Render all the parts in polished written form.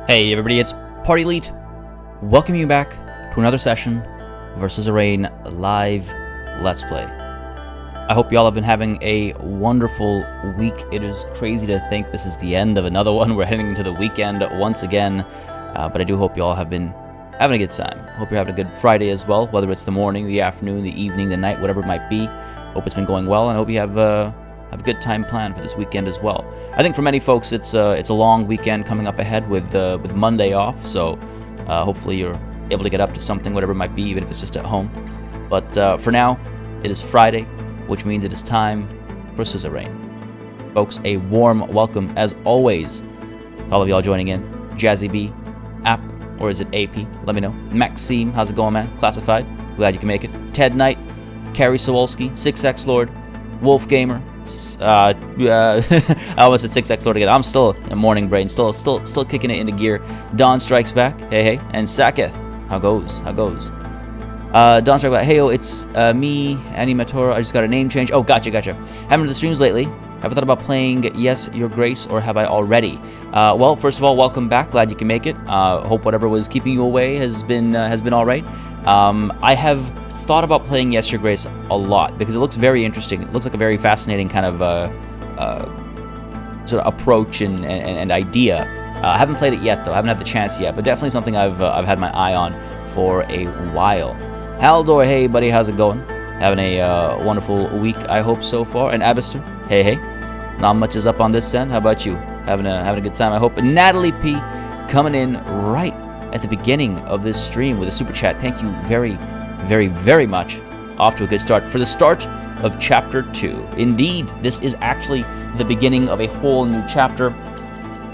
Hey everybody, it's Party Elite. Welcome you back to another session of our Suzerain live Let's Play. I hope y'all have been having a wonderful week. It is crazy to think this is the end of another one. We're heading into the weekend once again, but I do hope y'all have been having a good time. Hope you're having a good Friday as well, whether it's the morning, the afternoon, the evening, the night, whatever it might be. Hope it's been going well, and I hope you have a good time planned for this weekend as well. I think for many folks, it's a long weekend coming up ahead with Monday off, so hopefully you're able to get up to something, whatever it might be, even if it's just at home. But for now, it is Friday, which means it is time for Suzerain. Folks, a warm welcome, as always, to all of y'all joining in. Jazzy B, App, or is it AP? Let me know. Maxime, how's it going, man? Classified, glad you can make it. Ted Knight, Carrie Sawolski, 6X Lord, Wolf Gamer, I almost said 6X Lord again. I'm still in morning brain, still kicking it into gear. Dawn Strikes Back, hey, and Saketh, how goes? Dawn Strikes Back, heyo, it's me, Animatora. I just got a name change. Oh, gotcha. Haven't done the streams lately. Have I thought about playing Yes, Your Grace, or have I already? Well, first of all, welcome back. Glad you can make it. Hope whatever was keeping you away has been all right. I have thought about playing Yes, Your Grace a lot because it looks very interesting. It looks like a very fascinating kind of sort of approach and idea. I haven't played it yet though. I haven't had the chance yet, but definitely something I've had my eye on for a while. Haldor, hey buddy, how's it going? Having a wonderful week, I hope so far. And Abister, hey, not much is up on this end. How about you? Having a good time, I hope. And Natalie P coming in right at the beginning of this stream with a super chat. Thank you very much. Off to a good start for the start of chapter 2. Indeed, this is actually the beginning of a whole new chapter.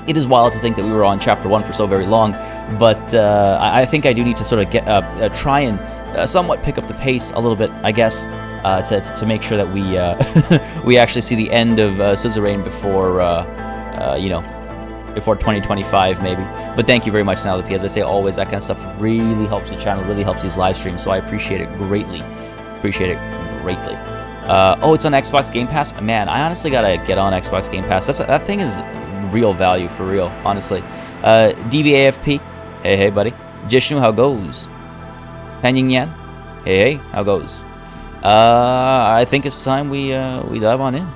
It is wild to think that we were on chapter 1 for so very long, but I think I do need to sort of try and somewhat pick up the pace a little bit, I guess, to make sure that we we actually see the end of Suzerain before before 2025 maybe. But thank you very much, Natalie P. As I say always, that kind of stuff really helps the channel, really helps these live streams, so I appreciate it greatly. Oh, it's on Xbox Game Pass? Man, I honestly gotta get on Xbox Game Pass. That thing is real value, for real, honestly. DBAFP, hey buddy. Jishnu, how goes? Penying Yan, hey, how goes? I think it's time we dive on in.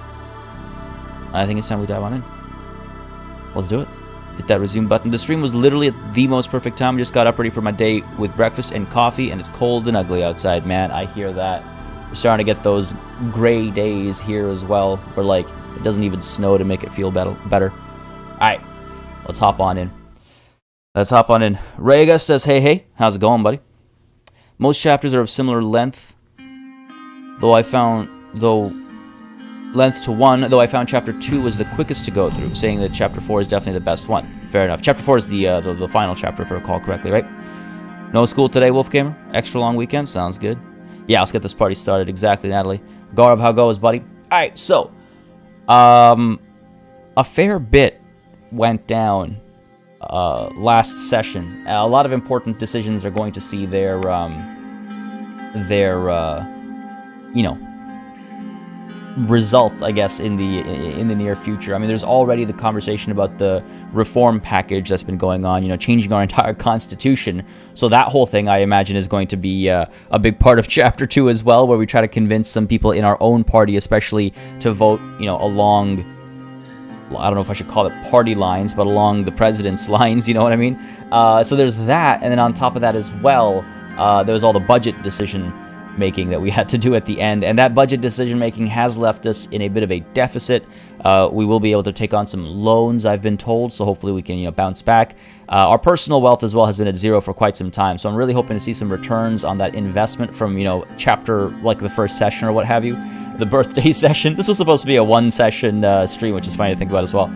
Let's do it. Hit that resume button. The stream was literally at the most perfect time. Just got up ready for my day with breakfast and coffee, and it's cold and ugly outside, man. I hear that. We're starting to get those gray days here as well, where like it doesn't even snow to make it feel better. Alright, let's hop on in. Rega says, hey, how's it going, buddy? Most chapters are of similar length, though I found chapter 2 was the quickest to go through, saying that chapter 4 is definitely the best one. Fair enough. Chapter 4 is the final chapter, if I recall correctly, right? No school today, Wolfgamer? Extra long weekend? Sounds good. Yeah, let's get this party started. Exactly, Natalie. Gaurav, how goes, buddy? Alright, so, a fair bit went down last session. A lot of important decisions are going to see their result, I guess, in the near future. I mean, there's already the conversation about the reform package that's been going on, changing our entire constitution. So that whole thing, I imagine, is going to be a big part of chapter 2 as well, where we try to convince some people in our own party, especially, to vote, along, I don't know if I should call it party lines, but along the president's lines, you know what I mean? So there's that, and then on top of that as well, there's all the budget decision making that we had to do at the end, and that budget decision making has left us in a bit of a deficit. We will be able to take on some loans, I've been told, so hopefully we can bounce back. Our personal wealth as well has been at zero for quite some time, so I'm really hoping to see some returns on that investment from chapter, like the first session or what have you, the birthday session. This was supposed to be a one session stream, which is funny to think about as well.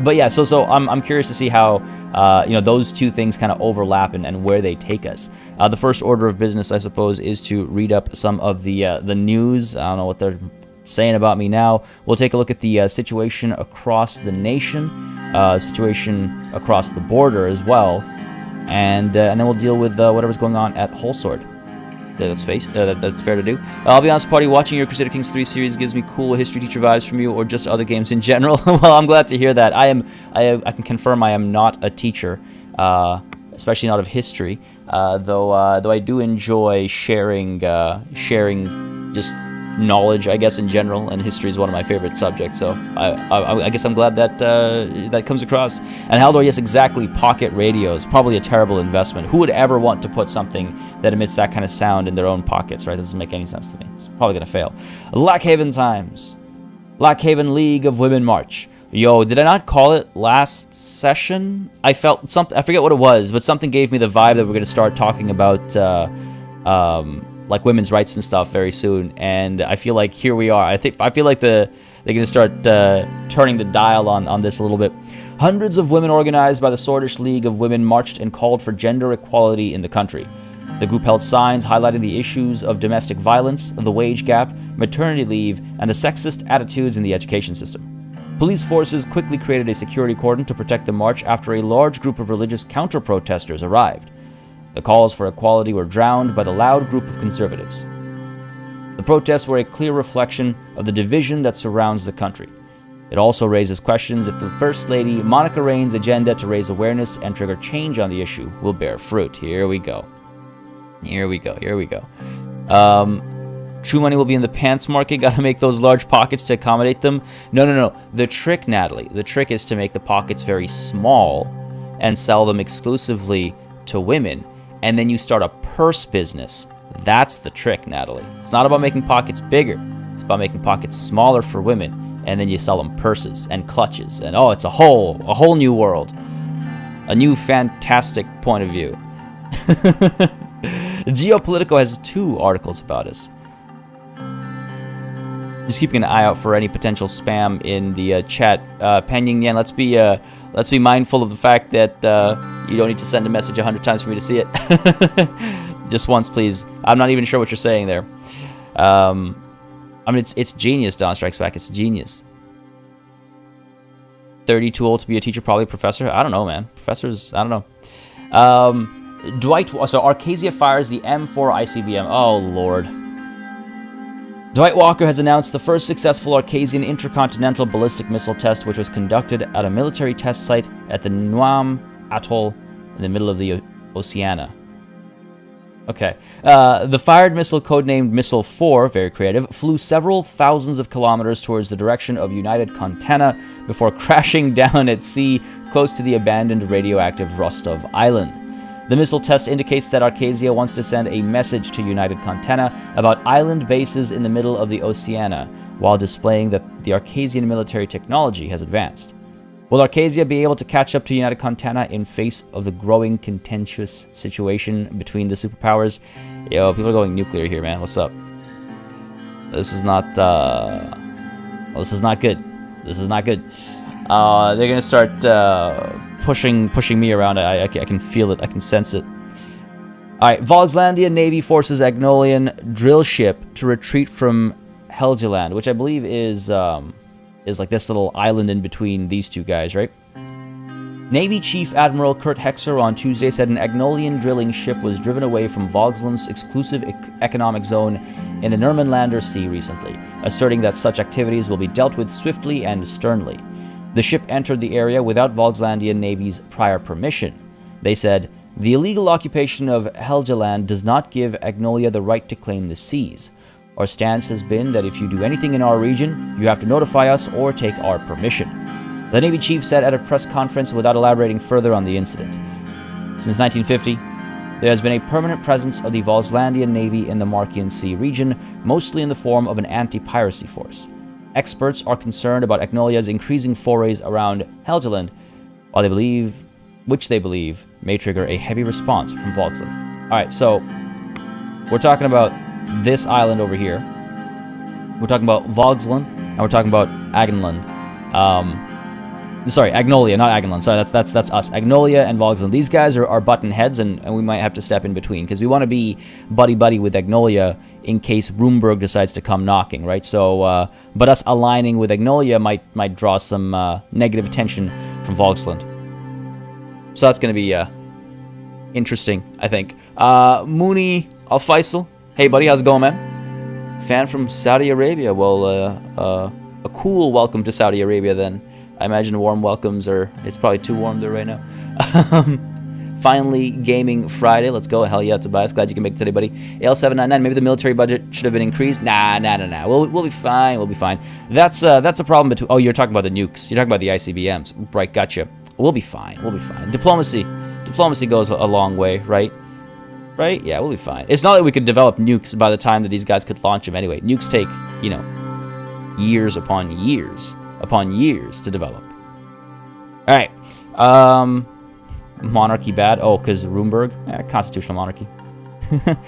But yeah, so I'm curious to see how those two things kind of overlap and where they take us. The first order of business, I suppose, is to read up some of the news. I don't know what they're saying about me now. We'll take a look at the situation across the nation, situation across the border as well, and then we'll deal with whatever's going on at Wholesword. That's that's fair to do. I'll be honest, party, watching your Crusader Kings 3 series gives me cool history teacher vibes from you, or just other games in general. Well, I'm glad to hear that. I can confirm I am not a teacher, especially not of history. Though I do enjoy sharing just knowledge, I guess, in general, and history is one of my favorite subjects. So I guess I'm glad that that comes across. And Haldor, yes, exactly. Pocket radios, probably a terrible investment. Who would ever want to put something that emits that kind of sound in their own pockets, right? Doesn't make any sense to me. It's probably gonna fail. Lockhaven times. Lockhaven League of Women March. Yo, did I not call it last session? I felt something. I forget what it was, but something gave me the vibe that we're gonna start talking about like women's rights and stuff very soon, and I feel like here we are. I feel like they're gonna start turning the dial on this a little bit. Hundreds of women organized by the Swordfish League of Women marched and called for gender equality in the country. The group held signs highlighting the issues of domestic violence, the wage gap, maternity leave, and the sexist attitudes in the education system. Police forces quickly created a security cordon to protect the march after a large group of religious counter-protesters arrived. The calls for equality were drowned by the loud group of conservatives. The protests were a clear reflection of the division that surrounds the country. It also raises questions if the First Lady Monica Rain's agenda to raise awareness and trigger change on the issue will bear fruit. Here we go. Here we go. Here we go. True money will be in the pants market. Gotta make those large pockets to accommodate them. No. The trick, Natalie, the trick is to make the pockets very small and sell them exclusively to women. And then you start a purse business. That's the trick, Natalie. It's not about making pockets bigger. It's about making pockets smaller for women, and then you sell them purses and clutches, and oh, it's a whole new world. A new fantastic point of view. Geopolitical has 2 articles about us. Just keeping an eye out for any potential spam in the chat. Pan Ying Yan, let's be mindful of the fact that you don't need to send a message 100 times for me to see it. Just once, please. I'm not even sure what you're saying there. I mean, it's genius, Don Strikes Back. It's genius. 30 too old to be a teacher, probably a professor. I don't know, man. Professors, I don't know. So Arcasia fires the M4 ICBM. Oh, Lord. Dwight Walker has announced the first successful Arcasian intercontinental ballistic missile test, which was conducted at a military test site at the Nuam Atoll in the middle of the Oceania. Okay. The fired missile, codenamed Missile 4, very creative, flew several thousands of kilometers towards the direction of United Contana before crashing down at sea close to the abandoned radioactive Rostov Island. The missile test indicates that Arcasia wants to send a message to United Contana about island bases in the middle of the Oceania, while displaying that the Arcasian military technology has advanced. Will Arcasia be able to catch up to United Contana in face of the growing contentious situation between the superpowers? Yo, people are going nuclear here, man. What's up? This is not good. This is not good. They're gonna start pushing me around. I can feel it. I can sense it. All right, Vogslandia Navy forces Agnolian drill ship to retreat from Helgeland, which I believe is like this little island in between these two guys, right? Navy Chief Admiral Kurt Hexer on Tuesday said an Agnolian drilling ship was driven away from Vogsland's exclusive economic zone in the Nurmenlander Sea recently, asserting that such activities will be dealt with swiftly and sternly. The ship entered the area without Vogslandian Navy's prior permission. They said, "The illegal occupation of Helgeland does not give Agnolia the right to claim the seas. Our stance has been that if you do anything in our region, you have to notify us or take our permission," the Navy chief said at a press conference without elaborating further on the incident. Since 1950, there has been a permanent presence of the Vogslandian Navy in the Markian Sea region, mostly in the form of an anti-piracy force. Experts are concerned about Agnolia's increasing forays around Helgeland, which they believe may trigger a heavy response from Vogsland. Alright, so we're talking about this island over here. We're talking about Vogsland, and we're talking about Agnland. Sorry, Agnolia, not Agnland. Sorry, that's us. Agnolia and Vogsland. These guys are button heads, and we might have to step in between, because we want to be buddy-buddy with Agnolia in case Roomberg decides to come knocking, right? So, but us aligning with Agnolia might draw some negative attention from Vogsland. So that's going to be interesting, I think. Mooney Al-Faisal, Hey, buddy, how's it going, man? Fan from Saudi Arabia. Well, a cool welcome to Saudi Arabia, then. I imagine warm welcomes are... It's probably too warm there right now. Finally, Gaming Friday. Let's go. Hell yeah, Tobias. Glad you can make it today, buddy. AL799. Maybe the military budget should have been increased. Nah. We'll be fine. We'll be fine. That's a problem between... Oh, you're talking about the nukes. You're talking about the ICBMs. Right, gotcha. We'll be fine. We'll be fine. Diplomacy goes a long way, right? Right? Yeah, we'll be fine. It's not that we could develop nukes by the time that these guys could launch them anyway. Nukes take, years upon years to develop. All right. Monarchy bad. Oh, because Roomberg? Constitutional monarchy. I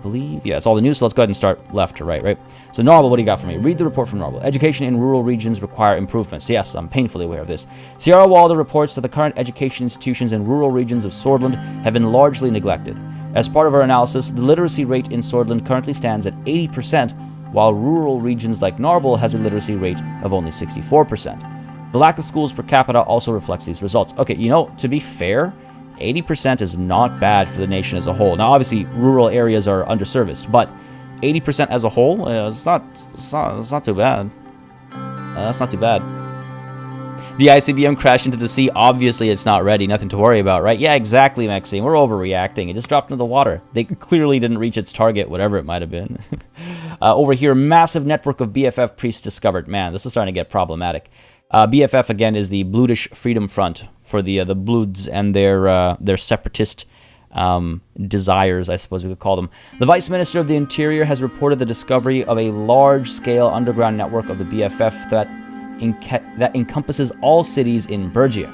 believe. Yeah, that's all the news, so let's go ahead and start left to right? So, Normal, what do you got for me? Read the report from Normal. Education in rural regions require improvements. Yes, I'm painfully aware of this. Sierra Walder reports that the current education institutions in rural regions of Sordland have been largely neglected. As part of our analysis, the literacy rate in Sordland currently stands at 80%, while rural regions like Narble has a literacy rate of only 64%. The lack of schools per capita also reflects these results. Okay, to be fair, 80% is not bad for the nation as a whole. Now, obviously, rural areas are underserviced, but 80% as a whole, it's not too bad. That's not too bad. The ICBM crashed into the sea. Obviously, it's not ready. Nothing to worry about, right? Yeah, exactly, Maxine. We're overreacting. It just dropped into the water. They clearly didn't reach its target, whatever it might have been. Over here, massive network of BFF priests discovered. Man, this is starting to get problematic. BFF, again, is the Bloodish Freedom Front for the Bloods and their separatist desires, I suppose we could call them. The Vice Minister of the Interior has reported the discovery of a large-scale underground network of the BFF that encompasses all cities in Bergia.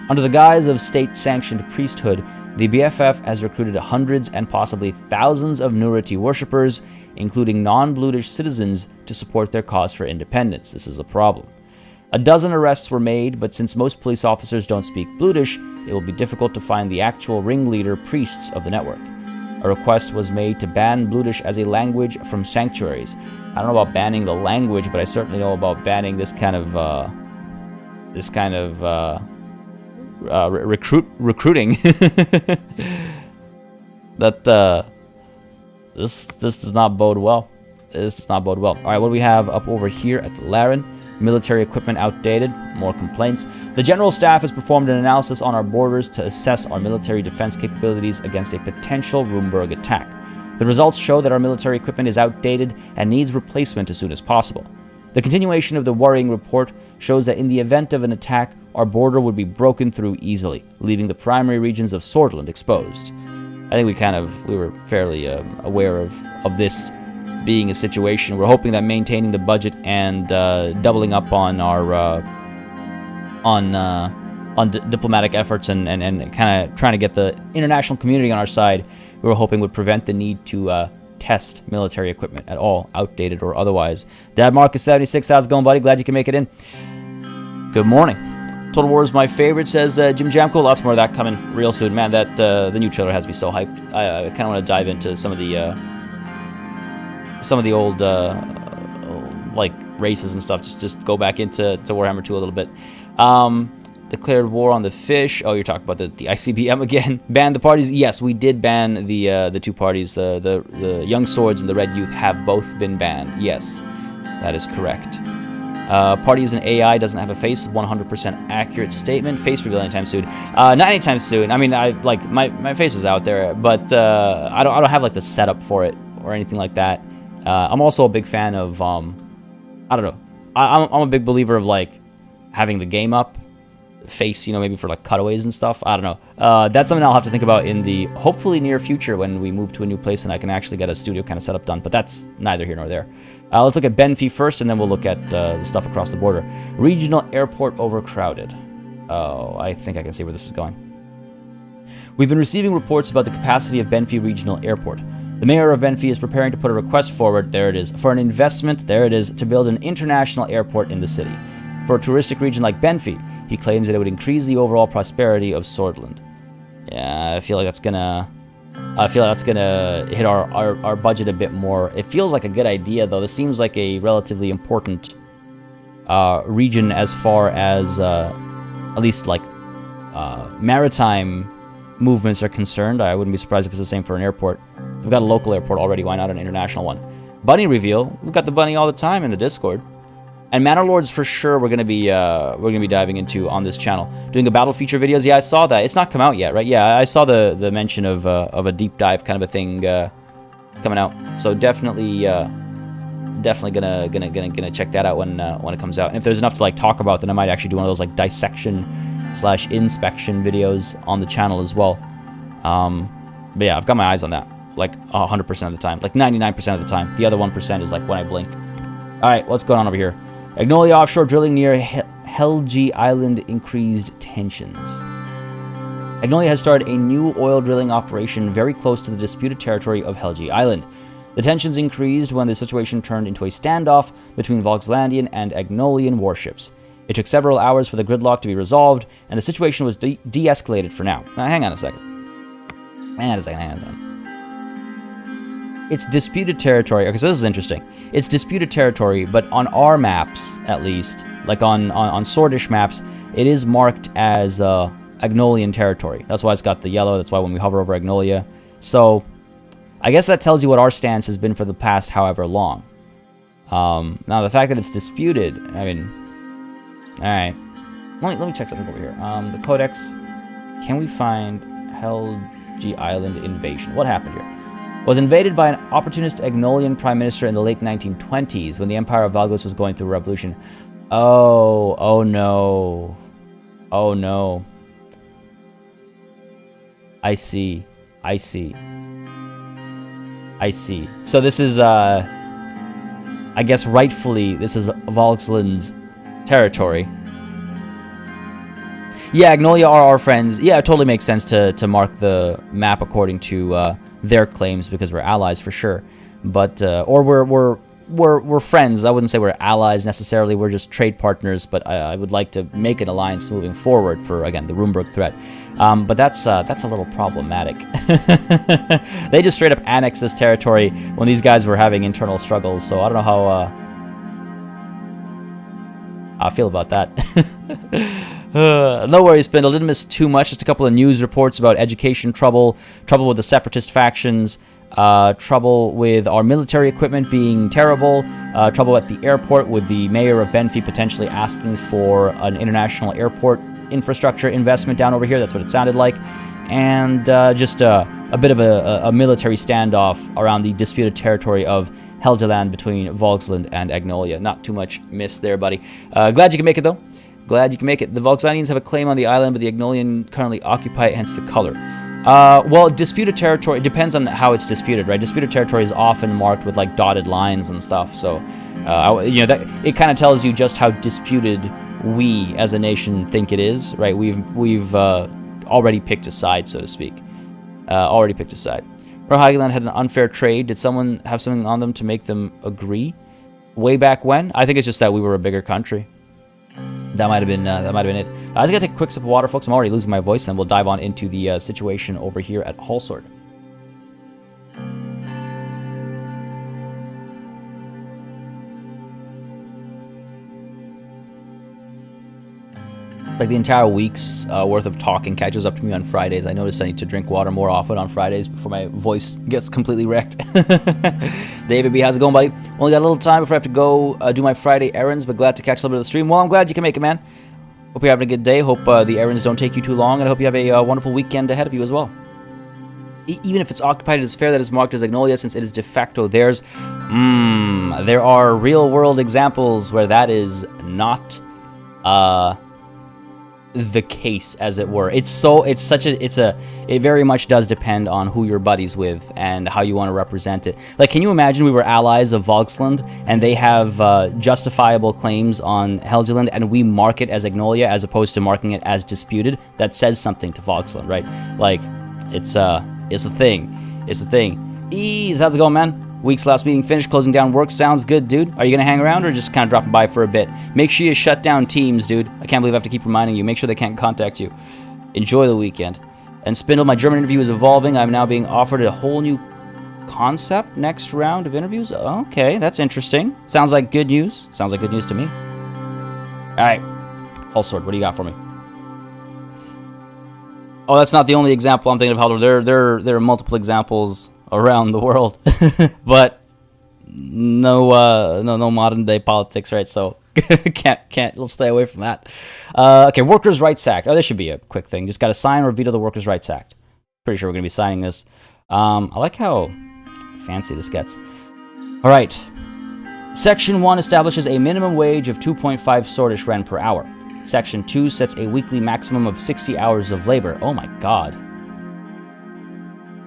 Under the guise of state-sanctioned priesthood, the BFF has recruited hundreds and possibly thousands of Nuriti worshippers, including non-Bludish citizens, to support their cause for independence. This is a problem. A dozen arrests were made, but since most police officers don't speak Bludish, it will be difficult to find the actual ringleader priests of the network. A request was made to ban Bludish as a language from sanctuaries. I don't know about banning the language, but I certainly know about banning this kind of recruiting. That this does not bode well. This does not bode well. All right, what do we have up over here at Laren? Military equipment outdated, more complaints. The General Staff has performed an analysis on our borders to assess our military defense capabilities against a potential Roomberg attack. The results show that our military equipment is outdated and needs replacement as soon as possible. The continuation of the worrying report shows that in the event of an attack, our border would be broken through easily, leaving the primary regions of Sordland exposed. I think we were fairly aware of this being a situation. We're hoping that maintaining the budget and doubling up on our diplomatic efforts and kind of trying to get the international community on our side, we were hoping would prevent the need to test military equipment at all, outdated or otherwise. Dad Marcus 76, how's it going, buddy? Glad you can make it in. Good morning. Total War is my favorite, says Jim Jamco. Lots more of that coming real soon. Man, that the new trailer has me so hyped. I kind of want to dive into some of the old like races and stuff. Just go back into Warhammer 2 a little bit. Declared war on the fish. Oh, you're talking about the ICBM again. Banned the parties. Yes, we did ban the two parties. The Young Swords and the Red Youth have both been banned. Yes, that is correct. Parties and AI doesn't have a face. 100% accurate statement. Face reveal anytime soon. Not anytime soon. I mean, my face is out there, but I don't have like the setup for it or anything like that. I'm also a big fan of I don't know. I'm a big believer of like having the game up face, maybe for like cutaways and stuff. I don't know. That's something I'll have to think about in the hopefully near future when we move to a new place and I can actually get a studio kind of setup done. But that's neither here nor there. Let's look at Benfi first, and then we'll look at the stuff across the border. Regional airport overcrowded. Oh, I think I can see where this is going. We've been receiving reports about the capacity of Benfi Regional Airport. The mayor of Benfi is preparing to put a request forward, there it is, for an investment, there it is, to build an international airport in the city. For a touristic region like Benfi, he claims that it would increase the overall prosperity of Sordland. Yeah, I feel like that's gonna hit our budget a bit more. It feels like a good idea, though. This seems like a relatively important region as far as at least like maritime movements are concerned. I wouldn't be surprised if it's the same for an airport. We've got a local airport already. Why not an international one? Bunny reveal. We've got the bunny all the time in the Discord. And Manor Lords for sure we're gonna be diving into on this channel. Doing a battle feature videos. Yeah, I saw that. It's not come out yet, right? Yeah, I saw the mention of a deep dive kind of a thing coming out. So definitely gonna check that out when it comes out. And if there's enough to like talk about, then I might actually do one of those like dissection / inspection videos on the channel as well. But yeah, I've got my eyes on that like 100% of the time, like 99% of the time. The other 1% is like when I blink. All right, what's going on over here? Agnolia offshore drilling near Helge Island increased tensions. Agnolia has started a new oil drilling operation very close to the disputed territory of Helge Island. The tensions increased when the situation turned into a standoff between Volkslandian and Agnolian warships. It took several hours for the gridlock to be resolved, and the situation was de-escalated for now. Now, hang on a second. It's disputed territory. Okay, so this is interesting. It's disputed territory, but on our maps, at least, like on Swordish maps, it is marked as Agnolian territory. That's why it's got the yellow. That's why when we hover over Agnolia. So, I guess that tells you what our stance has been for the past however long. Now, the fact that it's disputed, I mean... Alright. Let me check something over here. The Codex. Can we find Helge Island invasion? What happened here? Was invaded by an opportunist Agnolian prime minister in the late 1920s when the Empire of Valgos was going through a revolution. Oh no. Oh no. I see. So this is, I guess rightfully, this is Volksland's territory. Yeah, Agnolia are our friends. Yeah, it totally makes sense to mark the map according to their claims because we're allies for sure. But or we're friends. I wouldn't say we're allies necessarily. We're just trade partners. But I would like to make an alliance moving forward for again the Rumbrook threat. But that's a little problematic. They just straight up annexed this territory when these guys were having internal struggles. So I don't know how I feel about that. No worries, Spindle. Didn't miss too much. Just a couple of news reports about education trouble with the separatist factions, trouble with our military equipment being terrible, trouble at the airport with the mayor of Benfi potentially asking for an international airport infrastructure investment down over here. That's what it sounded like. And just a bit of a military standoff around the disputed territory of Helgeland between Volksland and Agnolia. Not too much missed there, buddy. Glad you can make it, though. Glad you can make it. The Volkslandians have a claim on the island, but the Agnolian currently occupy it, hence the color. Well, disputed territory, it depends on how it's disputed, right? Disputed territory is often marked with, like, dotted lines and stuff, so, you know, that it kind of tells you just how disputed we, as a nation, think it is, right? We've already picked a side, so to speak. Already picked a side. Rohagland had an unfair trade. Did someone have something on them to make them agree? Way back when? I think it's just that we were a bigger country. That might have been it. I was gonna take a quick sip of water, folks. I'm already losing my voice, and we'll dive on into the situation over here at Hallsword. It's like the entire week's worth of talking catches up to me on Fridays. I notice I need to drink water more often on Fridays before my voice gets completely wrecked. David B, how's it going, buddy? Only got a little time before I have to go do my Friday errands, but glad to catch a little bit of the stream. Well, I'm glad you can make it, man. Hope you're having a good day. Hope the errands don't take you too long, and I hope you have a wonderful weekend ahead of you as well. Even if it's occupied, it is fair that it's marked as Agnolia since it is de facto theirs. There are real-world examples where that is not the case, as it were. It very much does depend on who you're buddies with and how you want to represent it. Like, can you imagine we were allies of Volksland and they have justifiable claims on Helgeland and we mark it as Agnolia as opposed to marking it as disputed? That says something to Volksland, right? Like, it's a thing. It's a thing. Ease, how's it going, man? Week's last meeting finished, closing down work. Sounds good, dude. Are you going to hang around or just kind of dropping by for a bit? Make sure you shut down Teams, dude. I can't believe I have to keep reminding you. Make sure they can't contact you. Enjoy the weekend. And Spindle, my German interview is evolving. I'm now being offered a whole new concept next round of interviews. Okay, that's interesting. Sounds like good news. Sounds like good news to me. All right. Hallsword, what do you got for me? Oh, that's not the only example I'm thinking of. There are multiple examples around the world. But no modern day politics, right? So can't let's stay away from that. Okay, Workers' Rights Act. Oh, this should be a quick thing. Just got to sign or veto the Workers' Rights Act. Pretty sure we're gonna be signing this. I like how fancy this gets. All right. Section 1 establishes a minimum wage of 2.5 Sordish Ren per hour. Section 2 sets a weekly maximum of 60 hours of labor. Oh my god.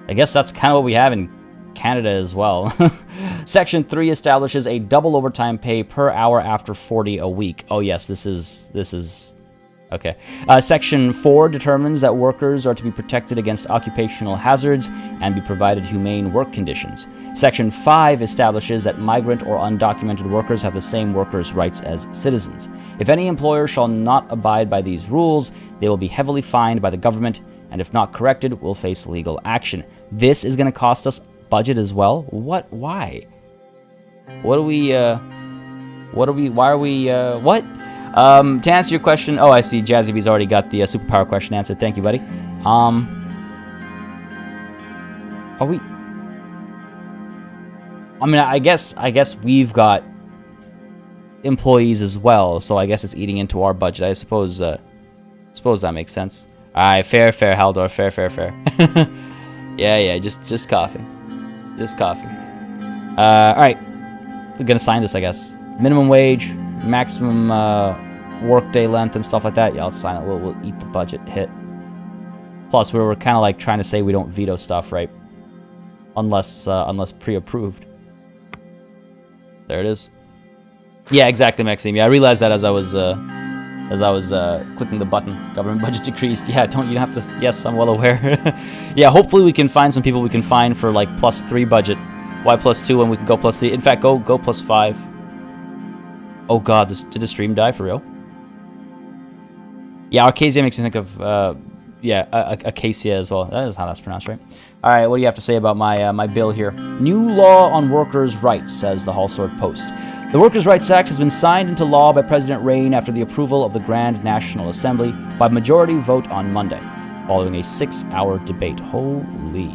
I guess that's kind of what we have in Canada as well. Section 3 establishes a double overtime pay per hour after 40 a week. Oh yes, this is okay. Section 4 determines that workers are to be protected against occupational hazards and be provided humane work conditions. Section 5 establishes that migrant or undocumented workers have the same workers' rights as citizens. If any employer shall not abide by these rules, they will be heavily fined by the government, and if not corrected, will face legal action. This is going to cost us budget as well? What? Why? What are we, why are we, what? To answer your question, oh, I see Jazzy B's already got the superpower question answered. Thank you, buddy. Are we... I mean, I guess we've got employees as well, so I guess it's eating into our budget. I suppose that makes sense. All right, fair, Haldor, fair. yeah, just coffee. Just coffee. All right, we're gonna sign this, I guess. Minimum wage, maximum workday length, and stuff like that. Yeah, I'll sign it. We'll eat the budget hit. Plus, we were kind of like trying to say we don't veto stuff, right? Unless pre-approved. There it is. Yeah, exactly, Maxime. Yeah, I realized that as I was clicking the button. Government budget decreased. Yeah, you don't have to. Yes, I'm well aware. Yeah, hopefully we can find some people we can find for like +3 budget. Why +2 when we can go +3? In fact, go +5. Oh god, did the stream die for real? Yeah, Arcasia makes me think of Acacia as well. That is how that's pronounced, right? All right, what do you have to say about my bill here? New law on workers' rights, says the Hallsword Post. The Workers' Rights Act has been signed into law by President Rain after the approval of the Grand National Assembly by majority vote on Monday, following a 6-hour debate. Holy.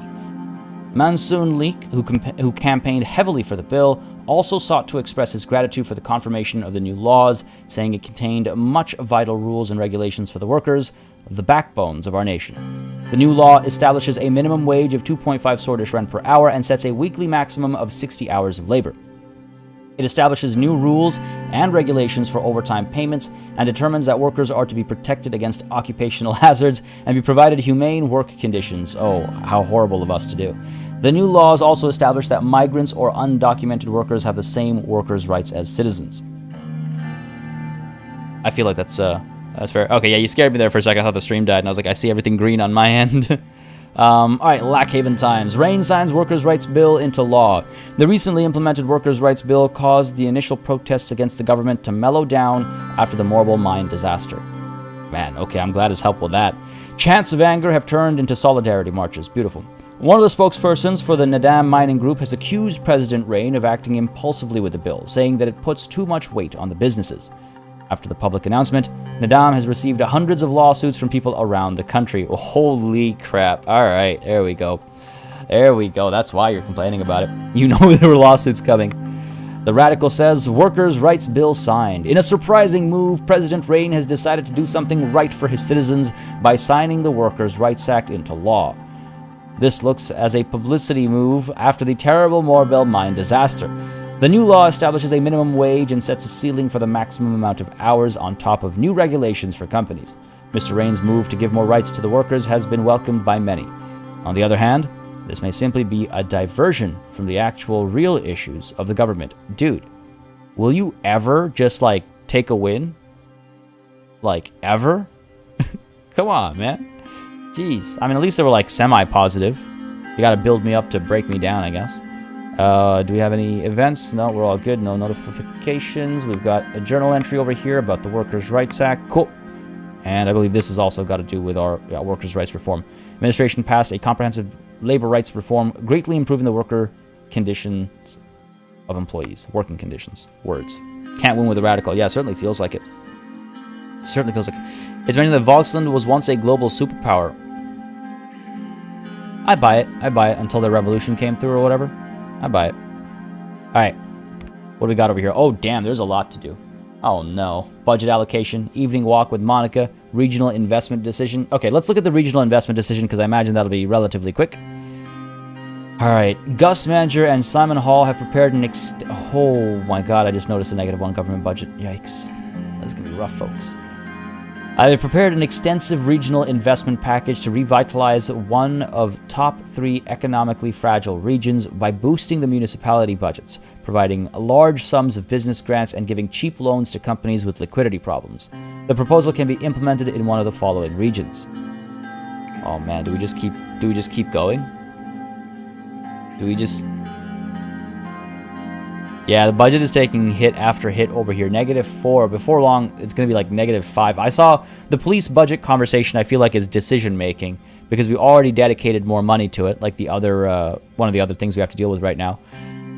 Mansoon Leek, who campaigned heavily for the bill, also sought to express his gratitude for the confirmation of the new laws, saying it contained much vital rules and regulations for the workers, the backbones of our nation. The new law establishes a minimum wage of 2.5 Sordish Ren per hour and sets a weekly maximum of 60 hours of labor. It establishes new rules and regulations for overtime payments and determines that workers are to be protected against occupational hazards and be provided humane work conditions. Oh, how horrible of us to do. The new laws also establish that migrants or undocumented workers have the same workers' rights as citizens. I feel like that's fair. Okay, yeah, you scared me there for a second. I thought the stream died, and I was like, I see everything green on my end. All right, Lackhaven Times. Rain signs Workers' Rights Bill into law. The recently implemented Workers' Rights Bill caused the initial protests against the government to mellow down after the Morrible mine disaster. Man, okay, I'm glad it's helped with that. Chants of anger have turned into solidarity marches. Beautiful. One of the spokespersons for the Nadam Mining Group has accused President Rain of acting impulsively with the bill, saying that it puts too much weight on the businesses. After the public announcement, Nadam has received hundreds of lawsuits from people around the country. Oh, holy crap. All right, there we go. There we go. That's why you're complaining about it. You know there were lawsuits coming. The Radical says, Workers' Rights Bill signed. In a surprising move, President Rain has decided to do something right for his citizens by signing the Workers' Rights Act into law. This looks as a publicity move after the terrible Morrible mine disaster. The new law establishes a minimum wage and sets a ceiling for the maximum amount of hours on top of new regulations for companies. Mr. Rain's move to give more rights to the workers has been welcomed by many. On the other hand, this may simply be a diversion from the actual real issues of the government. Dude, will you ever just, like, take a win? Like, ever? Come on, man. Jeez. I mean, at least they were, like, semi-positive. You gotta build me up to break me down, I guess. Do we have any events? No, we're all good. No notifications. We've got a journal entry over here about the Workers' Rights Act. Cool. And I believe this has also got to do with our workers' rights reform. Administration passed a comprehensive labor rights reform, greatly improving the worker conditions of employees. Working conditions. Words. Can't win with a radical. Yeah, it certainly feels like it. Certainly feels like it. It's mentioned that Voxland was once a global superpower. I buy it. I buy it until the revolution came through or whatever. I buy it. Alright. What do we got over here? Oh, damn, there's a lot to do. Oh, no. Budget allocation, evening walk with Monica, regional investment decision. Okay, let's look at the regional investment decision because I imagine that'll be relatively quick. Alright, Gus Manager and Simon Hall have prepared an oh my god, I just noticed a -1 government budget. Yikes. That's gonna be rough, folks. They've prepared an extensive regional investment package to revitalize one of top 3 economically fragile regions by boosting the municipality budgets, providing large sums of business grants and giving cheap loans to companies with liquidity problems. The proposal can be implemented in one of the following regions. Oh man, do we just keep going? Do we just... Yeah, the budget is taking hit after hit over here. -4. Before long, it's going to be like -5. I saw the police budget conversation, I feel like, is decision-making because we already dedicated more money to it, like the other, one of the other things we have to deal with right now.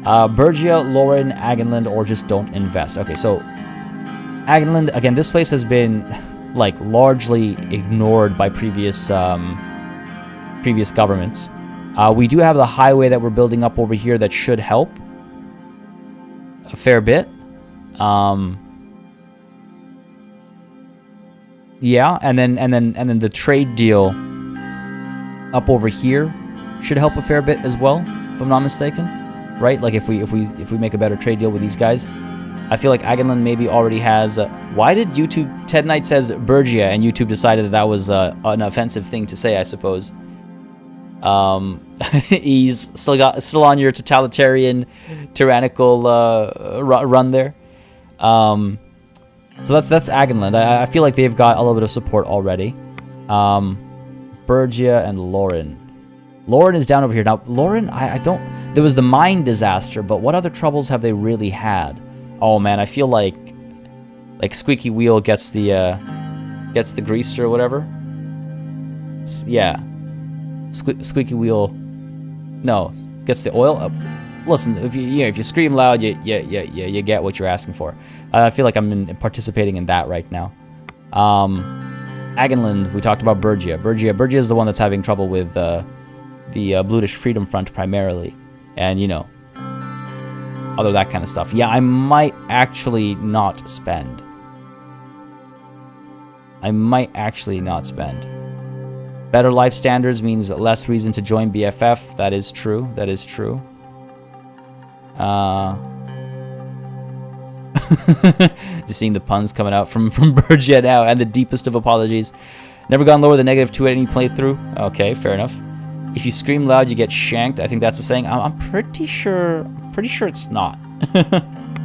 Bergia, Lauren, Agenland, or just don't invest. Okay, so Agenland, again, this place has been, like, largely ignored by previous governments. We do have the highway that we're building up over here that should help a fair bit. Yeah, and then the trade deal up over here should help a fair bit as well, if I'm not mistaken. Right? Like if we make a better trade deal with these guys. I feel like Agenland maybe already has why did YouTube Ted Knight says Bergia and YouTube decided that was an offensive thing to say, I suppose. He's still on your totalitarian, tyrannical run there. So that's Agenland. I feel like they've got a little bit of support already. Bergia and Lauren. Lauren is down over here now. Lauren, I don't. There was the mine disaster, but what other troubles have they really had? Oh man, I feel like Squeaky Wheel gets the grease or whatever. Yeah. Squeaky Wheel, no, gets the oil. Listen, if you scream loud, you get what you're asking for. I feel like I'm participating in that right now. Agenland, we talked about Bergia. Bergia is the one that's having trouble with the Blutish Freedom Front primarily, and other that kind of stuff. Yeah, I might actually not spend. Better life standards means less reason to join BFF. That is true. Just seeing the puns coming out from Bergia now, and the deepest of apologies. Never gone lower than -2 at any playthrough. Okay, fair enough. If you scream loud, you get shanked. I think that's the saying. I'm pretty sure it's not.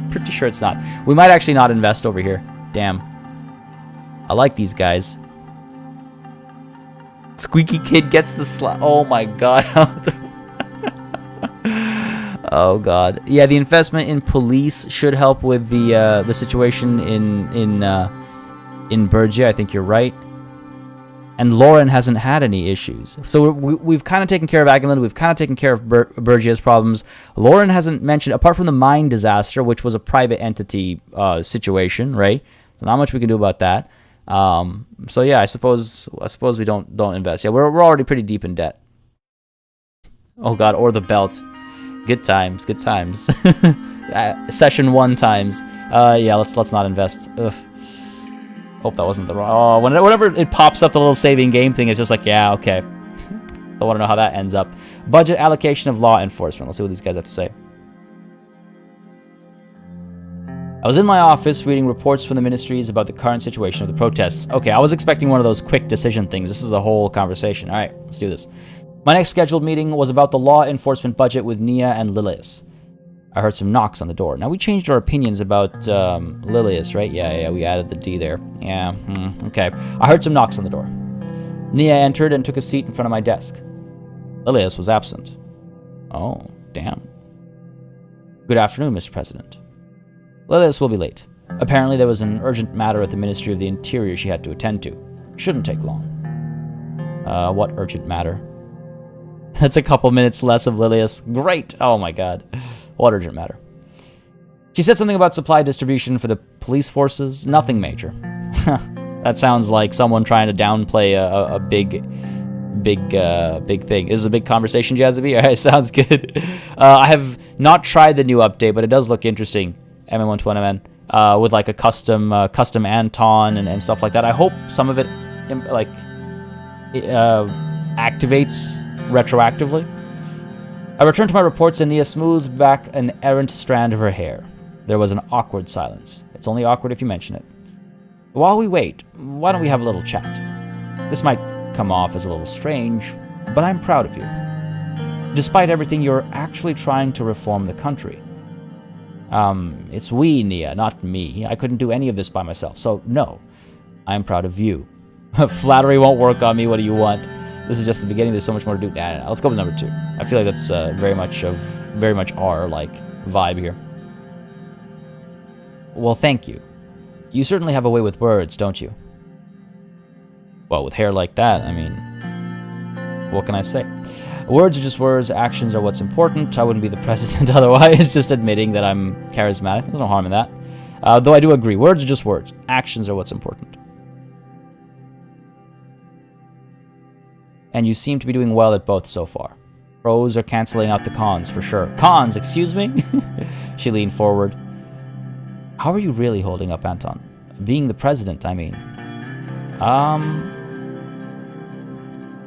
Pretty sure it's not. We might actually not invest over here. Damn. I like these guys. Squeaky Kid gets the slap. Oh my god. Oh god. Yeah, the investment in police should help with the situation in Bergia. I think you're right. And Lauren hasn't had any issues. So we've kind of taken care of Agenland. We've kind of taken care of Bergia's problems. Lauren hasn't mentioned, apart from the mine disaster, which was a private entity situation, right? So not much we can do about that. So yeah, I suppose we don't invest. Yeah, we're already pretty deep in debt. Oh god, or the belt. Good times. Session 1 times. Yeah, let's not invest. Ugh. Hope that wasn't the wrong. Oh, whenever it pops up the little saving game thing, it's just like, yeah, okay. Don't want to know how that ends up. Budget allocation of law enforcement. Let's see what these guys have to say. I was in my office reading reports from the ministries about the current situation of the protests. Okay, I was expecting one of those quick decision things. This is a whole conversation. All right, let's do this. My next scheduled meeting was about the law enforcement budget with Nia and Lilius. I heard some knocks on the door. Now, we changed our opinions about Lilius, right? Yeah, we added the D there. Yeah, okay. I heard some knocks on the door. Nia entered and took a seat in front of my desk. Lilius was absent. Oh, damn. Good afternoon, Mr. President. Lilius will be late. Apparently, there was an urgent matter at the Ministry of the Interior she had to attend to. It shouldn't take long. What urgent matter? That's a couple minutes less of Lilius. Great! Oh my god. What urgent matter? She said something about supply distribution for the police forces. Nothing major. That sounds like someone trying to downplay a big thing. This is a big conversation, Jazzaby. All right, sounds good. I have not tried the new update, but it does look interesting. MM120MN with like a custom Anton and stuff like that. I hope some of it activates retroactively. I returned to my reports and Nia smoothed back an errant strand of her hair. There was an awkward silence. It's only awkward if you mention it. While we wait, why don't we have a little chat? This might come off as a little strange, but I'm proud of you. Despite everything, you're actually trying to reform the country. It's we, Nia, not me. I couldn't do any of this by myself, so no. I'm proud of you. Flattery won't work on me, what do you want? This is just the beginning, there's so much more to do. Nah. Let's go with number 2. I feel like that's very much our, vibe here. Well, thank you. You certainly have a way with words, don't you? Well, with hair like that, I mean, what can I say? Words are just words, actions are what's important. I wouldn't be the president otherwise, just admitting that I'm charismatic. There's no harm in that. Though I do agree, words are just words, actions are what's important. And you seem to be doing well at both so far. Pros are canceling out the cons, for sure. Cons, excuse me? She leaned forward. How are you really holding up, Anton? Being the president, I mean.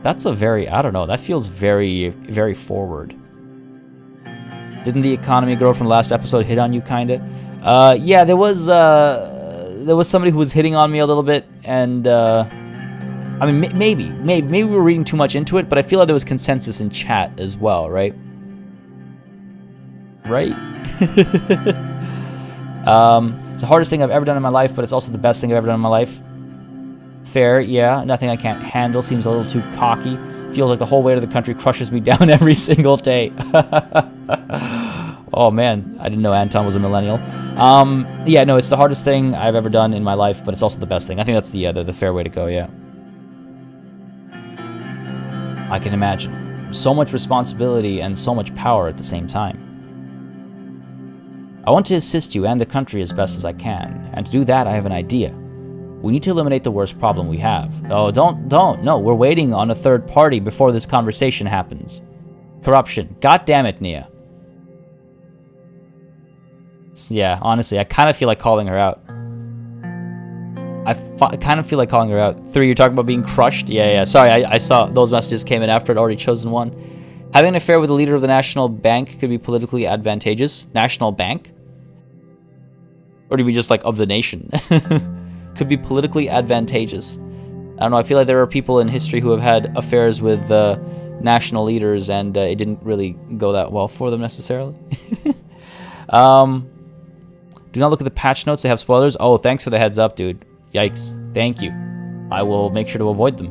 That's a very, I don't know, that feels very, very forward. Didn't the economy grow from the last episode hit on you, kinda? Yeah, there was somebody who was hitting on me a little bit, and, I mean, maybe we were reading too much into it, but I feel like there was consensus in chat as well, right? Right? It's the hardest thing I've ever done in my life, but it's also the best thing I've ever done in my life. Fair, yeah. Nothing I can't handle. Seems a little too cocky. Feels like the whole weight of the country crushes me down every single day. Oh, man. I didn't know Anton was a millennial. Yeah, no, it's the hardest thing I've ever done in my life, but it's also the best thing. I think that's the fair way to go, yeah. I can imagine. So much responsibility and so much power at the same time. I want to assist you and the country as best as I can, and to do that I have an idea. We need to eliminate the worst problem we have. Oh, don't. No, we're waiting on a third party before this conversation happens. Corruption. God damn it, Nia. Yeah, honestly, I kind of feel like calling her out. I kind of feel like calling her out. 3, you're talking about being crushed? Yeah. Sorry, I saw those messages came in after I'd already chosen one. Having an affair with the leader of the National Bank could be politically advantageous. National Bank? Or do you mean just like of the nation? Could be politically advantageous. I don't know, I feel like there are people in history who have had affairs with national leaders and it didn't really go that well for them necessarily. Do not look at the patch notes, they have spoilers. Oh, thanks for the heads up, dude. Yikes. Thank you. I will make sure to avoid them.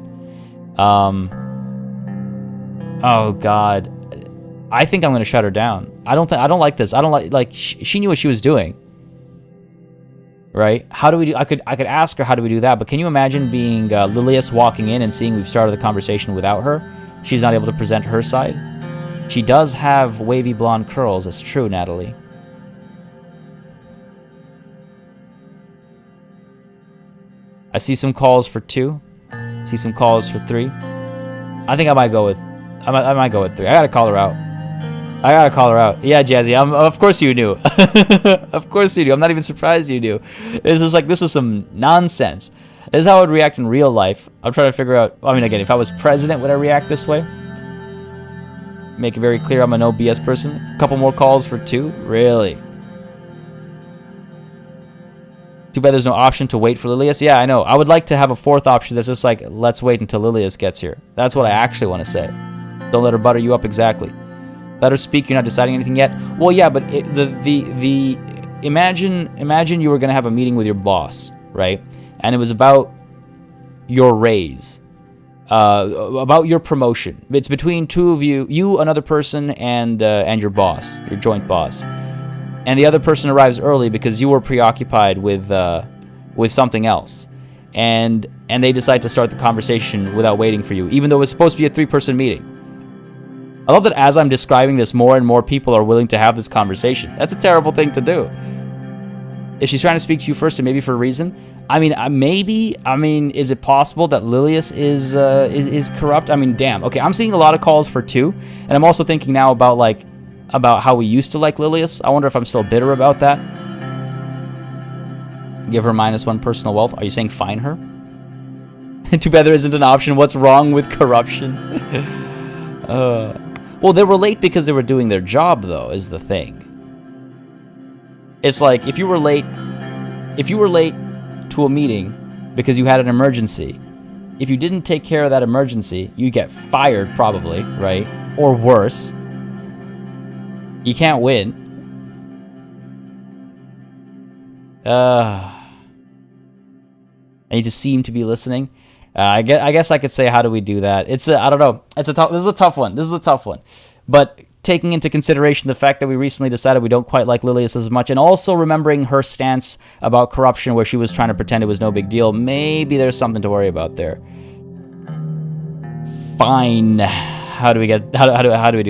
Oh god. I think I'm going to shut her down. I don't like this. I don't like she knew what she was doing. Right? How do we do? I could ask her how do we do that, but can you imagine being Lilius walking in and seeing we've started the conversation without her? She's not able to present her side. She does have wavy blonde curls. It's true, Natalie. I see some calls for 2. See some calls for 3. I think I might go with 3. I gotta call her out. Yeah, Jazzy. Of course you knew. Of course you knew. I'm not even surprised you knew. This is some nonsense. This is how I would react in real life. I'm trying to figure out. I mean, again, if I was president, would I react this way? Make it very clear I'm a no BS person. A couple more calls for 2. Really? Too bad there's no option to wait for Lilius. Yeah, I know. I would like to have a 4th option that's just like, let's wait until Lilius gets here. That's what I actually want to say. Don't let her butter you up exactly. Let her speak. You're not deciding anything yet. Well, yeah, but imagine you were going to have a meeting with your boss, right? And it was about your raise, about your promotion. It's between 2 of you, another person, and your boss, your joint boss. And the other person arrives early because you were preoccupied with something else, and they decide to start the conversation without waiting for you, even though it was supposed to be a 3-person meeting. I love that as I'm describing this, more and more people are willing to have this conversation. That's a terrible thing to do. If she's trying to speak to you first, and maybe for a reason, I mean, maybe. I mean, is it possible that Lilius is corrupt? I mean, damn. Okay, I'm seeing a lot of calls for 2, and I'm also thinking now about how we used to like Lilius. I wonder if I'm still bitter about that. Give her -1 personal wealth. Are you saying fine her? Too bad there isn't an option. What's wrong with corruption? Well, they were late because they were doing their job, though, is the thing. It's like if you were late to a meeting because you had an emergency, if you didn't take care of that emergency, you get fired probably, right? Or worse. You can't win. I need to seem to be listening. I guess I could say, how do we do that? I don't know. This is a tough one. But taking into consideration the fact that we recently decided we don't quite like Lilius as much, and also remembering her stance about corruption where she was trying to pretend it was no big deal, maybe there's something to worry about there. Fine. How do we do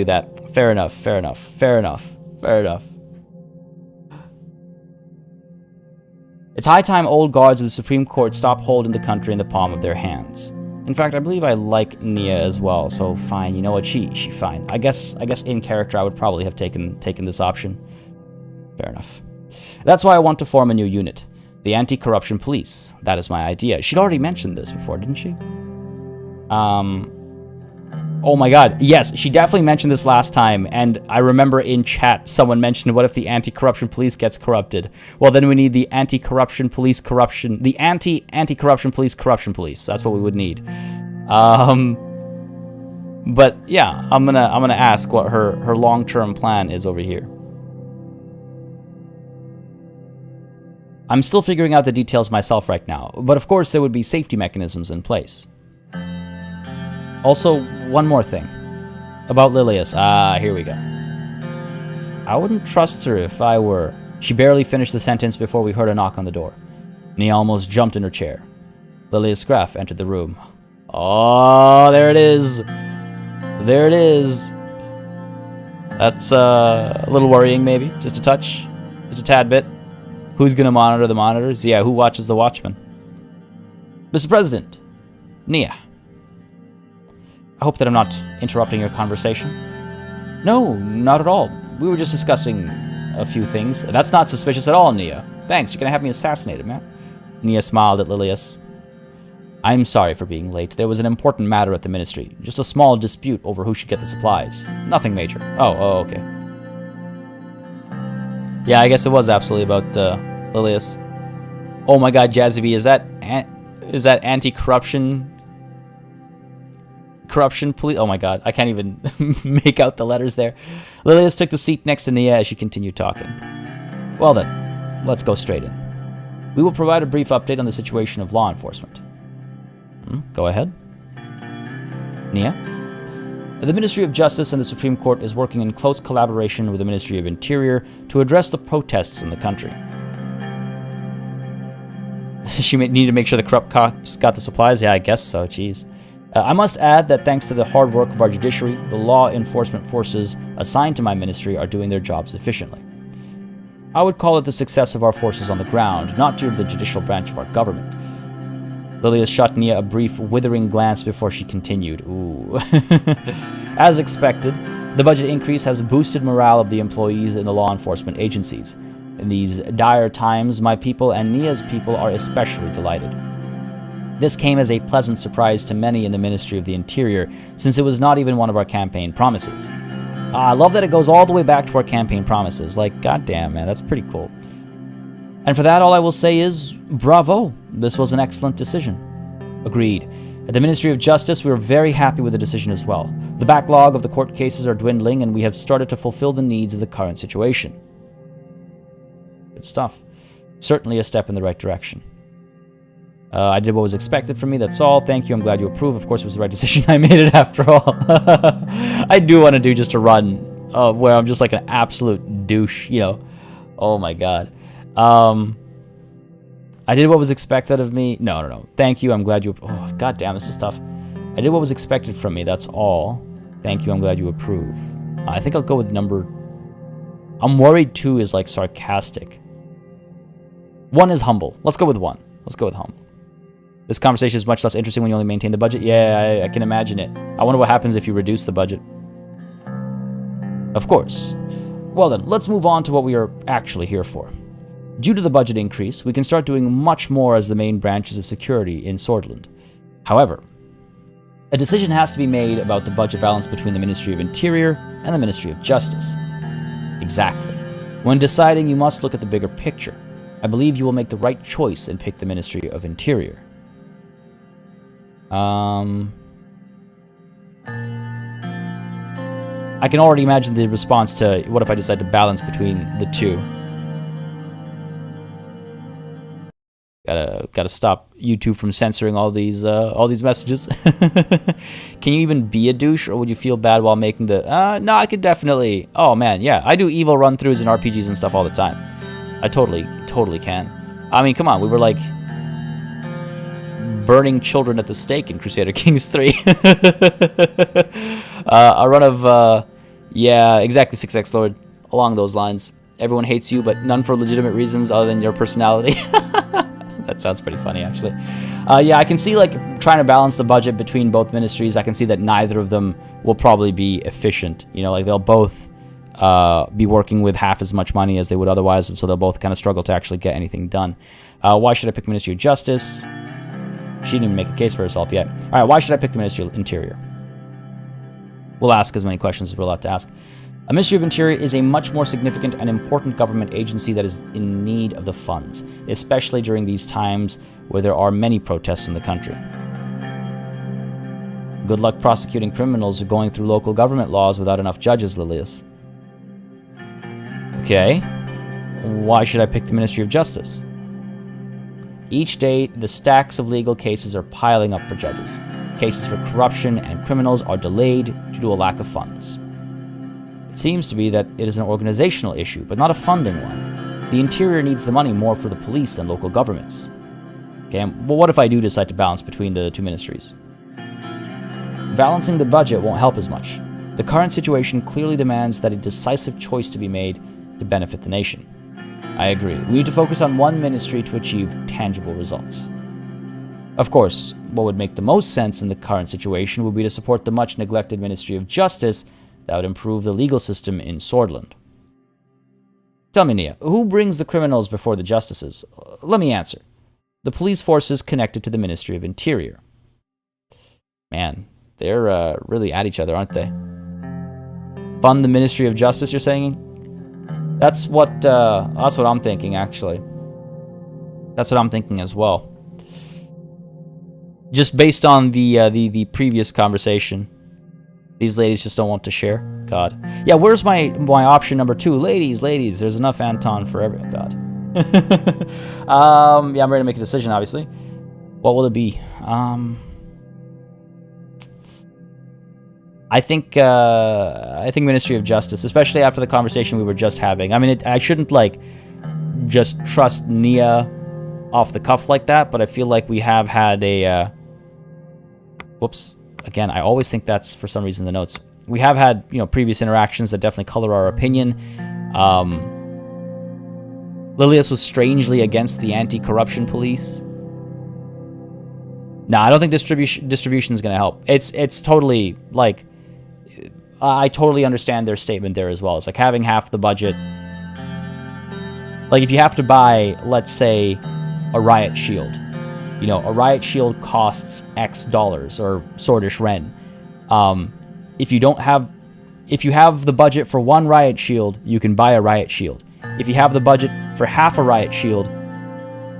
that? Fair enough. It's high time old guards of the Supreme Court stop holding the country in the palm of their hands. In fact, I believe I like Nia as well, so fine. You know what? She fine. I guess in character I would probably have taken this option. Fair enough. That's why I want to form a new unit, the Anti-Corruption Police. That is my idea. She'd already mentioned this before, didn't she? Oh my god, yes, she definitely mentioned this last time, and I remember in chat someone mentioned, what if the Anti-Corruption Police gets corrupted? Well, then we need the Anti-Corruption Police Corruption... The Anti-Corruption Police Corruption Police. That's what we would need. But, yeah, I'm gonna ask what her long-term plan is over here. I'm still figuring out the details myself right now, but of course there would be safety mechanisms in place. Also, one more thing. About Lilius. Here we go. I wouldn't trust her if I were... She barely finished the sentence before we heard a knock on the door. Nia almost jumped in her chair. Lilius Graff entered the room. Oh, there it is. There it is. That's a little worrying, maybe. Just a touch. Just a tad bit. Who's going to monitor the monitors? Yeah, who watches the watchman? Mr. President. Nia. I hope that I'm not interrupting your conversation. No, not at all. We were just discussing a few things. That's not suspicious at all, Nia. Thanks, you're gonna have me assassinated, man. Nia smiled at Lilius. I'm sorry for being late. There was an important matter at the ministry. Just a small dispute over who should get the supplies. Nothing major. Oh, okay. Yeah, I guess it was absolutely about Lilius. Oh my god, Jazzy B, is that anti-corruption... Corruption police. Oh my god, I can't even make out the letters there. Lilius took the seat next to Nia as she continued talking. Well then, let's go straight in. We will provide a brief update on the situation of law enforcement. Go ahead. Nia? The Ministry of Justice and the Supreme Court is working in close collaboration with the Ministry of Interior to address the protests in the country. She needed to make sure the corrupt cops got the supplies? Yeah, I guess so, jeez. I must add that thanks to the hard work of our judiciary, the law enforcement forces assigned to my ministry are doing their jobs efficiently. I would call it the success of our forces on the ground, not due to the judicial branch of our government. Lilius shot Nia a brief, withering glance before she continued. Ooh. As expected, the budget increase has boosted morale of the employees in the law enforcement agencies. In these dire times, my people and Nia's people are especially delighted. This came as a pleasant surprise to many in the Ministry of the Interior, since it was not even one of our campaign promises. I love that it goes all the way back to our campaign promises. Like, goddamn, man, that's pretty cool. And for that, all I will say is, bravo, this was an excellent decision. Agreed. At the Ministry of Justice, we are very happy with the decision as well. The backlog of the court cases are dwindling, and we have started to fulfill the needs of the current situation. Good stuff. Certainly a step in the right direction. I did what was expected from me, that's all. Thank you, I'm glad you approve. Of course, it was the right decision. I made it after all. I do want to do just a run where I'm just like an absolute douche, you know. Oh my god. I did what was expected of me. No. Thank you, I'm glad you... Oh, god damn, this is tough. I did what was expected from me, that's all. Thank you, I'm glad you approve. I think I'll go with number... I'm worried 2 is like sarcastic. 1 is humble. Let's go with 1. Let's go with humble. This conversation is much less interesting when you only maintain the budget. Yeah, I can imagine it. I wonder what happens if you reduce the budget. Of course. Well then, let's move on to what we are actually here for. Due to the budget increase, we can start doing much more as the main branches of security in Sordland. However, a decision has to be made about the budget balance between the Ministry of Interior and the Ministry of Justice. Exactly. When deciding, you must look at the bigger picture. I believe you will make the right choice and pick the Ministry of Interior. I can already imagine the response to, what if I decide to balance between the two? Gotta stop YouTube from censoring all these messages. Can you even be a douche, or would you feel bad while making the... no, I could definitely... Oh, man, yeah. I do evil run-throughs and RPGs and stuff all the time. I totally can. I mean, come on. We were, like, burning children at the stake in Crusader Kings 3. A run of... yeah, exactly, 6X Lord. Along those lines. Everyone hates you, but none for legitimate reasons other than your personality. That sounds pretty funny, actually. Yeah, I can see, like, trying to balance the budget between both ministries. I can see that neither of them will probably be efficient. You know, like, they'll both be working with half as much money as they would otherwise, and so they'll both kind of struggle to actually get anything done. Why should I pick the Ministry of Justice? She didn't even make a case for herself yet. All right, why should I pick the Ministry of Interior? We'll ask as many questions as we're allowed to ask. A Ministry of Interior is a much more significant and important government agency that is in need of the funds, especially during these times where there are many protests in the country. Good luck prosecuting criminals or going through local government laws without enough judges, Lilius. Okay. Why should I pick the Ministry of Justice? Each day, the stacks of legal cases are piling up for judges. Cases for corruption and criminals are delayed due to a lack of funds. It seems to be that it is an organizational issue, but not a funding one. The Interior needs the money more for the police and local governments. Okay, well, what if I do decide to balance between the two ministries? Balancing the budget won't help as much. The current situation clearly demands that a decisive choice to be made to benefit the nation. I agree. We need to focus on one ministry to achieve tangible results. Of course, what would make the most sense in the current situation would be to support the much-neglected Ministry of Justice that would improve the legal system in Sordland. Tell me, Nia, who brings the criminals before the justices? Let me answer. The police forces connected to the Ministry of Interior. Man, they're really at each other, aren't they? Fund the Ministry of Justice, you're saying? That's what I'm thinking, actually. That's what I'm thinking as well. Just based on the previous conversation. These ladies just don't want to share. God. Yeah, where's my option number 2? Ladies, there's enough Anton for every... God. Yeah, I'm ready to make a decision, obviously. What will it be? I think Ministry of Justice, especially after the conversation we were just having. I mean, I shouldn't, like, just trust Nia off the cuff like that, but I feel like we have had a... whoops. Again, I always think that's, for some reason, the notes. We have had, previous interactions that definitely color our opinion. Lilius was strangely against the anti-corruption police. No, I don't think distribution is going to help. It's totally, like... I totally understand their statement there as well. It's like having half the budget. Like, if you have to buy, let's say, a riot shield. A riot shield costs X dollars, or Swordish Ren. If you have the budget for one riot shield, you can buy a riot shield. If you have the budget for half a riot shield,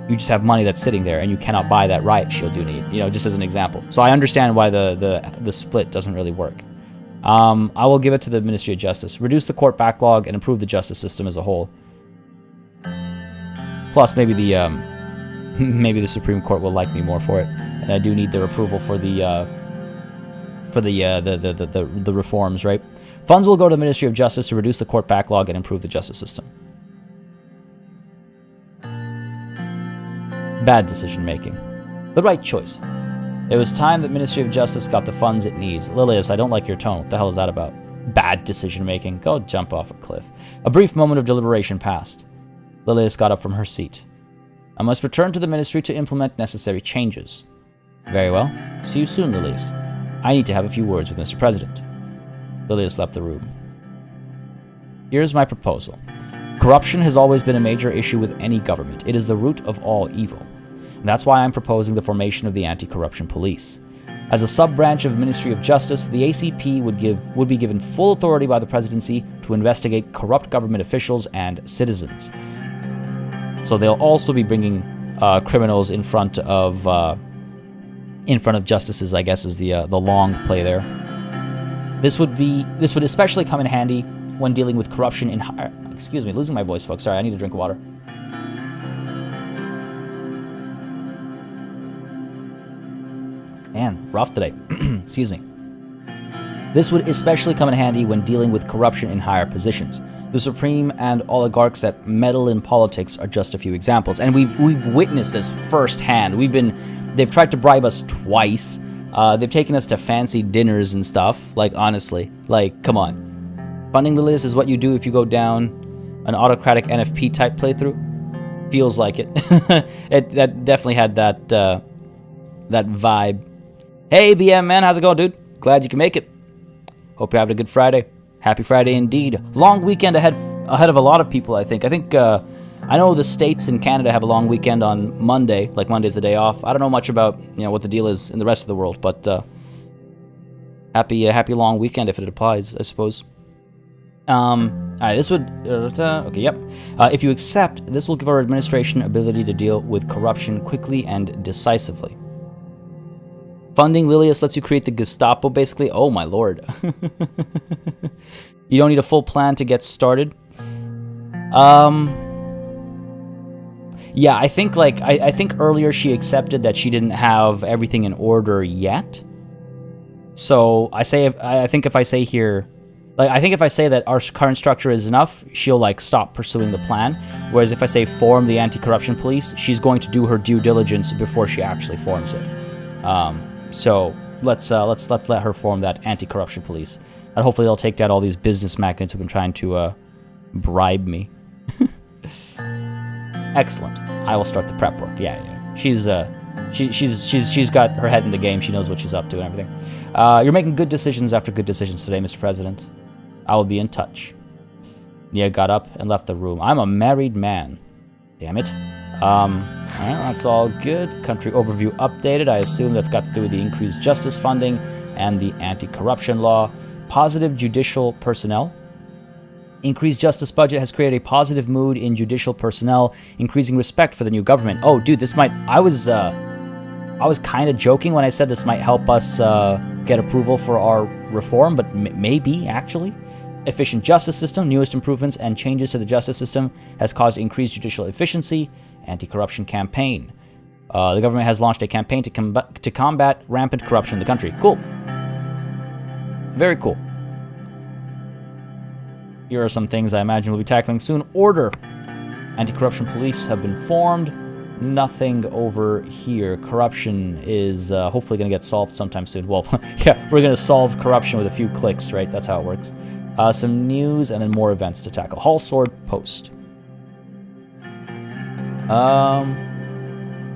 you just have money that's sitting there, and you cannot buy that riot shield you need. Just as an example. So I understand why the split doesn't really work. I will give it to the Ministry of Justice. Reduce the court backlog and improve the justice system as a whole. Plus, maybe the Supreme Court will like me more for it, and I do need their approval for the reforms, right? Funds will go to the Ministry of Justice to reduce the court backlog and improve the justice system. Bad decision making. The right choice. It was time that Ministry of Justice got the funds it needs. Lilius, I don't like your tone. What the hell is that about? Bad decision making. Go jump off a cliff. A brief moment of deliberation passed. Lilius got up from her seat. I must return to the ministry to implement necessary changes. Very well. See you soon, Lilius. I need to have a few words with Mr. President. Lilius left the room. Here's my proposal. Corruption has always been a major issue with any government. It is the root of all evil. And that's why I'm proposing the formation of the Anti-Corruption Police. As a sub-branch of the Ministry of Justice, the ACP would be given full authority by the presidency to investigate corrupt government officials and citizens. So they'll also be bringing criminals in front of justices, I guess, is the long play there. This would especially come in handy when dealing with corruption in higher... Excuse me, losing my voice, folks. Sorry, I need a drink of water. Man, rough today. Excuse me. This would especially come in handy when dealing with corruption in higher positions. The Supreme and oligarchs that meddle in politics are just a few examples, and we've witnessed this firsthand. They've tried to bribe us twice. They've taken us to fancy dinners and stuff. Like, honestly, like, come on. Funding the list is what you do if you go down an autocratic NFP type playthrough. Feels like it. That definitely had that vibe. Hey, BM man, how's it going, dude? Glad you can make it. Hope you're having a good Friday. Happy Friday indeed. Long weekend ahead of a lot of people, I think. I know the States and Canada have a long weekend on Monday, like Monday's the day off. I don't know much about, what the deal is in the rest of the world, but happy long weekend if it applies, I suppose. Alright, this would... okay, yep. If you accept, this will give our administration ability to deal with corruption quickly and decisively. Funding Lilius lets you create the Gestapo, basically. Oh, my lord. You don't need a full plan to get started. Yeah, I think, I think earlier she accepted that she didn't have everything in order yet. So, I think if I say here... I think if I say that our current structure is enough, she'll, stop pursuing the plan. Whereas if I say form the anti-corruption police, she's going to do her due diligence before she actually forms it. So let's let her form that anti-corruption police, and hopefully they'll take down all these business magnates who've been trying to bribe me. Excellent. I will start the prep work. Yeah. She's got her head in the game. She knows what she's up to and everything. You're making good decisions after good decisions today, Mr. President. I will be in touch. Nia got up and left the room. I'm a married man. Damn it. Alright, that's all good. Country overview updated. I assume that's got to do with the increased justice funding and the anti-corruption law. Positive judicial personnel. Increased justice budget has created a positive mood in judicial personnel, increasing respect for the new government. Oh, dude, this might... I was kind of joking when I said this might help us get approval for our reform, but maybe, actually. Efficient justice system, newest improvements and changes to the justice system has caused increased judicial efficiency. Anti-corruption campaign. The government has launched a campaign to combat rampant corruption in the country. Cool. Very cool. Here are some things I imagine we'll be tackling soon. Order. Anti-corruption police have been formed. Nothing over here. Corruption is hopefully going to get solved sometime soon. Well, yeah, we're going to solve corruption with a few clicks, right? That's how it works. Some news and then more events to tackle. Hall Sword Post.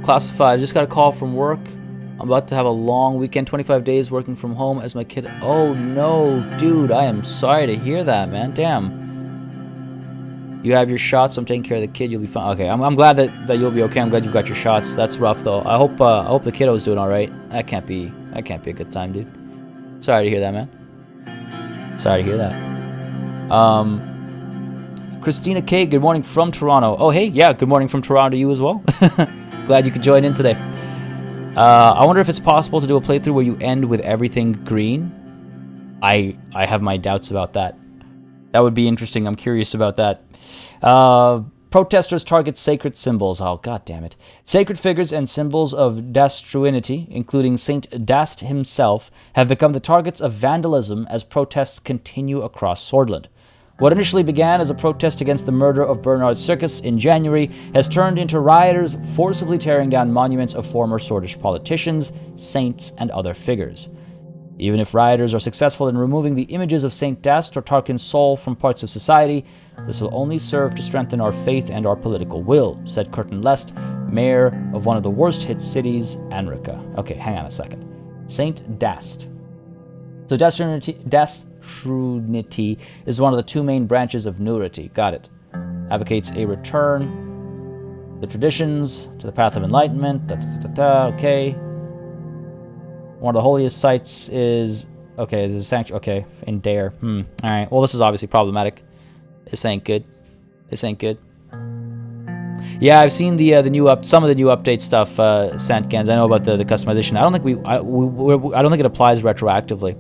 Classified. I just got a call from work. I'm about to have a long weekend, 25 days working from home as my kid... Oh, no, dude, I am sorry to hear that, man. Damn. You have your shots. I'm taking care of the kid. You'll be fine. Okay, I'm glad that you'll be okay. I'm glad you've got your shots. That's rough, though. I hope the kiddo's doing all right. That can't be a good time, dude. Sorry to hear that, man. Sorry to hear that. Christina K, good morning from Toronto. Oh, hey, yeah, good morning from Toronto to you as well. Glad you could join in today. I wonder if it's possible to do a playthrough where you end with everything green. I have my doubts about that. That would be interesting. I'm curious about that. Protesters target sacred symbols. Oh, god damn it. Sacred figures and symbols of Dastruinity, including Saint Dast himself, have become the targets of vandalism as protests continue across Sordland. What initially began as a protest against the murder of Bernard Circus in January has turned into rioters forcibly tearing down monuments of former Sordish politicians, saints, and other figures. Even if rioters are successful in removing the images of Saint Dast or Tarquin's soul from parts of society, this will only serve to strengthen our faith and our political will, said Curtin Lest, mayor of one of the worst-hit cities, Anrica. Okay, hang on a second. Saint Dast. So Dastronity is one of the two main branches of Nurity. Got it. Advocates a return, the traditions, to the path of enlightenment. Okay. One of the holiest sites is... Okay, is a sanctuary. Okay, in Dare. Alright, well, this is obviously problematic. This ain't good. This ain't good. Yeah, I've seen some of the new update stuff, Santgans. I know about the customization. I don't think I don't think it applies retroactively.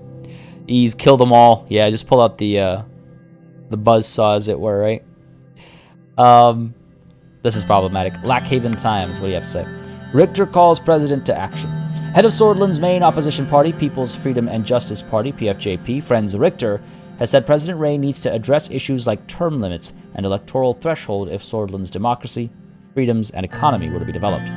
He's killed them all. Yeah, just pull out the buzzsaw, as it were, right? This is problematic. Lackhaven Times. What do you have to say? Richter calls president to action. Head of Sordland's main opposition party, People's Freedom and Justice Party (PFJP), Franz Richter, has said President Ray needs to address issues like term limits and electoral threshold if Sordland's democracy, freedoms, and economy were to be developed.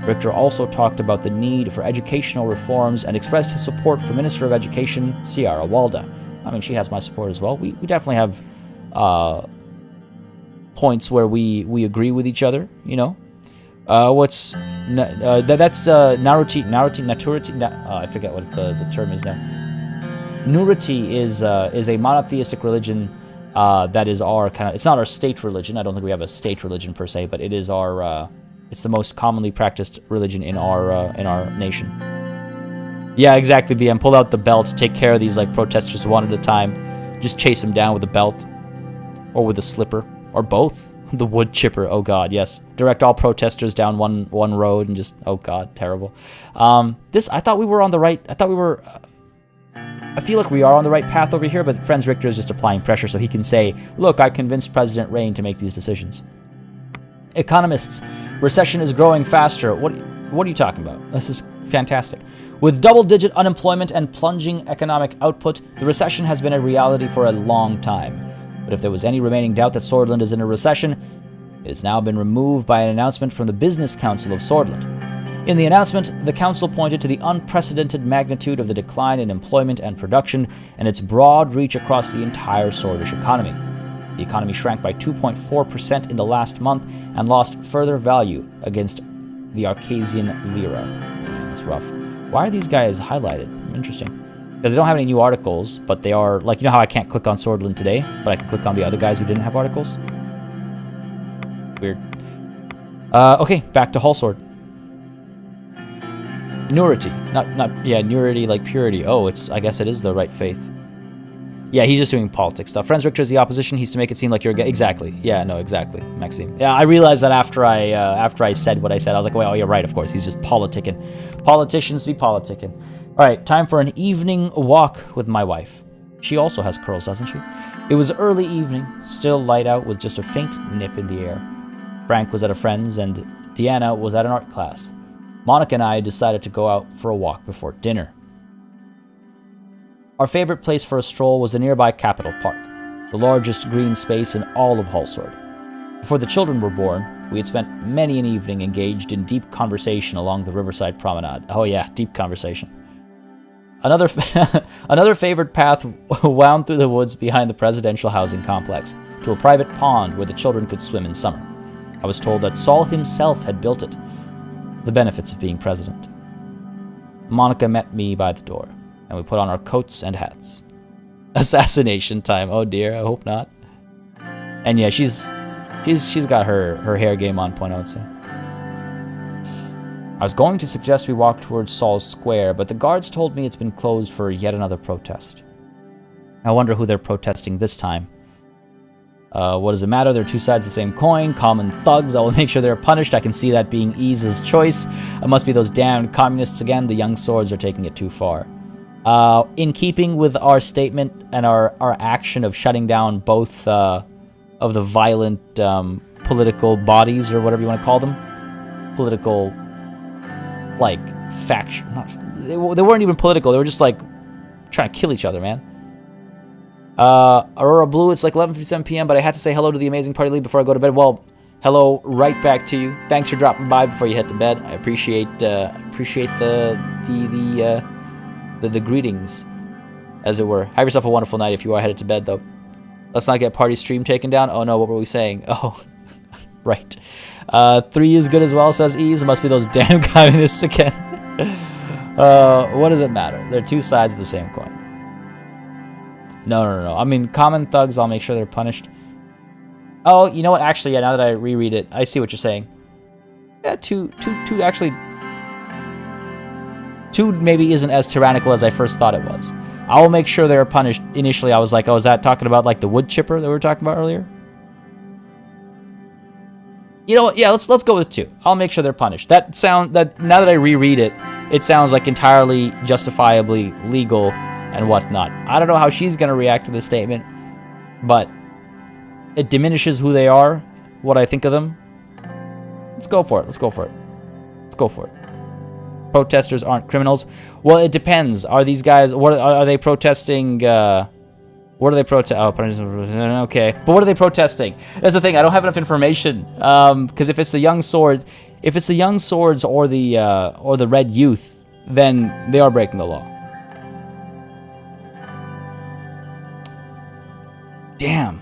Richter also talked about the need for educational reforms and expressed his support for Minister of Education, Ciara Walda. I mean, she has my support as well. We definitely have points where we agree with each other, you know. That's Naruti. I forget what the term is now. Nurity is a monotheistic religion that is our kind of... It's not our state religion. I don't think we have a state religion per se, but it is our... it's the most commonly practiced religion in our nation. Yeah, exactly, BM. Pull out the belt. Take care of these like protesters one at a time. Just chase them down with a belt. Or with a slipper. Or both. The wood chipper. Oh god, yes. Direct all protesters down one road and just... Oh god, terrible. I thought we were on the right... I feel like we are on the right path over here, but Franz Richter is just applying pressure so he can say, look, I convinced President Rain to make these decisions. Economists, recession is growing faster. What are you talking about? This is fantastic. With double-digit unemployment and plunging economic output, the recession has been a reality for a long time. But if there was any remaining doubt that Sordland is in a recession, it has now been removed by an announcement from the Business Council of Sordland. In the announcement, the council pointed to the unprecedented magnitude of the decline in employment and production and its broad reach across the entire Sordish economy. The economy shrank by 2.4% in the last month and lost further value against the Arcasian lira. That's rough. Why are these guys highlighted? Interesting. They don't have any new articles, but they are... Like, you know how I can't click on Sordland today, but I can click on the other guys who didn't have articles? Weird. Okay, back to Hallsword. Nurity. Nurity like purity. Oh, I guess it is the right faith. Yeah, he's just doing politics stuff. Franz Richter is the opposition. He's to make it seem like you're... Exactly. Yeah, no, exactly, Maxime. Yeah, I realized that after I said what I said. I was like, well, you're right, of course. He's just politicking. Politicians be politicking. All right, time for an evening walk with my wife. She also has curls, doesn't she? It was early evening, still light out with just a faint nip in the air. Frank was at a friend's and Deanna was at an art class. Monica and I decided to go out for a walk before dinner. Our favorite place for a stroll was the nearby Capitol Park, the largest green space in all of Hallsword. Before the children were born, we had spent many an evening engaged in deep conversation along the riverside promenade. Oh yeah, deep conversation. Another favorite path wound through the woods behind the presidential housing complex to a private pond where the children could swim in summer. I was told that Saul himself had built it. The benefits of being president. Monica met me by the door, and we put on our coats and hats. Assassination time. Oh dear, I hope not. And yeah, she's got her hair game on point, I would say. I was going to suggest we walk towards Saul's Square, but the guards told me it's been closed for yet another protest. I wonder who they're protesting this time. What does it matter? They're two sides of the same coin. Common thugs. I will make sure they're punished. I can see that being Ease's choice. It must be those damned communists again. The young swords are taking it too far. In keeping with our statement and our action of shutting down both of the violent political bodies, or whatever you want to call them. Political, like, faction. They weren't even political. They were just, like, trying to kill each other, man. Aurora Blue, it's like 11:57 p.m., but I had to say hello to the amazing party lead before I go to bed. Well, hello right back to you. Thanks for dropping by before you head to bed. I appreciate the greetings, as it were. Have yourself a wonderful night if you are headed to bed, though. Let's not get party stream taken down. Oh no, what were we saying? Oh, Right. 3 is good as well, says Ease. It must be those damn communists again. What does it matter? They're two sides of the same coin. No. I mean, common thugs, I'll make sure they're punished. Oh, you know what? Actually, yeah, now that I reread it, I see what you're saying. Yeah, two actually... 2 maybe isn't as tyrannical as I first thought it was. I will make sure they're punished. Initially, I was like, oh, is that talking about like the wood chipper that we were talking about earlier? You know what? Yeah, let's go with 2. I'll make sure they're punished. Now that I reread it, it sounds like entirely justifiably legal and whatnot. I don't know how she's gonna react to this statement, but it diminishes who they are, what I think of them. Let's go for it. Protesters aren't criminals. Well, it depends. Are these guys? What are they protesting? What are they protesting? Oh, okay. But what are they protesting? That's the thing. I don't have enough information. Because if it's the young swords or the red youth, then they are breaking the law. Damn.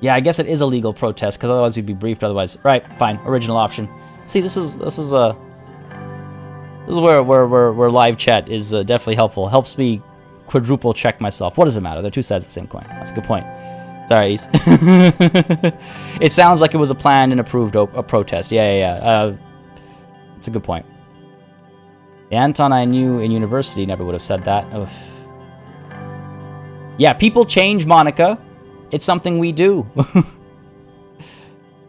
Yeah, I guess it is a legal protest because otherwise we'd be briefed. Otherwise, right? Fine. Original option. See, this is where live chat is definitely helpful. Helps me quadruple check myself. What does it matter? They're two sides of the same coin. That's a good point. Sorry, Ease. It sounds like it was a planned and approved a protest. Yeah. It's a good point. The Anton I knew in university never would have said that. Ugh. Yeah, people change, Monica. It's something we do.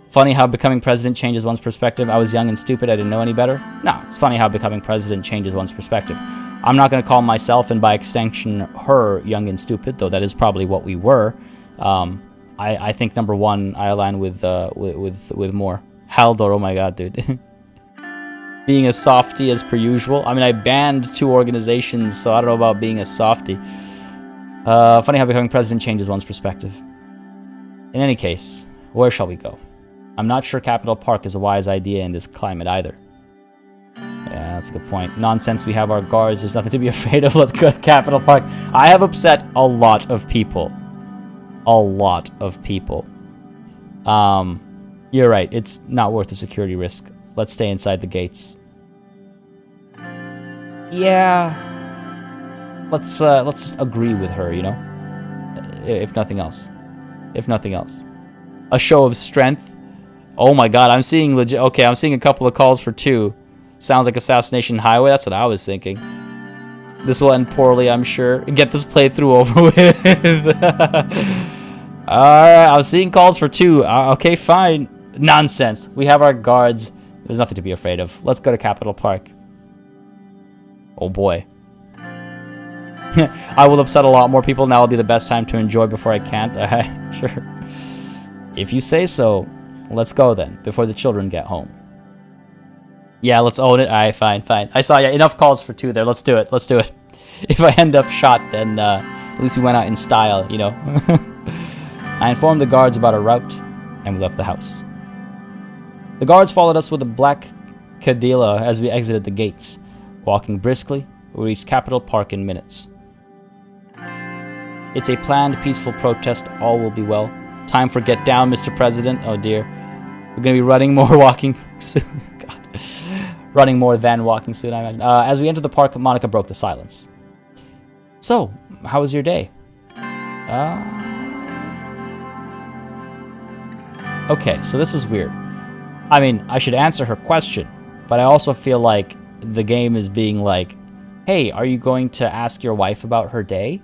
Funny how becoming president changes one's perspective. I was young and stupid. I didn't know any better. No, it's funny how becoming president changes one's perspective. I'm not going to call myself, and by extension her, young and stupid, though that is probably what we were. I think number one, I align with more. Haldor, oh my god, dude. Being a softie as per usual. I mean, I banned 2 organizations, so I don't know about being a softie. Funny how becoming president changes one's perspective. In any case, where shall we go? I'm not sure Capitol Park is a wise idea in this climate either. Yeah, that's a good point. Nonsense, we have our guards. There's nothing to be afraid of. Let's go to Capitol Park. I have upset a lot of people. You're right. It's not worth the security risk. Let's stay inside the gates. Yeah. Let's just agree with her, you know? If nothing else. A show of strength. Oh my god, I'm seeing legit... Okay, I'm seeing a couple of calls for 2. Sounds like Assassination Highway. That's what I was thinking. This will end poorly, I'm sure. Get this playthrough over with. Alright, I was seeing calls for 2. Okay, fine. Nonsense. We have our guards. There's nothing to be afraid of. Let's go to Capitol Park. Oh boy. I will upset a lot more people. Now will be the best time to enjoy before I can't. Sure. If you say so. Let's go then, before the children get home. Yeah, let's own it. Alright, fine. I saw enough calls for 2 there. Let's do it. If I end up shot, then at least we went out in style, you know. I informed the guards about our route, and we left the house. The guards followed us with a black Cadilla as we exited the gates. Walking briskly, we reached Capitol Park in minutes. It's a planned, peaceful protest. All will be well. Time for get down, Mr. President. Oh dear. We're going to be running more, walking soon. God. Running more than walking soon, I imagine. As we entered the park, Monica broke the silence. So, how was your day? Okay, so this is weird. I mean, I should answer her question, but I also feel like the game is being like, hey, are you going to ask your wife about her day?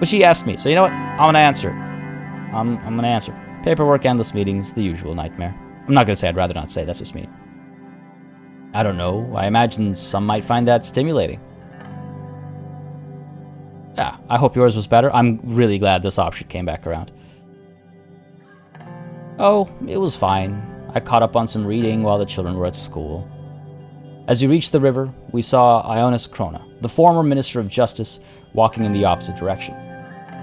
But she asked me, so you know what? I'm going to answer. I'm going to answer. Paperwork, endless meetings, the usual nightmare. I'm not going to say I'd rather not say, that's just me. I don't know. I imagine some might find that stimulating. Yeah, I hope yours was better. I'm really glad this option came back around. Oh, it was fine. I caught up on some reading while the children were at school. As we reached the river, we saw Ionis Krona, the former Minister of Justice, walking in the opposite direction.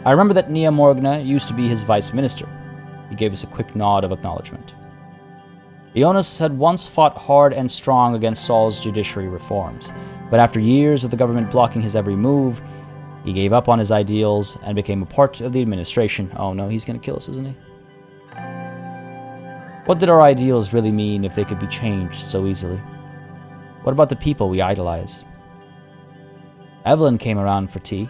I remember that Nia Morgna used to be his vice minister. He gave us a quick nod of acknowledgement. Ionis had once fought hard and strong against Saul's judiciary reforms, but after years of the government blocking his every move, He gave up on his ideals and became a part of the administration. Oh no, he's gonna kill us, isn't he? What did our ideals really mean if they could be changed so easily? What about the people we idolize? Evelyn came around for tea.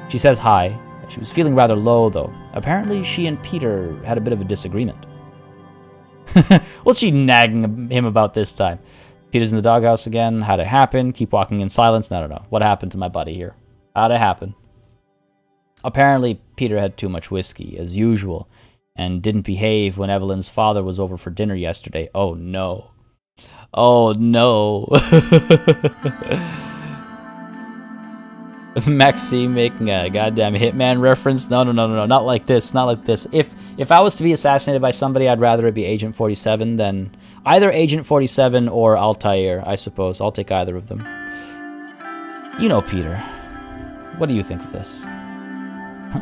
She says hi. She was feeling rather low, though. Apparently, she and Peter had a bit of a disagreement. What's she nagging him about this time? Peter's in the doghouse again. How'd it happen? Keep walking in silence. No. What happened to my buddy here? How'd it happen? Apparently, Peter had too much whiskey, as usual, and didn't behave when Evelyn's father was over for dinner yesterday. Oh, no. Oh, no. Maxime making a goddamn Hitman reference? No, not like this, not like this. If I was to be assassinated by somebody, I'd rather it be Agent 47 than either Agent 47 or Altair, I suppose. I'll take either of them. You know Peter. What do you think of this?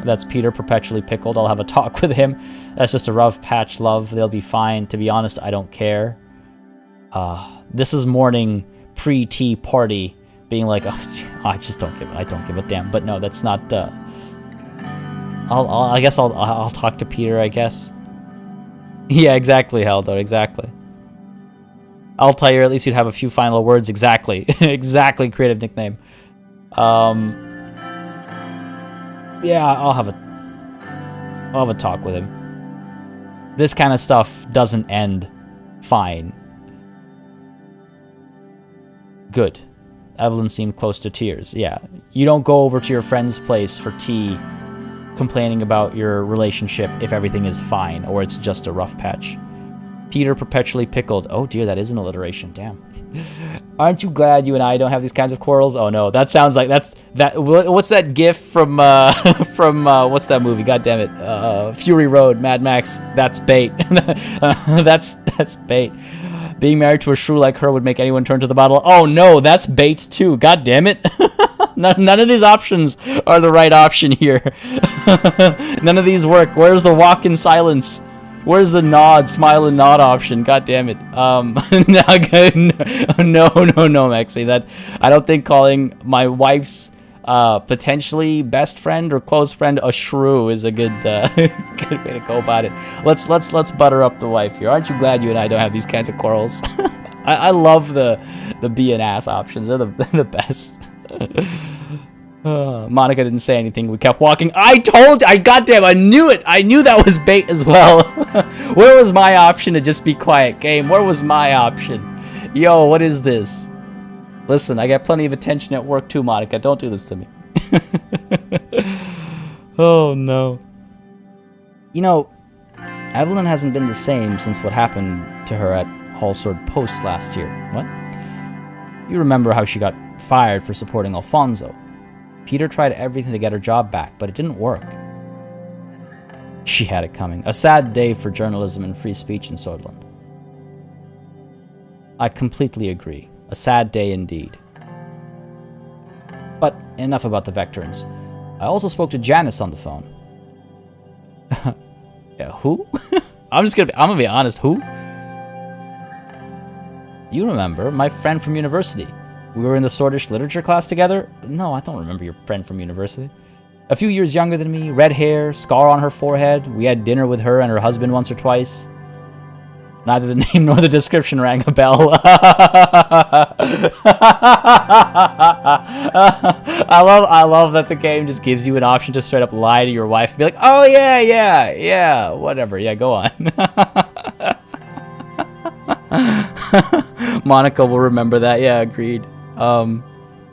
That's Peter perpetually pickled. I'll have a talk with him. That's just a rough patch, love. They'll be fine. To be honest, I don't care. This is morning pre-tea party. Being like, oh, I just don't give it. I don't give a damn. But no, that's not. I guess I'll talk to Peter. I guess. Yeah, exactly, Haldor. Exactly. Altair. At least you'd have a few final words. Exactly. Exactly. Creative nickname. Yeah, I'll have a talk with him. This kind of stuff doesn't end fine. Good. Evelyn seemed close to tears. Yeah, you don't go over to your friend's place for tea complaining about your relationship if everything is fine or it's just a rough patch. Peter perpetually pickled. Oh dear, that is an alliteration. Damn. Aren't you glad you and I don't have these kinds of quarrels? Oh no, that sounds like what's that gif from what's that movie? God damn it. Fury Road, Mad Max. That's bait. that's bait. Being married to a shrew like her would make anyone turn to the bottle. Oh no, that's bait too. God damn it. None of these options are the right option here. None of these work. Where's the walk in silence? Where's the nod, smile and nod option? God damn it. No, Maxie. That I don't think calling my wife's potentially best friend or close friend a shrew is a good good way to go about it. Let's butter up the wife here. Aren't you glad you and I don't have these kinds of quarrels? I love the be an ass options. They're the best. Monica didn't say anything. We kept walking. Goddamn, I knew it. I knew that was bait as well. Where was my option to just be quiet, game? Where was my option? Yo, what is this? Listen, I got plenty of attention at work too, Monica. Don't do this to me. Oh, no. You know, Evelyn hasn't been the same since what happened to her at Hallsword Post last year. What? You remember how she got fired for supporting Alfonso. Peter tried everything to get her job back, but it didn't work. She had it coming. A sad day for journalism and free speech in Sordland. I completely agree. A sad day indeed. But enough about the Vectorans. I also spoke to Janice on the phone. Yeah, who? I'm gonna be honest, who? You remember, my friend from university. We were in the Swordish literature class together? No, I don't remember your friend from university. A few years younger than me, red hair, scar on her forehead. We had dinner with her and her husband once or twice. Neither the name nor the description rang a bell. I love that the game just gives you an option to straight up lie to your wife and be like, oh yeah, whatever, yeah, go on. Monica will remember that, yeah, agreed.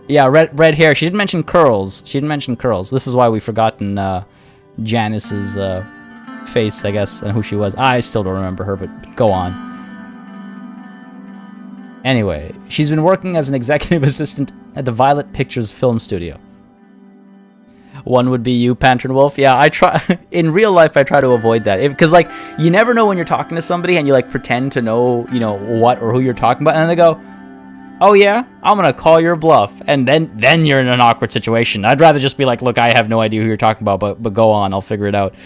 Yeah, red hair. She didn't mention curls. This is why we've forgotten Janice's face, I guess, and who she was. I still don't remember her, but go on. Anyway, she's been working as an executive assistant at the Violet Pictures film studio. One would be you, Pantern Wolf. Yeah, I try. In real life, I try to avoid that. Because, like, you never know when you're talking to somebody and you, like, pretend to know, you know, what or who you're talking about. And then they go, oh, yeah? I'm going to call your bluff. And then you're in an awkward situation. I'd rather just be like, look, I have no idea who you're talking about, but go on. I'll figure it out.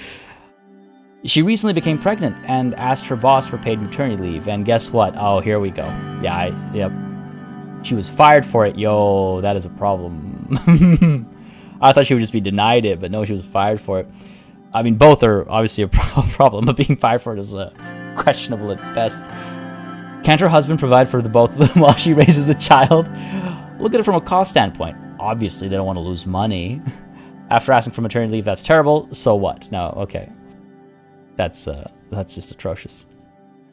She recently became pregnant and asked her boss for paid maternity leave. And guess what? Oh, here we go. Yeah, yep. She was fired for it. Yo, that is a problem. I thought she would just be denied it, but no, she was fired for it. I mean, both are obviously a problem, but being fired for it is questionable at best. Can't her husband provide for the both of them while she raises the child? Look at it from a cost standpoint. Obviously, they don't want to lose money. After asking for maternity leave, that's terrible. So what? No, okay. That's just atrocious.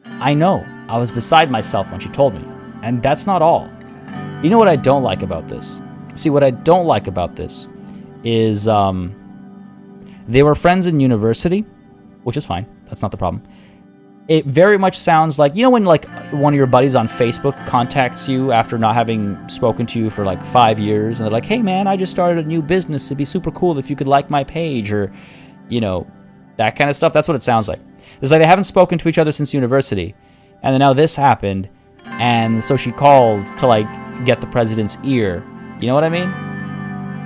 I know. I was beside myself when she told me. And that's not all. You know what I don't like about this? See, what I don't like about this is they were friends in university, which is fine. That's not the problem. It very much sounds like, you know, when like one of your buddies on Facebook contacts you after not having spoken to you for like 5 years, and they're like, hey man, I just started a new business. It'd be super cool if you could like my page, or, you know, that kind of stuff. That's what it sounds like. It's like they haven't spoken to each other since university, and then now this happened, and so she called to like get the president's ear. You know what I mean?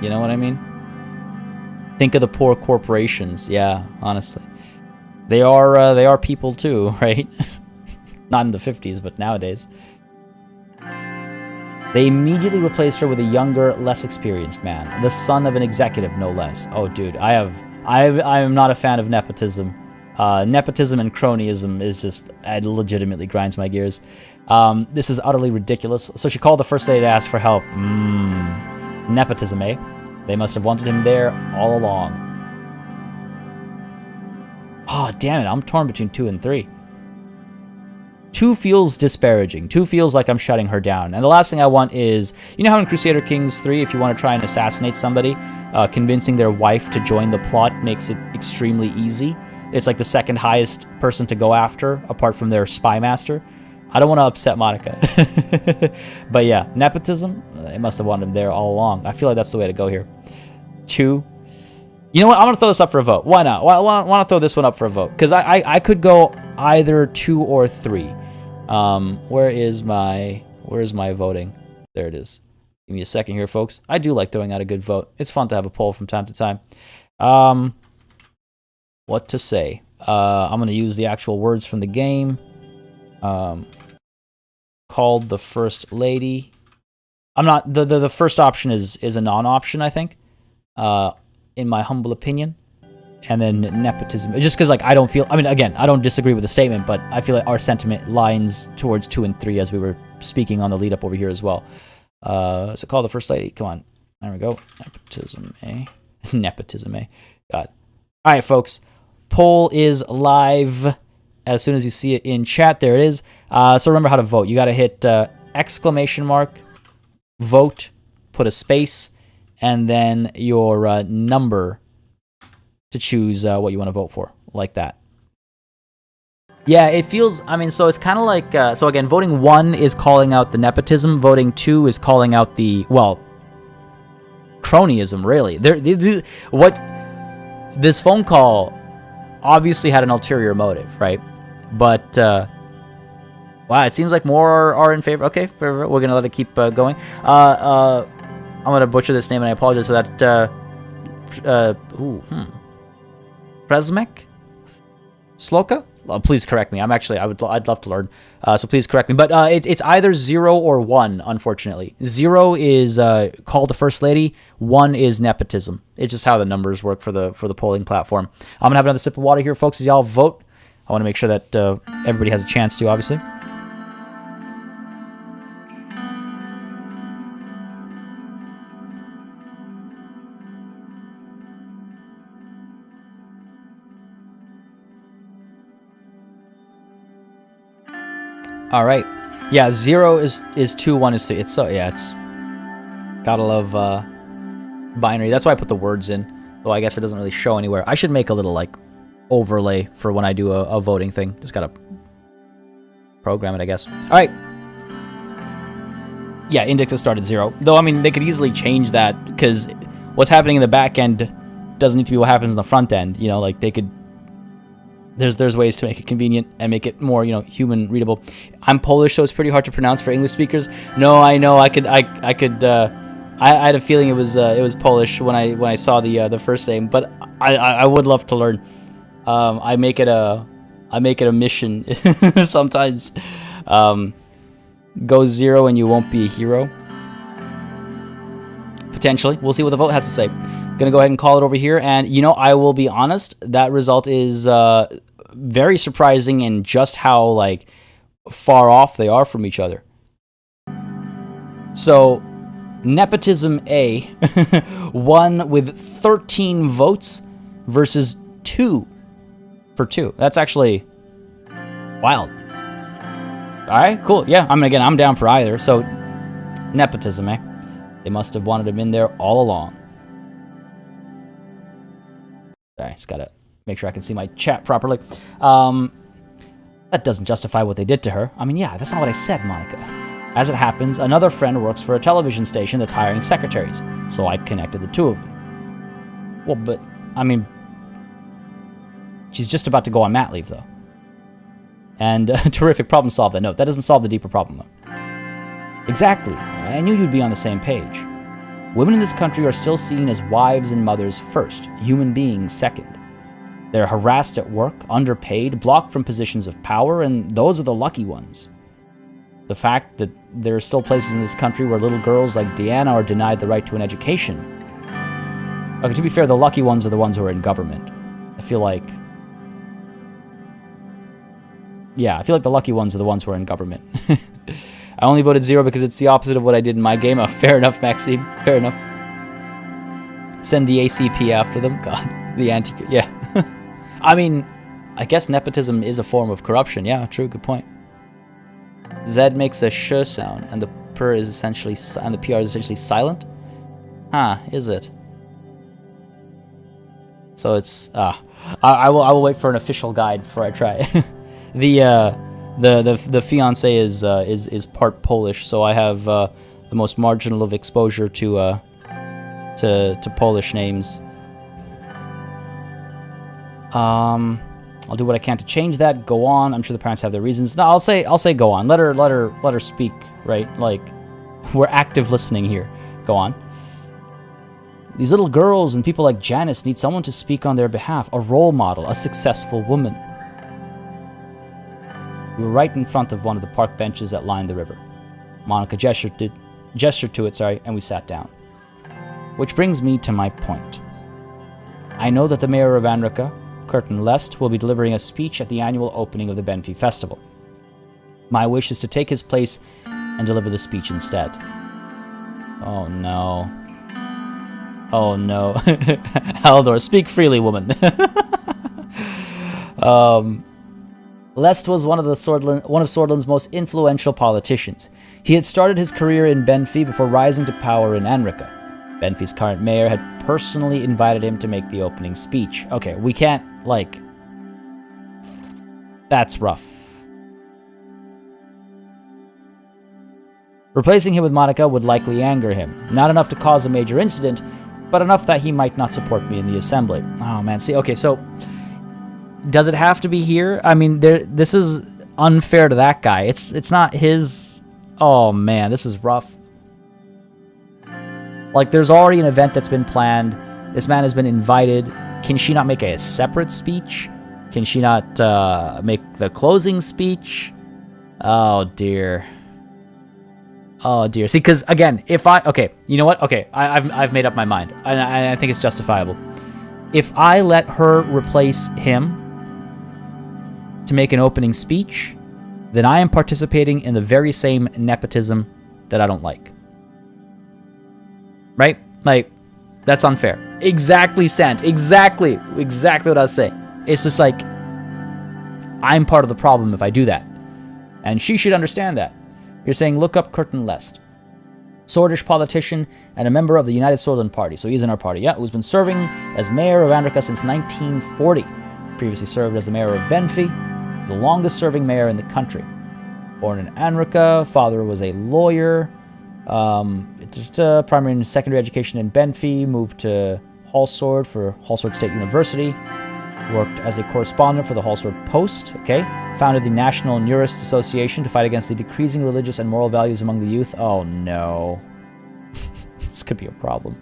You know what I mean? Think of the poor corporations. Yeah, honestly. They are people too, right? Not in the 50s, but nowadays. They immediately replaced her with a younger, less experienced man, the son of an executive, no less. Oh, dude, I am not a fan of nepotism. Nepotism and cronyism is just, it legitimately grinds my gears. This is utterly ridiculous. So she called the first lady to ask for help. Nepotism, eh? They must have wanted him there all along. Oh, damn it. I'm torn between 2 and 3. 2 feels disparaging. 2 feels like I'm shutting her down. And the last thing I want is, you know how in Crusader Kings 3, if you want to try and assassinate somebody, convincing their wife to join the plot makes it extremely easy. It's like the second highest person to go after, apart from their spy master. I don't want to upset Monica. But yeah, nepotism, they must have wanted him there all along. I feel like that's the way to go here. 2. You know what? I'm going to throw this up for a vote. Why not? Why want to throw this one up for a vote? Because I could go either 2 or 3. Where is my voting? There it is. Give me a second here, folks. I do like throwing out a good vote. It's fun to have a poll from time to time. What to say? I'm going to use the actual words from the game. Called the first lady. I'm not... The first option is a non-option, I think. In my humble opinion. And then nepotism, just because like I don't feel, I mean, again, I don't disagree with the statement, but I feel like our sentiment lines towards 2 and 3 as we were speaking on the lead up over here as well. So call the first lady. Come on, there we go. Nepotism, eh? Nepotism, eh? God. All right, folks. Poll is live. As soon as you see it in chat, there it is. So remember how to vote. You got to hit exclamation mark, vote, put a space, and then your number to choose what you want to vote for, like that. Yeah, it feels, I mean, so it's kind of like, so again, voting 1 is calling out the nepotism, voting 2 is calling out the, well, cronyism, really. What, this phone call obviously had an ulterior motive, right? But, wow, it seems like more are in favor. Okay, we're going to let it keep going. I'm going to butcher this name, and I apologize for that. Presmek? Sloka? Please correct me. I'd love to learn. So please correct me. But it's either 0 or 1, unfortunately. 0 is call the first lady. 1 is nepotism. It's just how the numbers work for the polling platform. I'm going to have another sip of water here, folks, as y'all vote. I want to make sure that everybody has a chance to, obviously. All right. Yeah, 0 is 2, 1 is 3. It's so, yeah, it's gotta love binary. That's why I put the words in, though I guess it doesn't really show anywhere. I should make a little like overlay for when I do a voting thing. Just gotta program it, I guess. All right. Yeah, index has started 0. Though, I mean, they could easily change that because what's happening in the back end doesn't need to be what happens in the front end. You know, like they could... There's ways to make it convenient and make it more, you know, human readable. I'm Polish, so it's pretty hard to pronounce for English speakers. No, I know. I had a feeling it was Polish when I saw the first name, but I would love to learn. I make it a mission sometimes. Go 0 and you won't be a hero. Potentially, we'll see what the vote has to say. Gonna go ahead and call it over here. And, you know, I will be honest, that result is very surprising in just how, like, far off they are from each other. So, Nepotism A won with 13 votes versus 2 for 2. That's actually wild. Alright, cool. Yeah, again, I'm down for either. So, nepotism, eh? They must have wanted him in there all along. Sorry, just gotta make sure I can see my chat properly. That doesn't justify what they did to her. I mean, yeah, that's not what I said, Monica. As it happens, another friend works for a television station that's hiring secretaries, so I connected the two of them. Well, but, I mean, she's just about to go on mat leave, though. And terrific problem solved that note. That doesn't solve the deeper problem, though. Exactly. I knew you'd be on the same page. Women in this country are still seen as wives and mothers first, human beings second. They're harassed at work, underpaid, blocked from positions of power, and those are the lucky ones. The fact that there are still places in this country where little girls like Deanna are denied the right to an education. Okay, to be fair, the lucky ones are the ones who are in government. I feel like... Yeah, I feel like the lucky ones are the ones who are in government. I only voted 0 because it's the opposite of what I did in my game. Oh, fair enough, Maxine. Fair enough. Send the ACP after them. God, the anti... Yeah. I mean, I guess nepotism is a form of corruption. Yeah, true, good point. Z makes a sh sound, and the PR is essentially silent. Huh? Is it? So it's I will wait for an official guide before I try. The fiance is part Polish, so I have the most marginal of exposure to Polish names. I'll do what I can to change that. Go on. I'm sure the parents have their reasons. No, I'll say go on. Let her speak, right? Like, we're active listening here. Go on. These little girls and people like Janice need someone to speak on their behalf, a role model, a successful woman. We were right in front of one of the park benches that lined the river. Monica gestured to it, and we sat down. Which brings me to my point. I know that the mayor of Anrica, Curtin Lest, will be delivering a speech at the annual opening of the Benfey Festival. My wish is to take his place and deliver the speech instead. Oh no. Oh no. Haldor, speak freely, woman. Lest was one of Sordland's most influential politicians. He had started his career in Benfey before rising to power in Anrica. Benfey's current mayor had personally invited him to make the opening speech. Okay, we can't, like... That's rough. Replacing him with Monica would likely anger him. Not enough to cause a major incident, but enough that he might not support me in the assembly. Oh man, see, okay, so... Does it have to be here? I mean, this is unfair to that guy. It's not his... Oh man, this is rough. Like, there's already an event that's been planned. This man has been invited. Can she not make a separate speech? Can she not make the closing speech? Oh, dear. Oh, dear. See, because, again, if I... Okay, you know what? Okay, I've made up my mind. And I think it's justifiable. If I let her replace him to make an opening speech, then I am participating in the very same nepotism that I don't like. Right? Like, that's unfair. Exactly, Sant. Exactly what I was saying. It's just like, I'm part of the problem if I do that. And she should understand that. You're saying, look up Curtin Lest. Swordish politician and a member of the United Sordland Party. So he's in our party, yeah, who's been serving as mayor of Anrica since 1940. Previously served as the mayor of Benfey. He's the longest serving mayor in the country. Born in Anrica, father was a lawyer. Primary and secondary education in Benfey, moved to Hallsword for Hallsword State University, worked as a correspondent for the Hallsword Post, okay, founded the National Unrest Association to fight against the decreasing religious and moral values among the youth. Oh no. This could be a problem.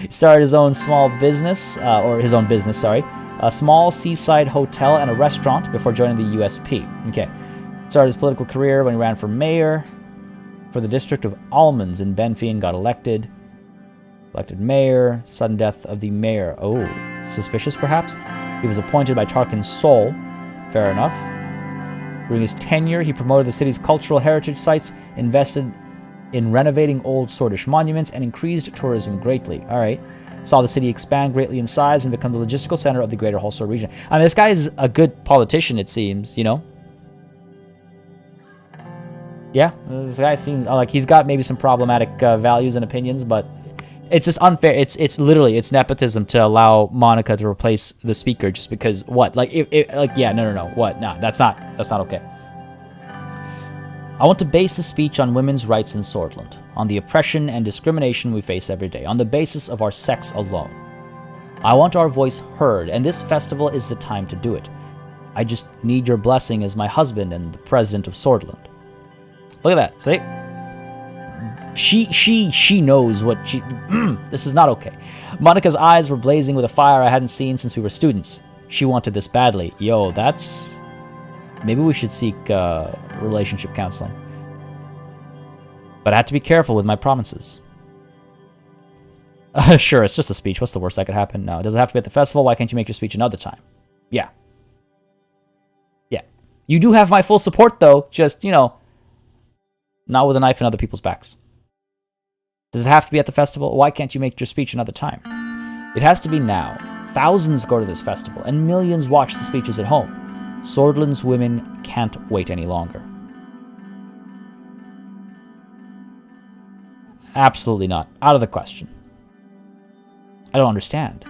He started his own small business, a small seaside hotel and a restaurant before joining the USP. Okay. Started his political career when he ran for mayor for the district of Almonds in Benfey and got elected. Elected mayor. Sudden death of the mayor. Oh, suspicious perhaps? He was appointed by Tarkin Sol. Fair enough. During his tenure, he promoted the city's cultural heritage sites, invested in renovating old Swordish monuments, and increased tourism greatly. Alright. Saw the city expand greatly in size and become the logistical center of the greater Holsor region. I mean, this guy is a good politician, it seems, you know? Yeah, this guy seems like he's got maybe some problematic values and opinions, but it's just unfair. It's literally, it's nepotism to allow Monica to replace the speaker just because, what? Like, yeah, no. What? No, that's not okay. I want to base the speech on women's rights in Sordland, on the oppression and discrimination we face every day, on the basis of our sex alone. I want our voice heard, and this festival is the time to do it. I just need your blessing as my husband and the president of Sordland. Look at that, see? She knows what she... this is not okay. Monica's eyes were blazing with a fire I hadn't seen since we were students. She wanted this badly. Yo, that's... Maybe we should seek relationship counseling. But I had to be careful with my promises. Sure, it's just a speech. What's the worst that could happen? No, it doesn't have to be at the festival. Why can't you make your speech another time? Yeah. Yeah. You do have my full support, though. Just, you know, not with a knife in other people's backs. Does it have to be at the festival? Why can't you make your speech another time? It has to be now. Thousands go to this festival, and millions watch the speeches at home. Sordland's women can't wait any longer. Absolutely not. Out of the question. I don't understand.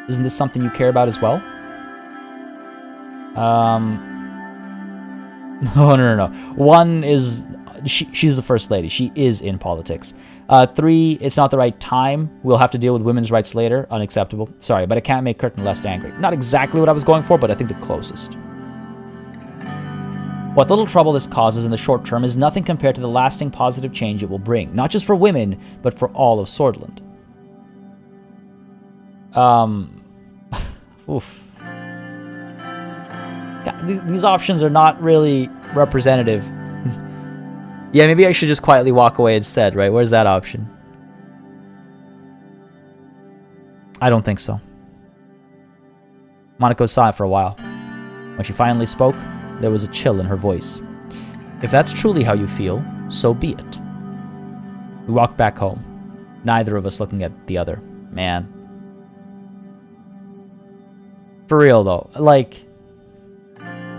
Isn't this something you care about as well? No. One is... She's the first lady. She is in politics. 3, it's not the right time. We'll have to deal with women's rights later. Unacceptable. Sorry, but I can't make Curtin less angry. Not exactly what I was going for, but I think the closest. What little trouble this causes in the short term is nothing compared to the lasting positive change it will bring, not just for women, but for all of Sordland. Oof. God, these options are not really representative. Yeah, maybe I should just quietly walk away instead, right? Where's that option? I don't think so. Monica was silent for a while. When she finally spoke, there was a chill in her voice. If that's truly how you feel, so be it. We walked back home, neither of us looking at the other. Man. For real, though. Like,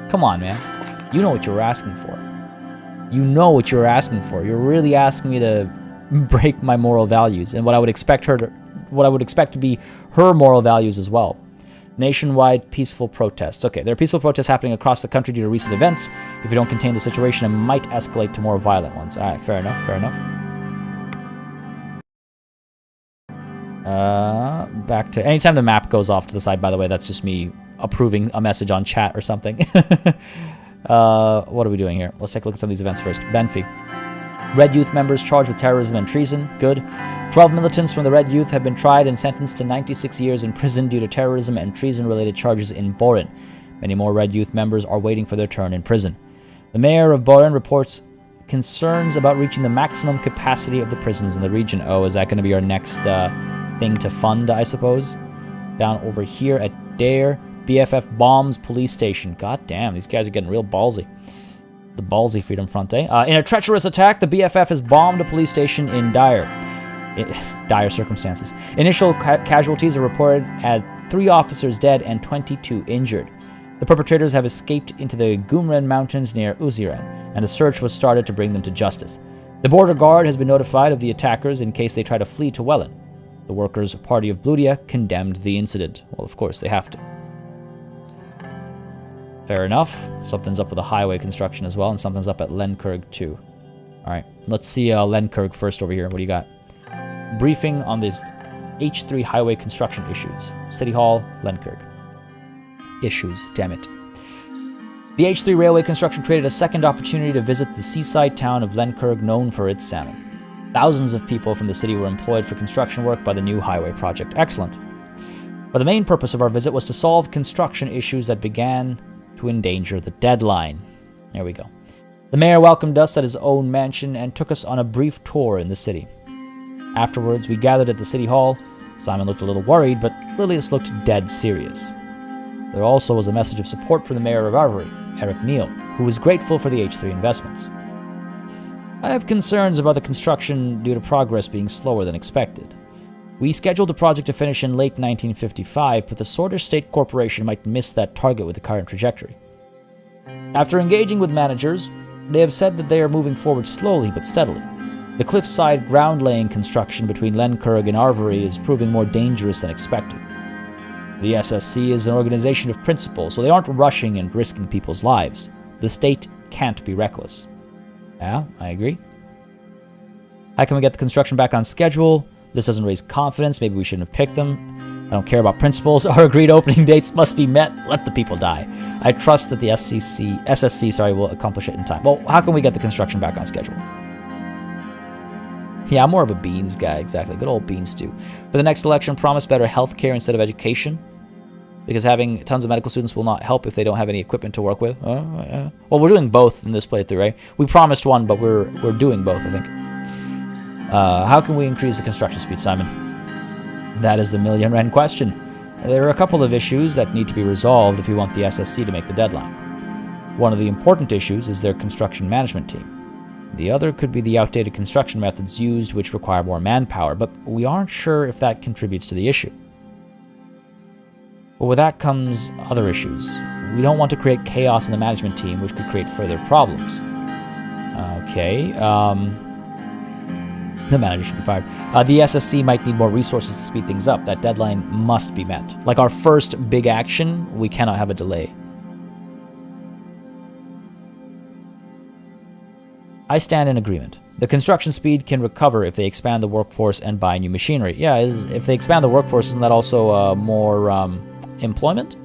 come on, man. You know what you were asking for. You know what you were asking for. You're really asking me to break my moral values and what I would expect to be her moral values as well. Nationwide peaceful protests. Okay, there are peaceful protests happening across the country due to recent events. If you don't contain the situation, it might escalate to more violent ones. Alright, fair enough. Back to... Anytime the map goes off to the side, by the way, that's just me approving a message on chat or something. What are we doing here? Let's take a look at some of these events first. Benfi. Red Youth members charged with terrorism and treason. Good. 12 militants from the Red Youth have been tried and sentenced to 96 years in prison due to terrorism and treason-related charges in Boren. Many more Red Youth members are waiting for their turn in prison. The mayor of Boren reports concerns about reaching the maximum capacity of the prisons in the region. Oh, is that going to be our next thing to fund, I suppose? Down over here at Dare, BFF bombs police station. God damn, these guys are getting real ballsy. The ballsy Freedom Front, eh? In a treacherous attack, the BFF has bombed a police station in dire circumstances. Initial casualties are reported at 3 officers dead and 22 injured. The perpetrators have escaped into the Gumren Mountains near Suzerain, and a search was started to bring them to justice. The border guard has been notified of the attackers in case they try to flee to Wellen. The Workers' Party of Bludia condemned the incident. Well, of course, they have to. Fair enough. Something's up with the highway construction as well, and something's up at Lenkurg too. Alright, let's see Lenkurg first over here. What do you got? Briefing on these H3 highway construction issues. City Hall, Lenkurg. Issues, damn it. The H3 railway construction created a second opportunity to visit the seaside town of Lenkurg, known for its salmon. Thousands of people from the city were employed for construction work by the new highway project. Excellent. But the main purpose of our visit was to solve construction issues that began to endanger the deadline. There we go. The mayor welcomed us at his own mansion and took us on a brief tour in the city. Afterwards, we gathered at the city hall. Simon looked a little worried, but Lilius looked dead serious. There also was a message of support from the mayor of Arvory, Eric Neal, who was grateful for the H3 investments. I have concerns about the construction due to progress being slower than expected. We scheduled the project to finish in late 1955, but the Sordish State Corporation might miss that target with the current trajectory. After engaging with managers, they have said that they are moving forward slowly but steadily. The cliffside ground-laying construction between Lenkirk and Arvory is proving more dangerous than expected. The SSC is an organization of principle, so they aren't rushing and risking people's lives. The state can't be reckless. Yeah, I agree. How can we get the construction back on schedule? This doesn't raise confidence. Maybe we shouldn't have picked them. I don't care about principles. Our agreed opening dates must be met. Let the people die. I trust that the SSC will accomplish it in time. Well, how can we get the construction back on schedule? Yeah, I'm more of a beans guy, exactly. Good old beans stew. For the next election, promise better healthcare instead of education. Because having tons of medical students will not help if they don't have any equipment to work with. Well, we're doing both in this playthrough, right? We promised one, but we're doing both, I think. How can we increase the construction speed, Simon? That is the million-ren question. There are a couple of issues that need to be resolved if we want the SSC to make the deadline. One of the important issues is their construction management team. The other could be the outdated construction methods used, which require more manpower, but we aren't sure if that contributes to the issue. But with that comes other issues. We don't want to create chaos in the management team, which could create further problems. Okay, the manager should be fired. The SSC might need more resources to speed things up. That deadline must be met. Like our first big action, we cannot have a delay. I stand in agreement. The construction speed can recover if they expand the workforce and buy new machinery. Yeah, if they expand the workforce, isn't that also more employment?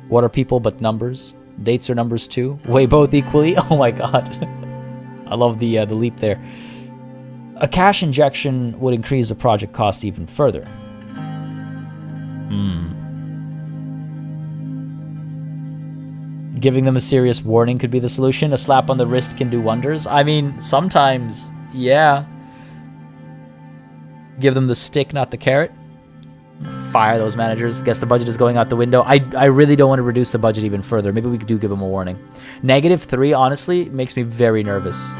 What are people but numbers? Dates are numbers too. Weigh both equally. Oh my god. I love the leap there. A cash injection would increase the project cost even further. Giving them a serious warning could be the solution. A slap on the wrist can do wonders. I mean, sometimes, yeah. Give them the stick, not the carrot. Fire those managers. Guess the budget is going out the window. I really don't want to reduce the budget even further. Maybe we do give them a warning. -3, honestly, makes me very nervous.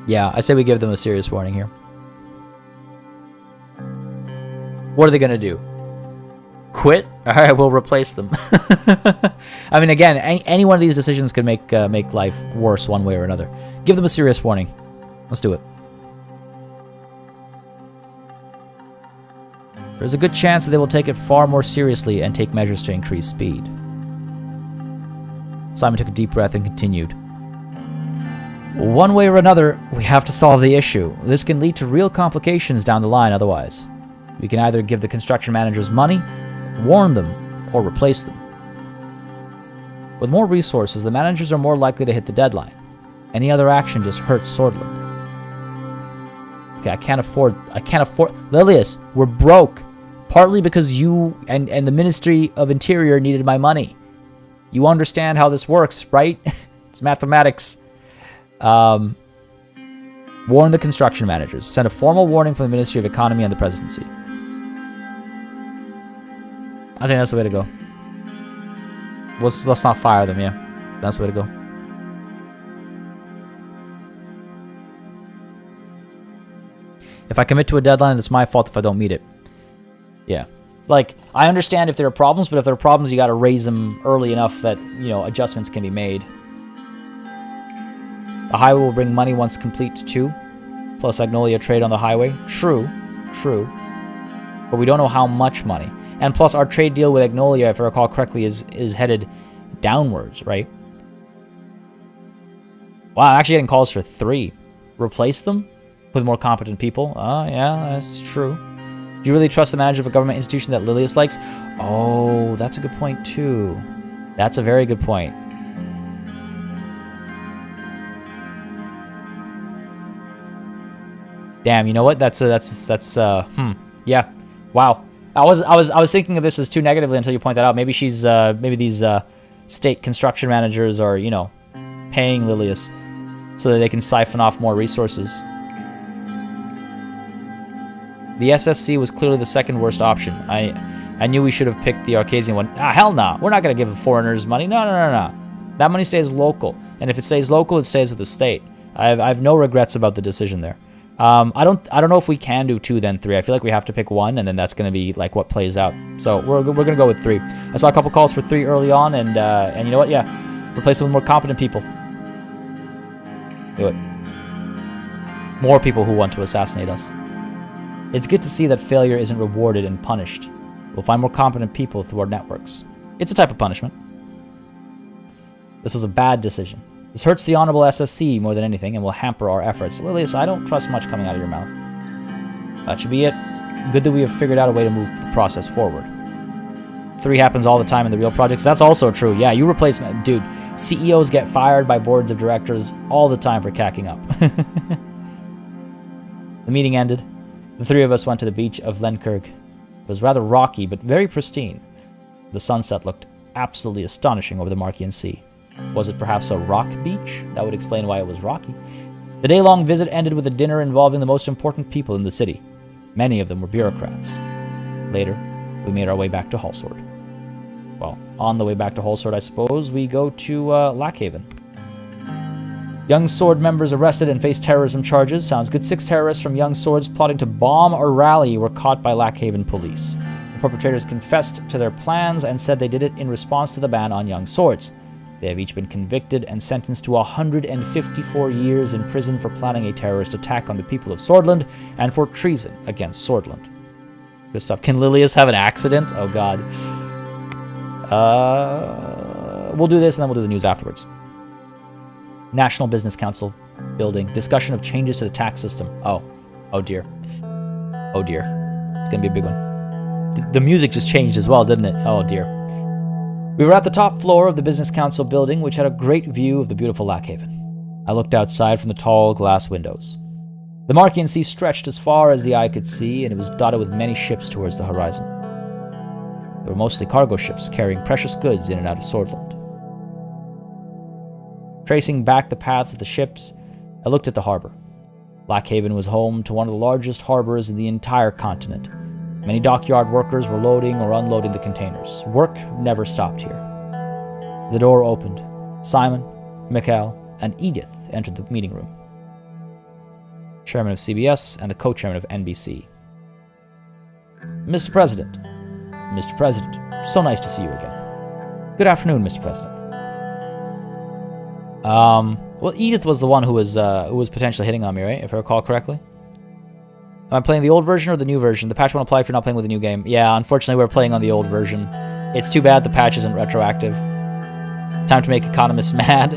Yeah, I say we give them a serious warning here. What are they going to do? Quit? Alright, we'll replace them. I mean, again, any one of these decisions could make life worse one way or another. Give them a serious warning. Let's do it. There's a good chance that they will take it far more seriously and take measures to increase speed. Simon took a deep breath and continued. One way or another, we have to solve the issue. This can lead to real complications down the line otherwise. We can either give the construction managers money, warn them, or replace them. With more resources, the managers are more likely to hit the deadline. Any other action just hurts Sordland. Okay, I can't afford... Lilius, we're broke. Partly because you and the Ministry of Interior needed my money. You understand how this works, right? It's mathematics. Warn the construction managers. Send a formal warning from the Ministry of Economy and the Presidency. I think that's the way to go. Let's not fire them, yeah. That's the way to go. If I commit to a deadline, it's my fault if I don't meet it. Yeah. Like, I understand if there are problems, but if there are problems, you gotta raise them early enough that, you know, adjustments can be made. The highway will bring money once complete too. Plus Agnolia trade on the highway. True. True. But we don't know how much money. And plus our trade deal with Agnolia, if I recall correctly, is headed downwards, right? Wow, I'm actually getting calls for 3. Replace them with more competent people. Yeah, that's true. Do you really trust the manager of a government institution that Lilius likes? Oh, that's a good point too. That's a very good point. Damn, you know what? Yeah. Wow. I was thinking of this as too negatively until you point that out. Maybe maybe these state construction managers are, you know, paying Lilius so that they can siphon off more resources. The SSC was clearly the second worst option. I knew we should have picked the Arcasian one. Ah, hell no. We're not going to give foreigners money. No. That money stays local. And if it stays local, it stays with the state. I have no regrets about the decision there. I don't know if we can do 2 then 3. I feel like we have to pick 1, and then that's going to be like what plays out. So we're going to go with 3. I saw a couple calls for 3 early on, and you know what? Yeah, replace it with more competent people. Do it. More people who want to assassinate us. It's good to see that failure isn't rewarded and punished. We'll find more competent people through our networks. It's a type of punishment. This was a bad decision. This hurts the Honorable SSC more than anything and will hamper our efforts. Lilius, I don't trust much coming out of your mouth. That should be it. Good that we have figured out a way to move the process forward. 3 happens all the time in the real projects. That's also true. Yeah, you replace... Dude, CEOs get fired by boards of directors all the time for cacking up. The meeting ended. The 3 of us went to the beach of Lenkirk. It was rather rocky, but very pristine. The sunset looked absolutely astonishing over the Markian Sea. Was it perhaps a rock beach? That would explain why it was rocky. The day-long visit ended with a dinner involving the most important people in the city. Many of them were bureaucrats. Later, we made our way back to Hallsword. Well, on the way back to Hallsword, I suppose, we go to Lackhaven. Young Sword members arrested and face terrorism charges. Sounds good. 6 terrorists from Young Swords plotting to bomb a rally were caught by Lackhaven police. The perpetrators confessed to their plans and said they did it in response to the ban on Young Swords. They have each been convicted and sentenced to 154 years in prison for planning a terrorist attack on the people of Sordland and for treason against Sordland. Good stuff. Can Lilius have an accident? Oh, God. We'll do this and then we'll do the news afterwards. National Business Council building. Discussion of changes to the tax system. Oh dear. Oh, dear. It's going to be a big one. The music just changed as well, didn't it? Oh, dear. We were at the top floor of the Business Council building, which had a great view of the beautiful Lackhaven. I looked outside from the tall glass windows. The Markian Sea stretched as far as the eye could see, and it was dotted with many ships towards the horizon. They were mostly cargo ships carrying precious goods in and out of Sordland. Tracing back the paths of the ships, I looked at the harbor. Lackhaven was home to one of the largest harbors in the entire continent. Many dockyard workers were loading or unloading the containers. Work never stopped here. The door opened. Simon, Mikhail, and Edith entered the meeting room. Chairman of CBS and the co-chairman of NBC. Mr. President. Mr. President, so nice to see you again. Good afternoon, Mr. President. Well, Edith was the one who was potentially hitting on me, right? If I recall correctly. Am I playing the old version or the new version? The patch won't apply if you're not playing with the new game. Yeah, unfortunately, we're playing on the old version. It's too bad the patch isn't retroactive. Time to make economists mad.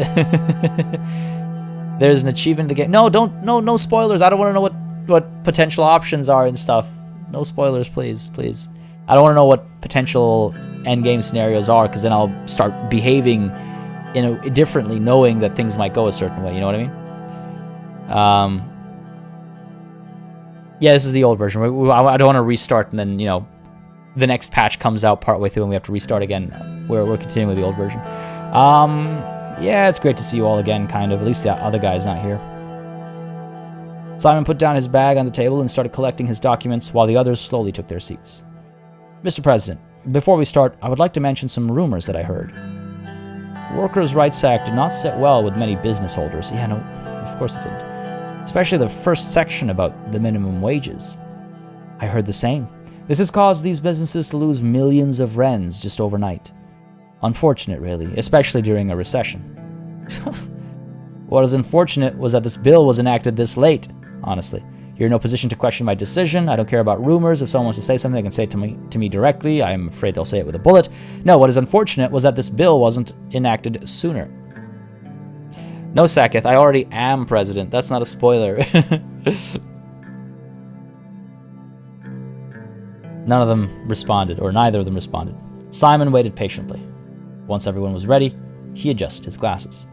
There's an achievement in the game. No spoilers. I don't want to know what potential options are and stuff. No spoilers, please. I don't want to know what potential endgame scenarios are, because then I'll start behaving differently, knowing that things might go a certain way. You know what I mean? Yeah, this is the old version. I don't want to restart and then, the next patch comes out partway through and we have to restart again. We're continuing with the old version. Yeah, it's great to see you all again, kind of. At least the other guy's not here. Simon put down his bag on the table and started collecting his documents while the others slowly took their seats. Mr. President, before we start, I would like to mention some rumors that I heard. The Workers' Rights Act did not sit well with many business holders. Yeah, no, of course it didn't. Especially the first section about the minimum wages. I heard the same. This has caused these businesses to lose millions of rens just overnight. Unfortunate, really, especially during a recession. What is unfortunate was that this bill was enacted this late, honestly. You're in no position to question my decision. I don't care about rumors. If someone wants to say something, they can say it to me directly. I'm afraid they'll say it with a bullet. No, what is unfortunate was that this bill wasn't enacted sooner. No, Saketh, I already am president. That's not a spoiler. None of them responded, or neither of them responded. Simon waited patiently. Once everyone was ready, he adjusted his glasses.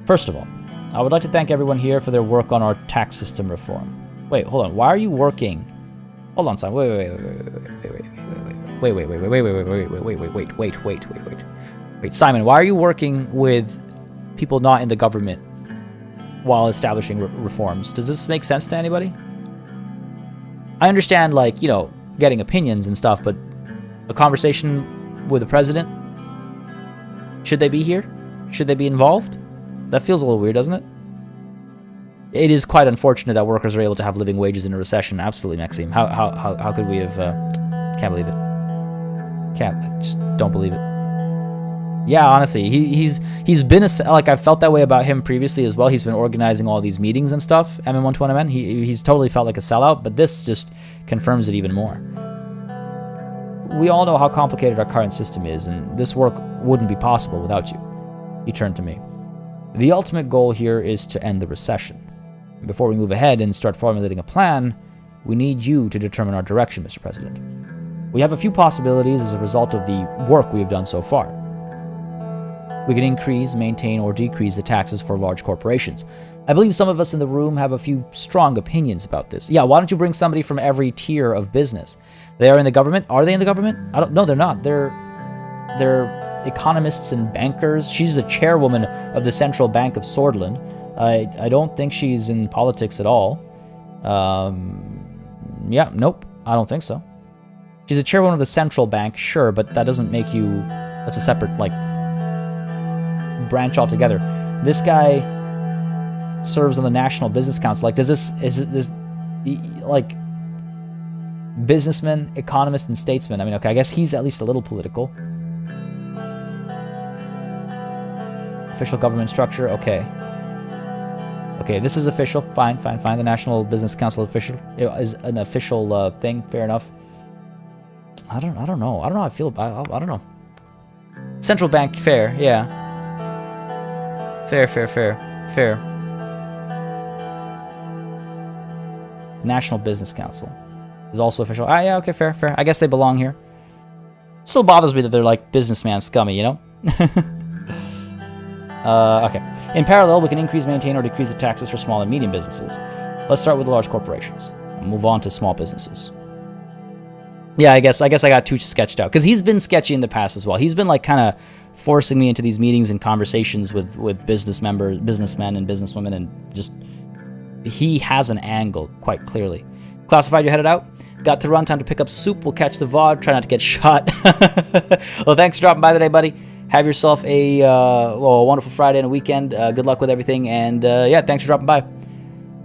First of all, I would like to thank everyone here for their work on our tax system reform. Wait, hold on. Why are you working? Hold on, Simon. Wait, Simon, why are you working with people not in the government while establishing reforms. Does this make sense to anybody? I understand, like, you know, getting opinions and stuff, but a conversation with the president, should they be here? Should they be involved? That feels a little weird, doesn't it? It is quite unfortunate that workers are able to have living wages in a recession. Absolutely, Maxime. How could we have... can't believe it. Just don't believe it. Yeah, honestly, he's been like, I've felt that way about him previously as well. He's been organizing all these meetings and stuff. MM121MN. He's totally felt like a sellout, but this just confirms it even more. We all know how complicated our current system is, and this work wouldn't be possible without you. He turned to me. The ultimate goal here is to end the recession. Before we move ahead and start formulating a plan, we need you to determine our direction, Mr. President. We have a few possibilities as a result of the work we have done so far. We can increase, maintain, or decrease the taxes for large corporations. I believe some of us in the room have a few strong opinions about this. Yeah, why don't you bring somebody from every tier of business? They are in the government? Are they in the government? No, they're not. They're economists and bankers. She's the chairwoman of the Central Bank of Sordland. I don't think she's in politics at all. Yeah, nope, I don't think so. She's the chairwoman of the Central Bank, sure, but that doesn't make you... That's a separate, like, branch altogether. This guy serves on the National Business Council. Like, is this like, businessman, economist, and statesman? I mean, okay, I guess he's at least a little political. Official government structure, okay. Okay, this is official. Fine. The National Business Council official is an official thing. Fair enough. I don't know. I don't know how I feel about. I don't know. Central Bank, fair. Yeah. Fair. National Business Council is also official. Ah, yeah. Okay, fair. I guess they belong here. Still bothers me that they're like businessman scummy, you know. Okay. In parallel, we can increase, maintain, or decrease the taxes for small and medium businesses. Let's start with the large corporations. We'll move on to small businesses. Yeah, I guess I got too sketched out. Because he's been sketchy in the past as well. He's been like kind of forcing me into these meetings and conversations with businessmen and businesswomen, and just... He has an angle, quite clearly. Classified, you headed out? Got to run, time to pick up soup. We'll catch the VOD. Try not to get shot. Well, thanks for dropping by today, buddy. Have yourself a wonderful Friday and a weekend. Good luck with everything. And yeah, thanks for dropping by.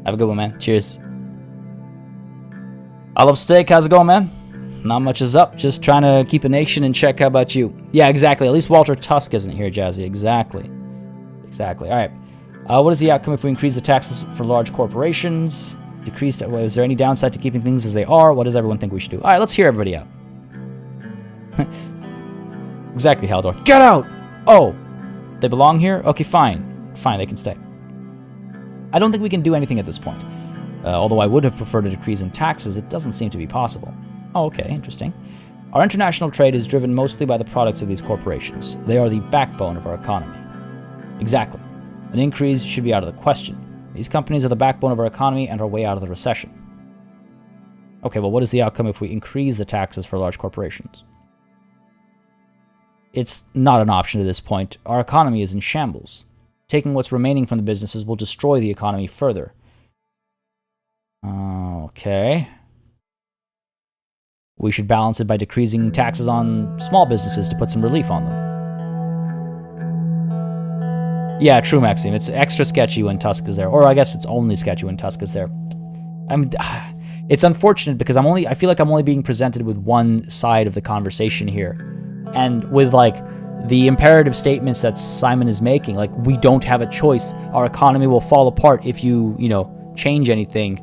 Have a good one, man. Cheers. I love steak. How's it going, man? Not much is up. Just trying to keep a nation in check. How about you? Yeah, exactly. At least Walter Tusk isn't here, Jazzy. Exactly. All right. What is the outcome if we increase the taxes for large corporations? Decrease... Is there any downside to keeping things as they are? What does everyone think we should do? All right, let's hear everybody out. Exactly, Haldor. Get out! Oh, they belong here? Okay, fine. Fine, they can stay. I don't think we can do anything at this point. Although I would have preferred a decrease in taxes, it doesn't seem to be possible. Oh, okay, interesting. Our international trade is driven mostly by the products of these corporations. They are the backbone of our economy. Exactly. An increase should be out of the question. These companies are the backbone of our economy and our way out of the recession. Okay, well, what is the outcome if we increase the taxes for large corporations? It's not an option at this point. Our economy is in shambles. Taking what's remaining from the businesses will destroy the economy further. Okay. We should balance it by decreasing taxes on small businesses to put some relief on them. Yeah, true, Maxime. It's extra sketchy when Tusk is there. Or I guess it's only sketchy when Tusk is there. I mean, it's unfortunate because I feel like I'm only being presented with one side of the conversation here. And with, like, the imperative statements that Simon is making, like, we don't have a choice. Our economy will fall apart if you change anything.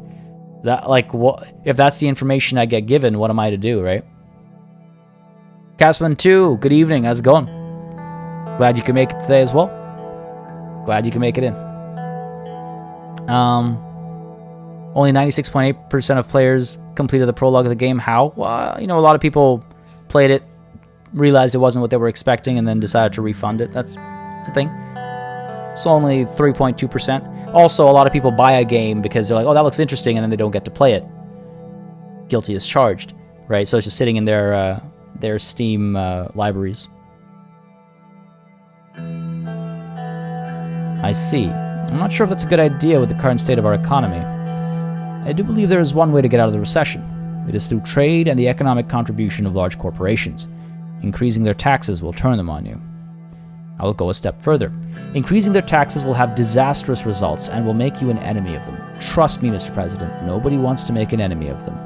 That, like, what if that's the information I get given, what am I to do, right? Casman 2, good evening. How's it going? Glad you can make it today as well. Glad you can make it in. Only 96.8% of players completed the prologue of the game. How? Well, a lot of people played it, realized it wasn't what they were expecting, and then decided to refund it. That's a thing. So only 3.2%. Also, a lot of people buy a game because they're like, oh, that looks interesting, and then they don't get to play it. Guilty as charged, right? So it's just sitting in their Steam libraries. I see. I'm not sure if that's a good idea with the current state of our economy. I do believe there is one way to get out of the recession. It is through trade and the economic contribution of large corporations. Increasing their taxes will turn them on you. I will go a step further. Increasing their taxes will have disastrous results and will make you an enemy of them. Trust me, Mr. President, nobody wants to make an enemy of them.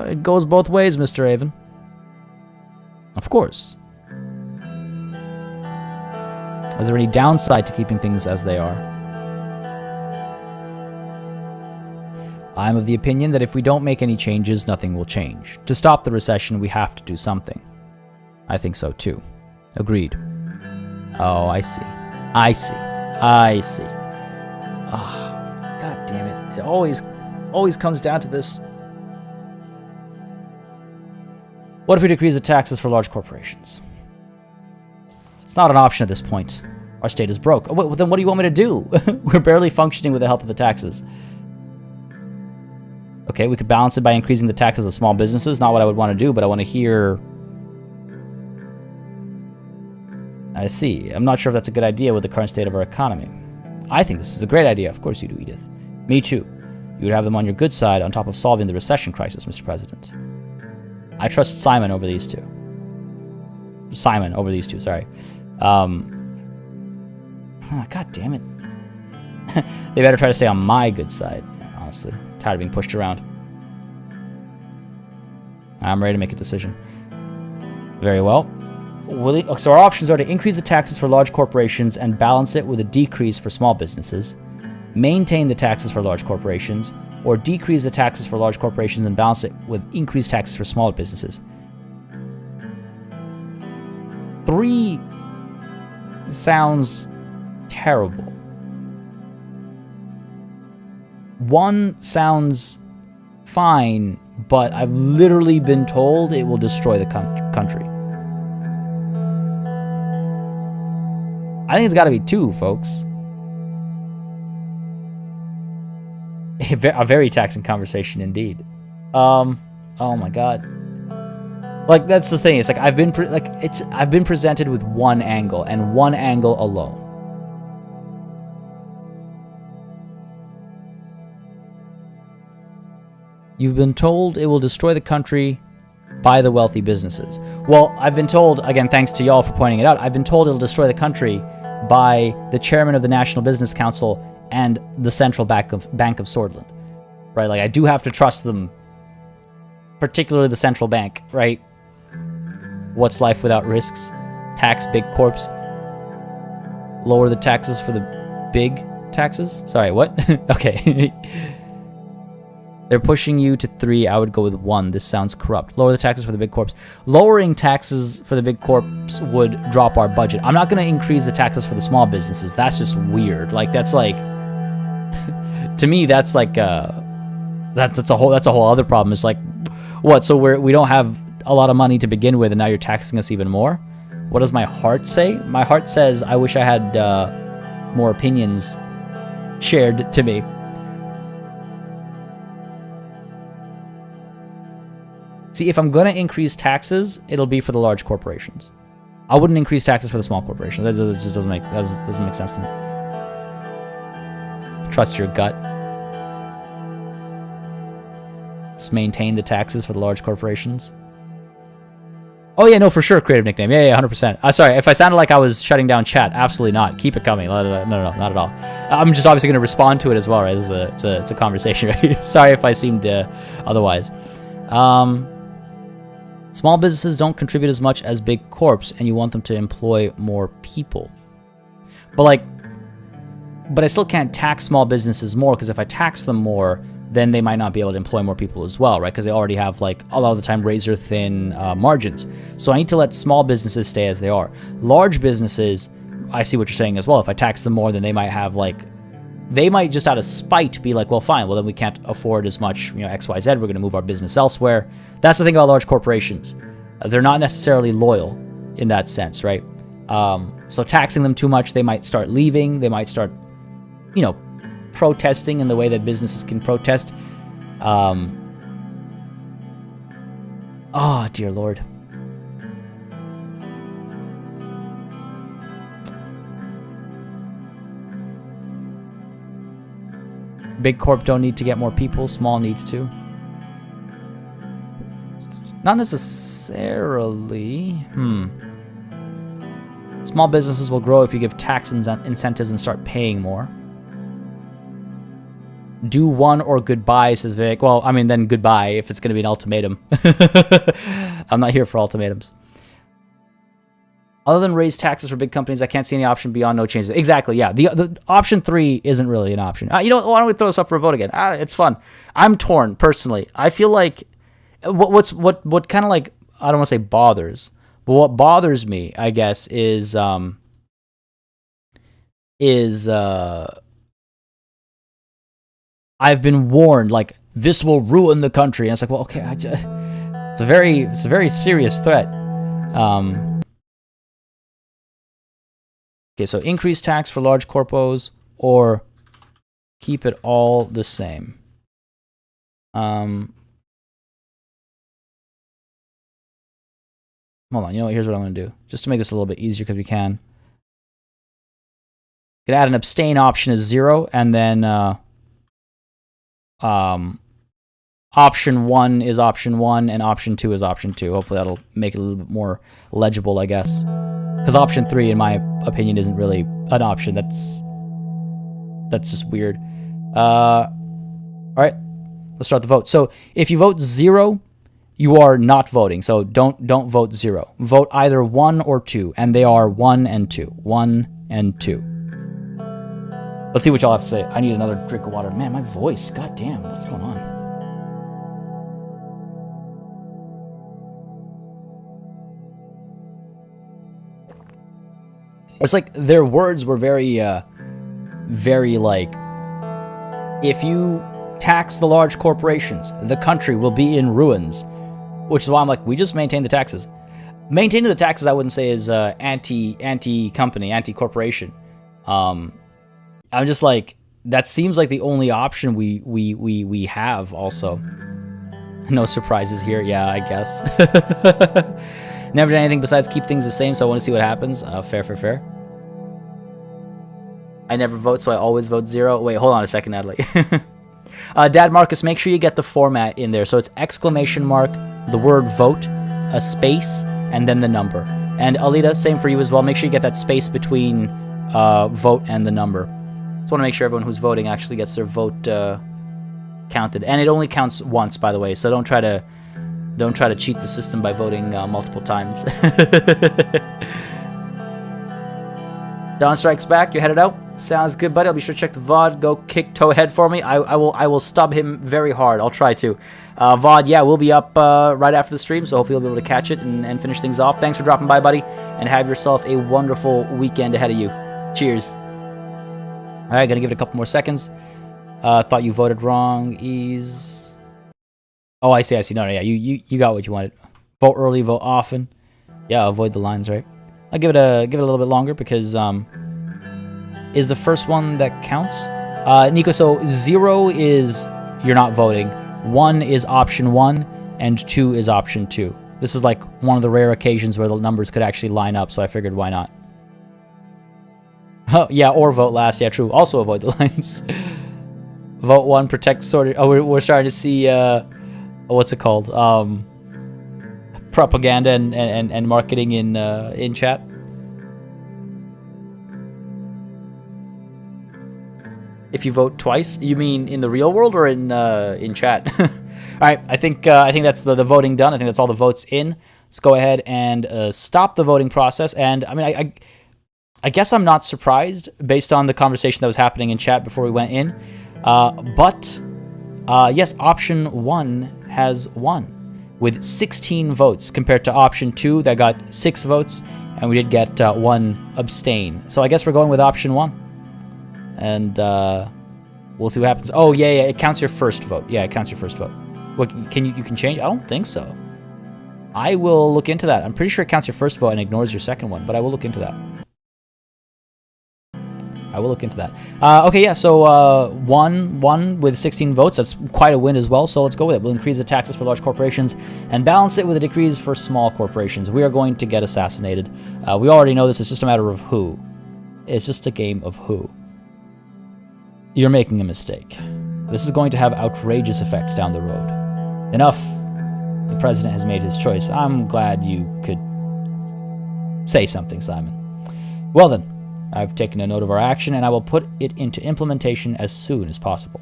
It goes both ways, Mr. Avon. Of course. Is there any downside to keeping things as they are? I'm of the opinion that if we don't make any changes, nothing will change. To stop the recession, we have to do something. I think so too. Agreed. Oh, I see. I see. I see. Oh, God damn it. It always comes down to this. What if we decrease the taxes for large corporations? It's not an option at this point. Our state is broke. Oh, well, then what do you want me to do? We're barely functioning with the help of the taxes. Okay, we could balance it by increasing the taxes of small businesses. Not what I would want to do, but I want to hear... I see. I'm not sure if that's a good idea with the current state of our economy. I think this is a great idea. Of course you do, Edith. Me too. You would have them on your good side on top of solving the recession crisis, Mr. President. I trust Simon over these two. Simon over these two, sorry. God damn it. They better try to stay on my good side, honestly. Tired of being pushed around. I'm ready to make a decision. Very well. So our options are to increase the taxes for large corporations and balance it with a decrease for small businesses, maintain the taxes for large corporations, or decrease the taxes for large corporations and balance it with increased taxes for smaller businesses. 3 sounds terrible. 1 sounds fine, but I've literally been told it will destroy the country. I think it's got to be 2, folks. A very taxing conversation indeed. Oh my god. Like, that's the thing. It's like I've been presented with 1 angle and 1 angle alone. You've been told it will destroy the country by the wealthy businesses. Well, I've been told, again, thanks to y'all for pointing it out, I've been told it'll destroy the country by the chairman of the National Business Council and the Central Bank of Sordland. Right? Like, I do have to trust them, particularly the central bank, right? What's life without risks? Tax big corps. Lower the taxes for the big taxes? Sorry, what? Okay. They're pushing you to 3. I would go with 1. This sounds corrupt. Lower the taxes for the big corps. Lowering taxes for the big corps would drop our budget. I'm not going to increase the taxes for the small businesses. That's just weird. Like, that's like... to me, that's like... that's a whole other problem. It's like, what? So we don't have a lot of money to begin with, and now you're taxing us even more? What does my heart say? My heart says, I wish I had more opinions shared to me. See, if I'm going to increase taxes, it'll be for the large corporations. I wouldn't increase taxes for the small corporations. That just doesn't make sense to me. Trust your gut. Just maintain the taxes for the large corporations. Oh yeah, no, for sure, creative nickname. Yeah, 100%. Sorry, if I sounded like I was shutting down chat, absolutely not. Keep it coming. No, not at all. I'm just obviously going to respond to it as well, right? It's a conversation, right? Sorry if I seemed otherwise. Small businesses don't contribute as much as big corps, and you want them to employ more people. But I still can't tax small businesses more, because if I tax them more, then they might not be able to employ more people as well, right? Because they already have, like, a lot of the time razor-thin margins. So I need to let small businesses stay as they are. Large businesses, I see what you're saying as well. If I tax them more, then they might have, like... They might just out of spite be like, well, fine, well, then we can't afford as much, XYZ, we're going to move our business elsewhere. That's the thing about large corporations. They're not necessarily loyal in that sense, right? So taxing them too much, they might start leaving, they might start, protesting in the way that businesses can protest. Oh, dear Lord. Big corp don't need to get more people. Small needs to. Not necessarily. Small businesses will grow if you give tax incentives and start paying more. Do one or goodbye, says Vic. Well, I mean, then goodbye if it's going to be an ultimatum. I'm not here for ultimatums. Other than raise taxes for big companies, I can't see any option beyond no changes. Exactly, yeah. The option 3 isn't really an option. You know, why don't we throw this up for a vote again? It's fun. I'm torn, personally. I feel like what kind of like, I don't want to say bothers, but what bothers me, I guess, is I've been warned, like, this will ruin the country. And it's like, well, okay, it's a very serious threat. Okay, so increase tax for large corpos or keep it all the same. Hold on, you know what? Here's what I'm going to do. Just to make this a little bit easier because we can. Could add an abstain option as 0, and then option 1 is option 1, and option 2 is option 2. Hopefully that'll make it a little bit more legible, I guess. Because option 3, in my opinion, isn't really an option. That's just weird. All right, let's start the vote. So if you vote 0, you are not voting. So don't vote 0. Vote either 1 or 2, and they are 1 and 2. 1 and 2. Let's see what y'all have to say. I need another drink of water. Man, my voice. God damn, what's going on? It's like their words were very like, if you tax the large corporations, the country will be in ruins. Which is why I'm like, we just maintain the taxes. Maintaining the taxes, I wouldn't say is anti-company, anti-corporation. I'm just like, that seems like the only option we have. Also, no surprises here. Yeah, I guess. Never done anything besides keep things the same, so I want to see what happens. Fair. I never vote, so I always vote 0. Wait, hold on a second, Natalie. Dad Marcus, make sure you get the format in there. So it's exclamation mark, the word vote, a space, and then the number. And Alita, same for you as well. Make sure you get that space between vote and the number. Just want to make sure everyone who's voting actually gets their vote counted. And it only counts once, by the way, so don't try to cheat the system by voting multiple times. Don Strikes Back, you headed out? Sounds good, buddy. I'll be sure to check the VOD. Go kick Towhead for me. I will stub him very hard. I'll try to. VOD, yeah, we'll be up right after the stream, so hopefully you'll be able to catch it and finish things off. Thanks for dropping by, buddy, and have yourself a wonderful weekend ahead of you. Cheers. All right, gonna give it a couple more seconds. Thought you voted wrong. Ease. Oh, I see. No, yeah, you got what you wanted. Vote early, vote often. Yeah, avoid the lines, right? I'll give it a little bit longer because is the first one that counts. Nico, so 0 is you're not voting. 1 is option 1, and 2 is option 2. This is like one of the rare occasions where the numbers could actually line up, so I figured why not. Oh, yeah, or vote last. Yeah, true. Also avoid the lines. Vote 1, protect sort of. Oh, we're starting to see what's it called? Propaganda and marketing in chat. If you vote twice, you mean in the real world or in chat? All right, I think that's the voting done. I think that's all the votes in. Let's go ahead and stop the voting process. And I mean, I guess I'm not surprised based on the conversation that was happening in chat before we went in. But yes, option 1 has won with 16 votes compared to option 2 that got 6 votes, and we did get 1 abstain. So I guess we're going with option 1. And we'll see what happens. Oh, yeah, it counts your first vote. Yeah, it counts your first vote. What, you can change? I don't think so. I will look into that. I'm pretty sure it counts your first vote and ignores your second one, but I will look into that. Okay, yeah, so 1 with 16 votes. That's quite a win as well, so let's go with it. We'll increase the taxes for large corporations and balance it with a decrease for small corporations. We are going to get assassinated. We already know this. It's just a matter of who. It's just a game of who. You're making a mistake. This is going to have outrageous effects down the road. Enough. The president has made his choice. I'm glad you could say something, Simon. Well then, I've taken a note of our action, and I will put it into implementation as soon as possible.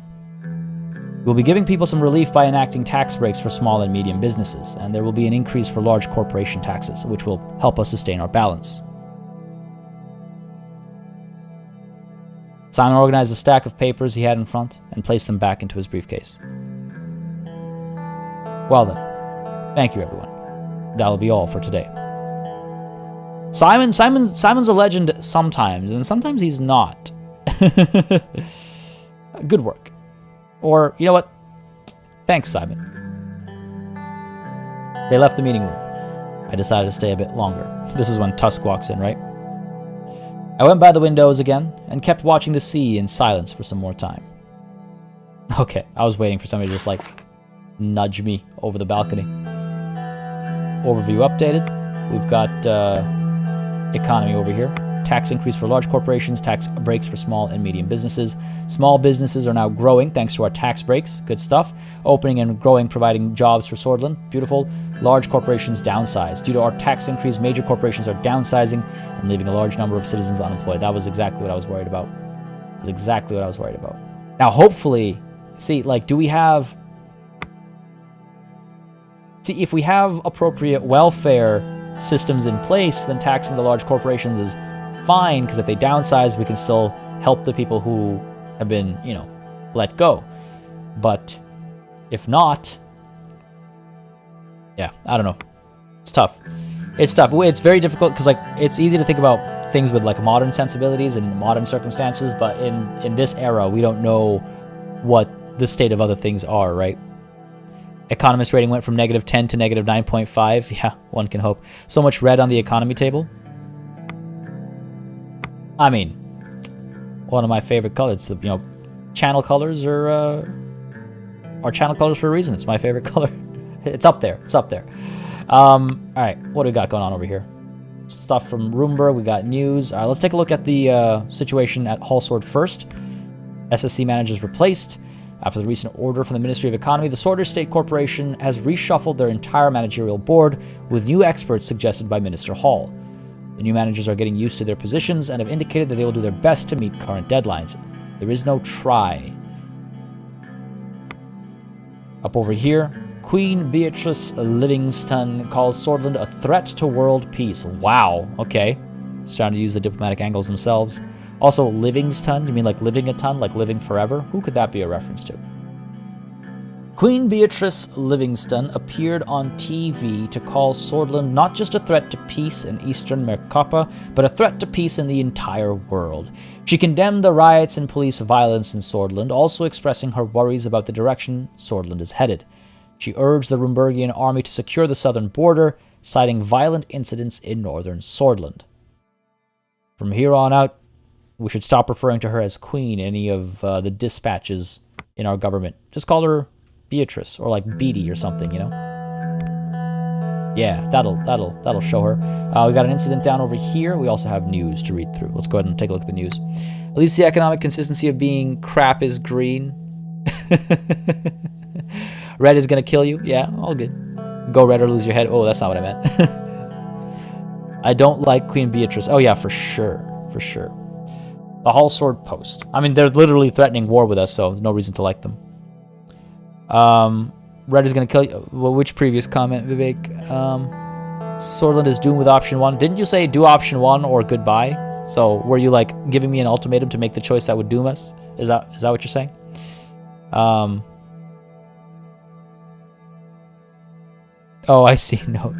We'll be giving people some relief by enacting tax breaks for small and medium businesses, and there will be an increase for large corporation taxes, which will help us sustain our balance. Simon organized a stack of papers he had in front and placed them back into his briefcase. Well then, thank you everyone. That'll be all for today. Simon's a legend sometimes, and sometimes he's not. Good work. Or, you know what? Thanks, Simon. They left the meeting room. I decided to stay a bit longer. This is when Tusk walks in, right? I went by the windows again and kept watching the sea in silence for some more time. Okay, I was waiting for somebody to just, like, nudge me over the balcony. Overview updated. We've got economy over here. Tax increase for large corporations, tax breaks for small and medium businesses. Small businesses are now growing thanks to our tax breaks. Good stuff. Opening and growing, providing jobs for Sordland. Beautiful. Large corporations downsize. Due to our tax increase, major corporations are downsizing and leaving a large number of citizens unemployed. That was exactly what I was worried about. Now, hopefully, see, like, do we have... See, if we have appropriate welfare systems in place, then taxing the large corporations is fine, because if they downsize, we can still help the people who have been, you know, let go. But if not, yeah, I don't know. It's tough. It's very difficult, because, like, it's easy to think about things with, like, modern sensibilities and modern circumstances, but in this era, we don't know what the state of other things are, right? Economist rating went from -10 to -9.5. Yeah, one can hope. So much red on the economy table. I mean, one of my favorite colors. You know, channel colors are channel colors for a reason. It's my favorite color. It's up there. All right, what do we got going on over here? Stuff from Roomba. We got news. All right, let's take a look at the situation at Hallsword first. SSC managers replaced. After the recent order from the Ministry of Economy, the Sordland State Corporation has reshuffled their entire managerial board with new experts suggested by Minister Hall. The new managers are getting used to their positions and have indicated that they will do their best to meet current deadlines. There is no try. Up over here, Queen Beatrice Livingston calls Sordland a threat to world peace. Wow, okay. Starting to use the diplomatic angles themselves. Also, Livingston, you mean like living a ton, like living forever? Who could that be a reference to? Queen Beatrice Livingston appeared on TV to call Sordland not just a threat to peace in Eastern Merkapa, but a threat to peace in the entire world. She condemned the riots and police violence in Sordland, also expressing her worries about the direction Sordland is headed. She urged the Rumburgian army to secure the southern border, citing violent incidents in northern Sordland. From here on out, we should stop referring to her as Queen in any of the dispatches in our government. Just call her Beatrice, or like Beatty or something, you know? Yeah, that'll show her. We got an incident down over here. We also have news to read through. Let's go ahead and take a look at the news. At least the economic consistency of being crap is green. Red is gonna kill you. Yeah, all good. Go red or lose your head. Oh, that's not what I meant. I don't like Queen Beatrice. Oh yeah, for sure. The Hallsword Post. I mean, they're literally threatening war with us, so there's no reason to like them. Red is going to kill you. Well, which previous comment, Vivek? Sordland is doomed with option 1. Didn't you say do option 1 or goodbye? So were you, like, giving me an ultimatum to make the choice that would doom us? Is that what you're saying? Oh, I see. Note.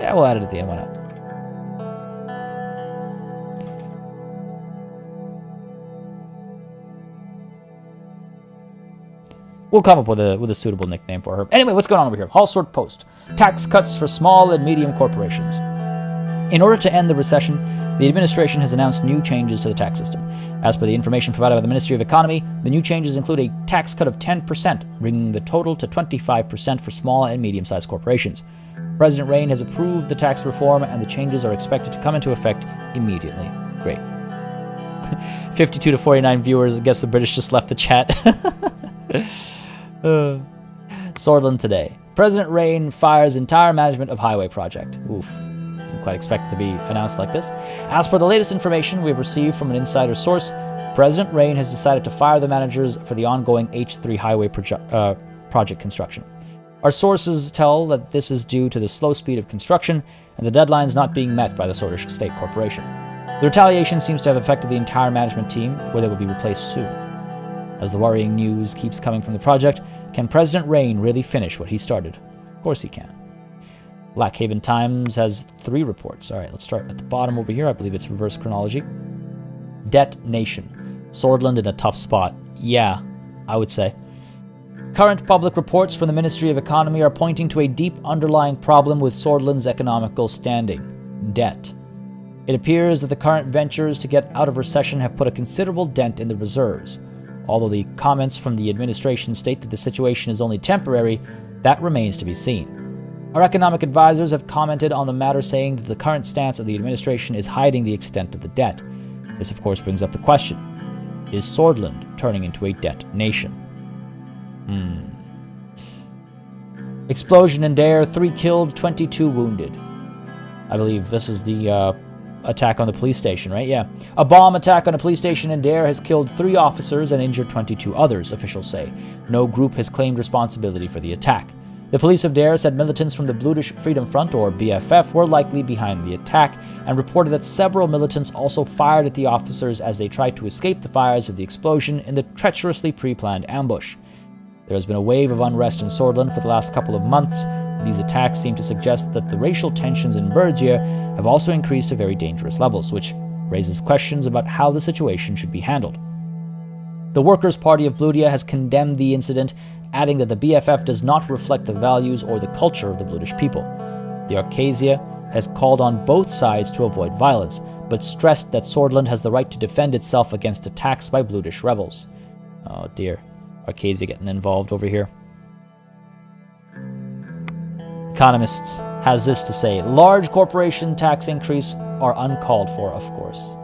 Yeah, we'll add it at the end. Why not? We'll come up with a suitable nickname for her. Anyway, what's going on over here? Hallsword Post. Tax cuts for small and medium corporations. In order to end the recession, the administration has announced new changes to the tax system. As per the information provided by the Ministry of Economy, the new changes include a tax cut of 10%, bringing the total to 25% for small and medium-sized corporations. President Rain has approved the tax reform, and the changes are expected to come into effect immediately. Great. 52 to 49 viewers. I guess the British just left the chat. Sordland today. President Rain fires entire management of highway project. Oof. Didn't quite expect it to be announced like this. As per the latest information we have received from an insider source, President Rain has decided to fire the managers for the ongoing H3 highway project construction. Our sources tell that this is due to the slow speed of construction and the deadlines not being met by the Swedish State Corporation. The retaliation seems to have affected the entire management team, where they will be replaced soon. As the worrying news keeps coming from the project, can President Rain really finish what he started? Of course he can. Black Haven Times has 3 reports. All right, let's start at the bottom over here. I believe it's reverse chronology. Debt Nation. Sordland in a tough spot. Yeah, I would say. Current public reports from the Ministry of Economy are pointing to a deep underlying problem with Sordland's economical standing: debt. It appears that the current ventures to get out of recession have put a considerable dent in the reserves. Although the comments from the administration state that the situation is only temporary, that remains to be seen. Our economic advisors have commented on the matter, saying that the current stance of the administration is hiding the extent of the debt. This, of course, brings up the question: is Sordland turning into a debt nation? Explosion in Dare, 3 killed, 22 wounded. I believe this is the attack on the police station, right? Yeah. A bomb attack on a police station in Dare has killed 3 officers and injured 22 others, officials say. No group has claimed responsibility for the attack. The police of Dare said militants from the Bludish Freedom Front, or BFF, were likely behind the attack, and reported that several militants also fired at the officers as they tried to escape the fires of the explosion in the treacherously pre-planned ambush. There has been a wave of unrest in Sordland for the last couple of months. These attacks seem to suggest that the racial tensions in Bergia have also increased to very dangerous levels, which raises questions about how the situation should be handled. The Workers' Party of Bludia has condemned the incident, adding that the BFF does not reflect the values or the culture of the Bludish people. The Arcasia has called on both sides to avoid violence, but stressed that Sordland has the right to defend itself against attacks by Bludish rebels. Oh dear. Arcasia getting involved over here. Economist has this to say: large corporation tax increase are uncalled for, of course.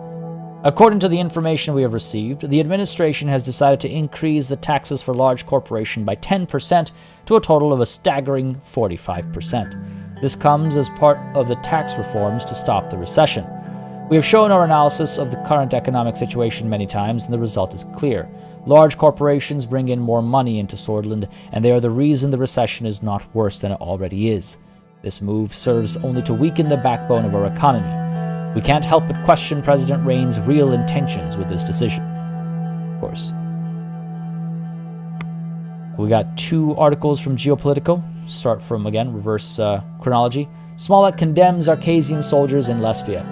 According to the information we have received, the administration has decided to increase the taxes for large corporation by 10% to a total of a staggering 45%. This comes as part of the tax reforms to stop the recession. We have shown our analysis of the current economic situation many times, and the result is clear. Large corporations bring in more money into Sordland, and they are the reason the recession is not worse than it already is. This move serves only to weaken the backbone of our economy. We can't help but question President Rain's real intentions with this decision. Of course. We got 2 articles from Geopolitical. Start from, again, reverse chronology. Smollett condemns Arcasian soldiers in Lesbia.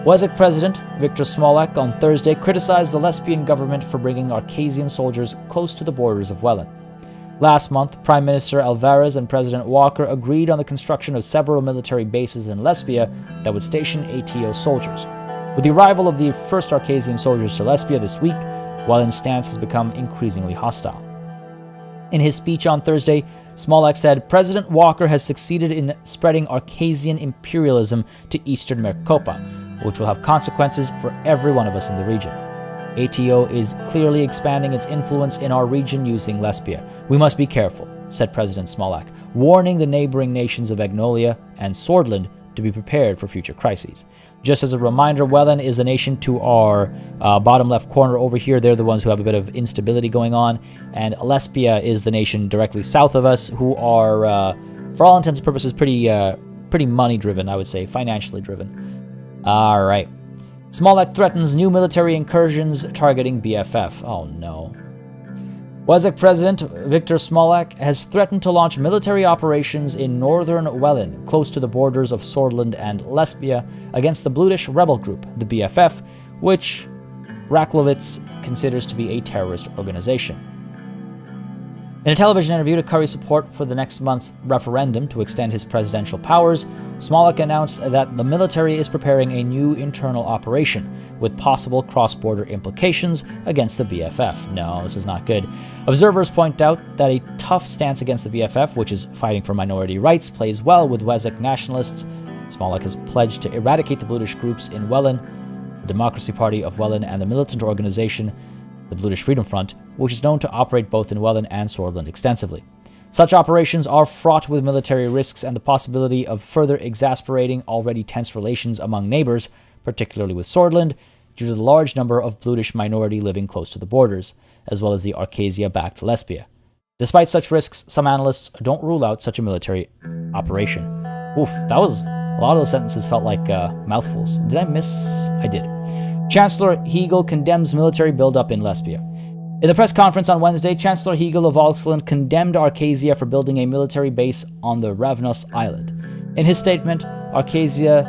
Wessex President Victor Smollett on Thursday criticized the Lesbian government for bringing Arcasian soldiers close to the borders of Welland. Last month, Prime Minister Alvarez and President Walker agreed on the construction of several military bases in Lesbia that would station ATO soldiers. With the arrival of the first Arcasian soldiers to Lesbia this week, Welland's stance has become increasingly hostile. In his speech on Thursday, Smollett said President Walker has succeeded in spreading Arcasian imperialism to eastern Maricopa, which will have consequences for every one of us in the region. ATO is clearly expanding its influence in our region using Lesbia. We must be careful, said President Smollett, warning the neighboring nations of Agnolia and Sordland to be prepared for future crises. Just as a reminder, Welland is the nation to our bottom left corner over here. They're the ones who have a bit of instability going on. And Lesbia is the nation directly south of us, who are, for all intents and purposes, pretty money-driven, I would say, financially driven. All right. Smollett threatens new military incursions targeting BFF. Oh no. Wessex President Victor Smollett has threatened to launch military operations in northern Welland, close to the borders of Sordland and Lesbia, against the Bludish rebel group, the BFF, which Raklovitz considers to be a terrorist organization. In a television interview to curry support for the next month's referendum to extend his presidential powers, Smollett announced that the military is preparing a new internal operation with possible cross-border implications against the BFF. No, this is not good. Observers point out that a tough stance against the BFF, which is fighting for minority rights, plays well with Wessex nationalists. Smollett has pledged to eradicate the Bludish groups in Welland. the Democracy Party of Welland, and the militant organization, the British Freedom Front, which is known to operate both in Welland and Sordland extensively. Such operations are fraught with military risks and the possibility of further exasperating already tense relations among neighbors, particularly with Sordland, due to the large number of British minority living close to the borders, as well as the Arcasia-backed Lesbia. Despite such risks, some analysts don't rule out such a military operation. Oof, that was... a lot of those sentences felt like mouthfuls. Did I miss? I did. Chancellor Hegel condemns military buildup in Lesbia. In the press conference on Wednesday, Chancellor Hegel of Volksland condemned Arcasia for building a military base on the Ravnos Island. In his statement, Arcasia's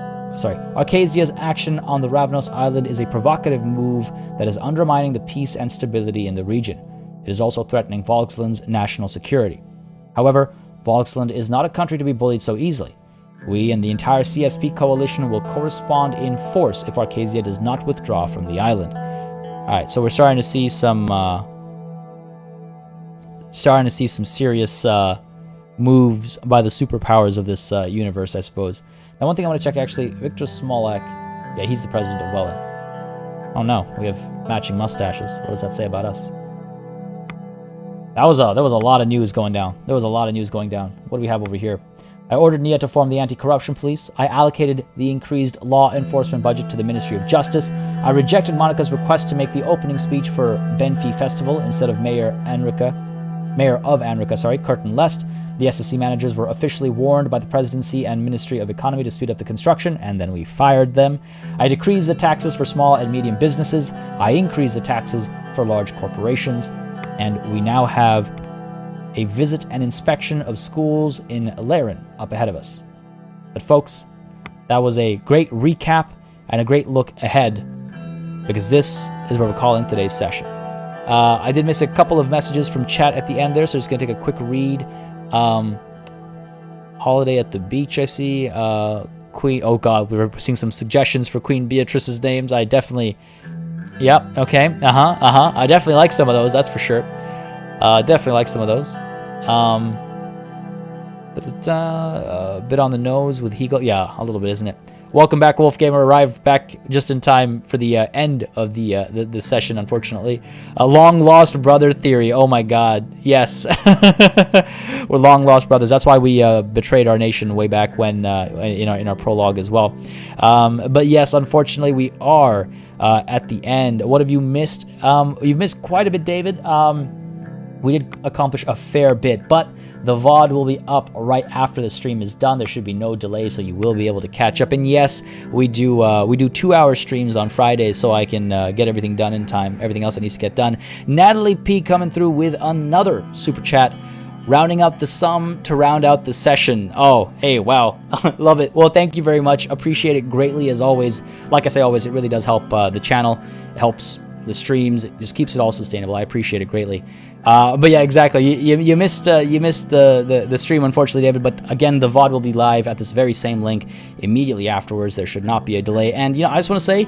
action on the Ravnos Island is a provocative move that is undermining the peace and stability in the region. It is also threatening Volksland's national security. However, Volksland is not a country to be bullied so easily. We and the entire CSP coalition will correspond in force if Arcasia does not withdraw from the island. Alright, so we're starting to see some serious moves by the superpowers of this universe, I suppose. Now, one thing I want to check, actually, Viktor Smolak, yeah, he's the president of Welland. Oh no, we have matching mustaches. What does that say about us? There was a lot of news going down. What do we have over here? I ordered Nia to form the anti-corruption police. I allocated the increased law enforcement budget to the Ministry of Justice. I rejected Monica's request to make the opening speech for Benfi Festival instead of Mayor of Anrica, Curtin Lest. The SSC managers were officially warned by the Presidency and Ministry of Economy to speed up the construction, and then we fired them. I decreased the taxes for small and medium businesses. I increased the taxes for large corporations. And we now have a visit and inspection of schools in Laren up ahead of us. But folks, that was a great recap and a great look ahead, because this is where we're calling today's session. I did miss a couple of messages from chat at the end there, so just going to take a quick read. Holiday at the beach, I see. Queen, oh god, we were seeing some suggestions for Queen Beatrice's names. I definitely... Yep, okay, I definitely like some of those, that's for sure. Definitely like some of those. A bit on the nose with Hegel. Yeah, a little bit, isn't it? Welcome back, Wolfgamer. Arrived back just in time for the end of the session, unfortunately. A long-lost brother theory. Oh my god. Yes. We're long-lost brothers. That's why we betrayed our nation way back when in our prologue as well. But yes, unfortunately, we are at the end. What have you missed? You've missed quite a bit, David. We did accomplish a fair bit, but the VOD will be up right after the stream is done. There should be no delay, so you will be able to catch up. And yes, we do 2-hour streams on Fridays, so I can get everything done in time, everything else that needs to get done. Natalie P coming through with another super chat, rounding up the sum to round out the session. Oh, hey, wow. Love it. Well, thank you very much. Appreciate it greatly, as always. Like I say always, it really does help the channel. It helps the streams. It just keeps it all sustainable. I appreciate it greatly. But yeah, exactly. You missed the stream, unfortunately, David. But again, the VOD will be live at this very same link immediately afterwards. There should not be a delay. And I just want to say,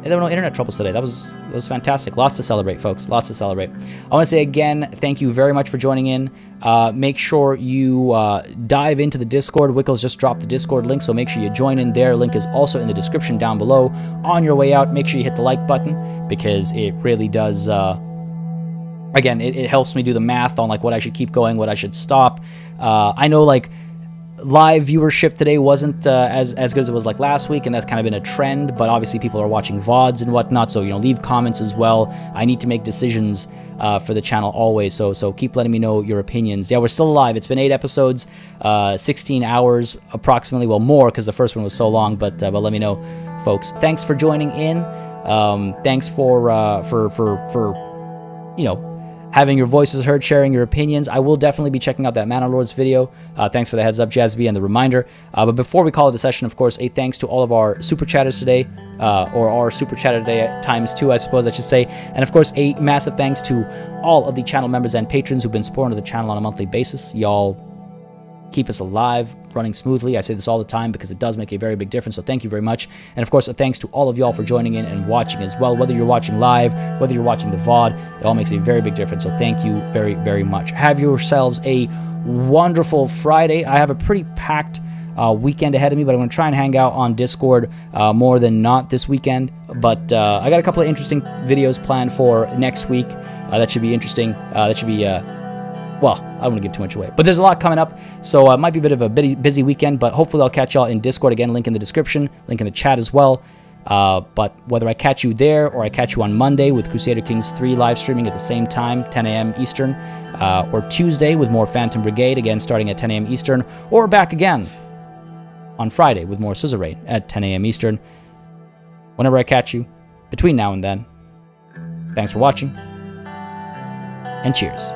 there were no internet troubles today. That was fantastic. Lots to celebrate, folks. Lots to celebrate. I want to say again, thank you very much for joining in. Make sure you dive into the Discord. Wickles just dropped the Discord link, so make sure you join in there. Link is also in the description down below. On your way out, make sure you hit the like button, because it really does... Again, it helps me do the math on like what I should keep going, what I should stop. I know like live viewership today wasn't as good as it was like last week, and that's kind of been a trend, but obviously people are watching VODs and whatnot, so leave comments as well. I need to make decisions for the channel always, so keep letting me know your opinions. Yeah, we're still alive. It's been 8 episodes, 16 hours approximately, well more because the first one was so long, but let me know, folks. Thanks for joining in. Thanks for having your voices heard, sharing your opinions. I will definitely be checking out that Mana Lords video. Thanks for the heads up, Jazby, and the reminder. But before we call it a session, of course, a thanks to all of our super chatters today, or our super chatter today times 2, I suppose I should say. And of course, a massive thanks to all of the channel members and patrons who've been supporting the channel on a monthly basis. Y'all keep us alive, running smoothly. I say this all the time because it does make a very big difference, so thank you very much. And of course, a thanks to all of y'all for joining in and watching as well. Whether you're watching live, whether you're watching the VOD, it all makes a very big difference, so thank you very, very much. Have yourselves a wonderful Friday. I have a pretty packed weekend ahead of me, but I'm going to try and hang out on Discord more than not this weekend. But I got a couple of interesting videos planned for next week. That should be interesting. That should be... well, I don't want to give too much away, but there's a lot coming up, so it might be a bit of a busy weekend, but hopefully I'll catch y'all in Discord again, link in the description, link in the chat as well. But whether I catch you there or I catch you on Monday with Crusader Kings 3 live streaming at the same time, 10 a.m. Eastern, or Tuesday with more Phantom Brigade, again starting at 10 a.m. Eastern, or back again on Friday with more Suzerain at 10 a.m. Eastern. Whenever I catch you, between now and then, thanks for watching, and cheers.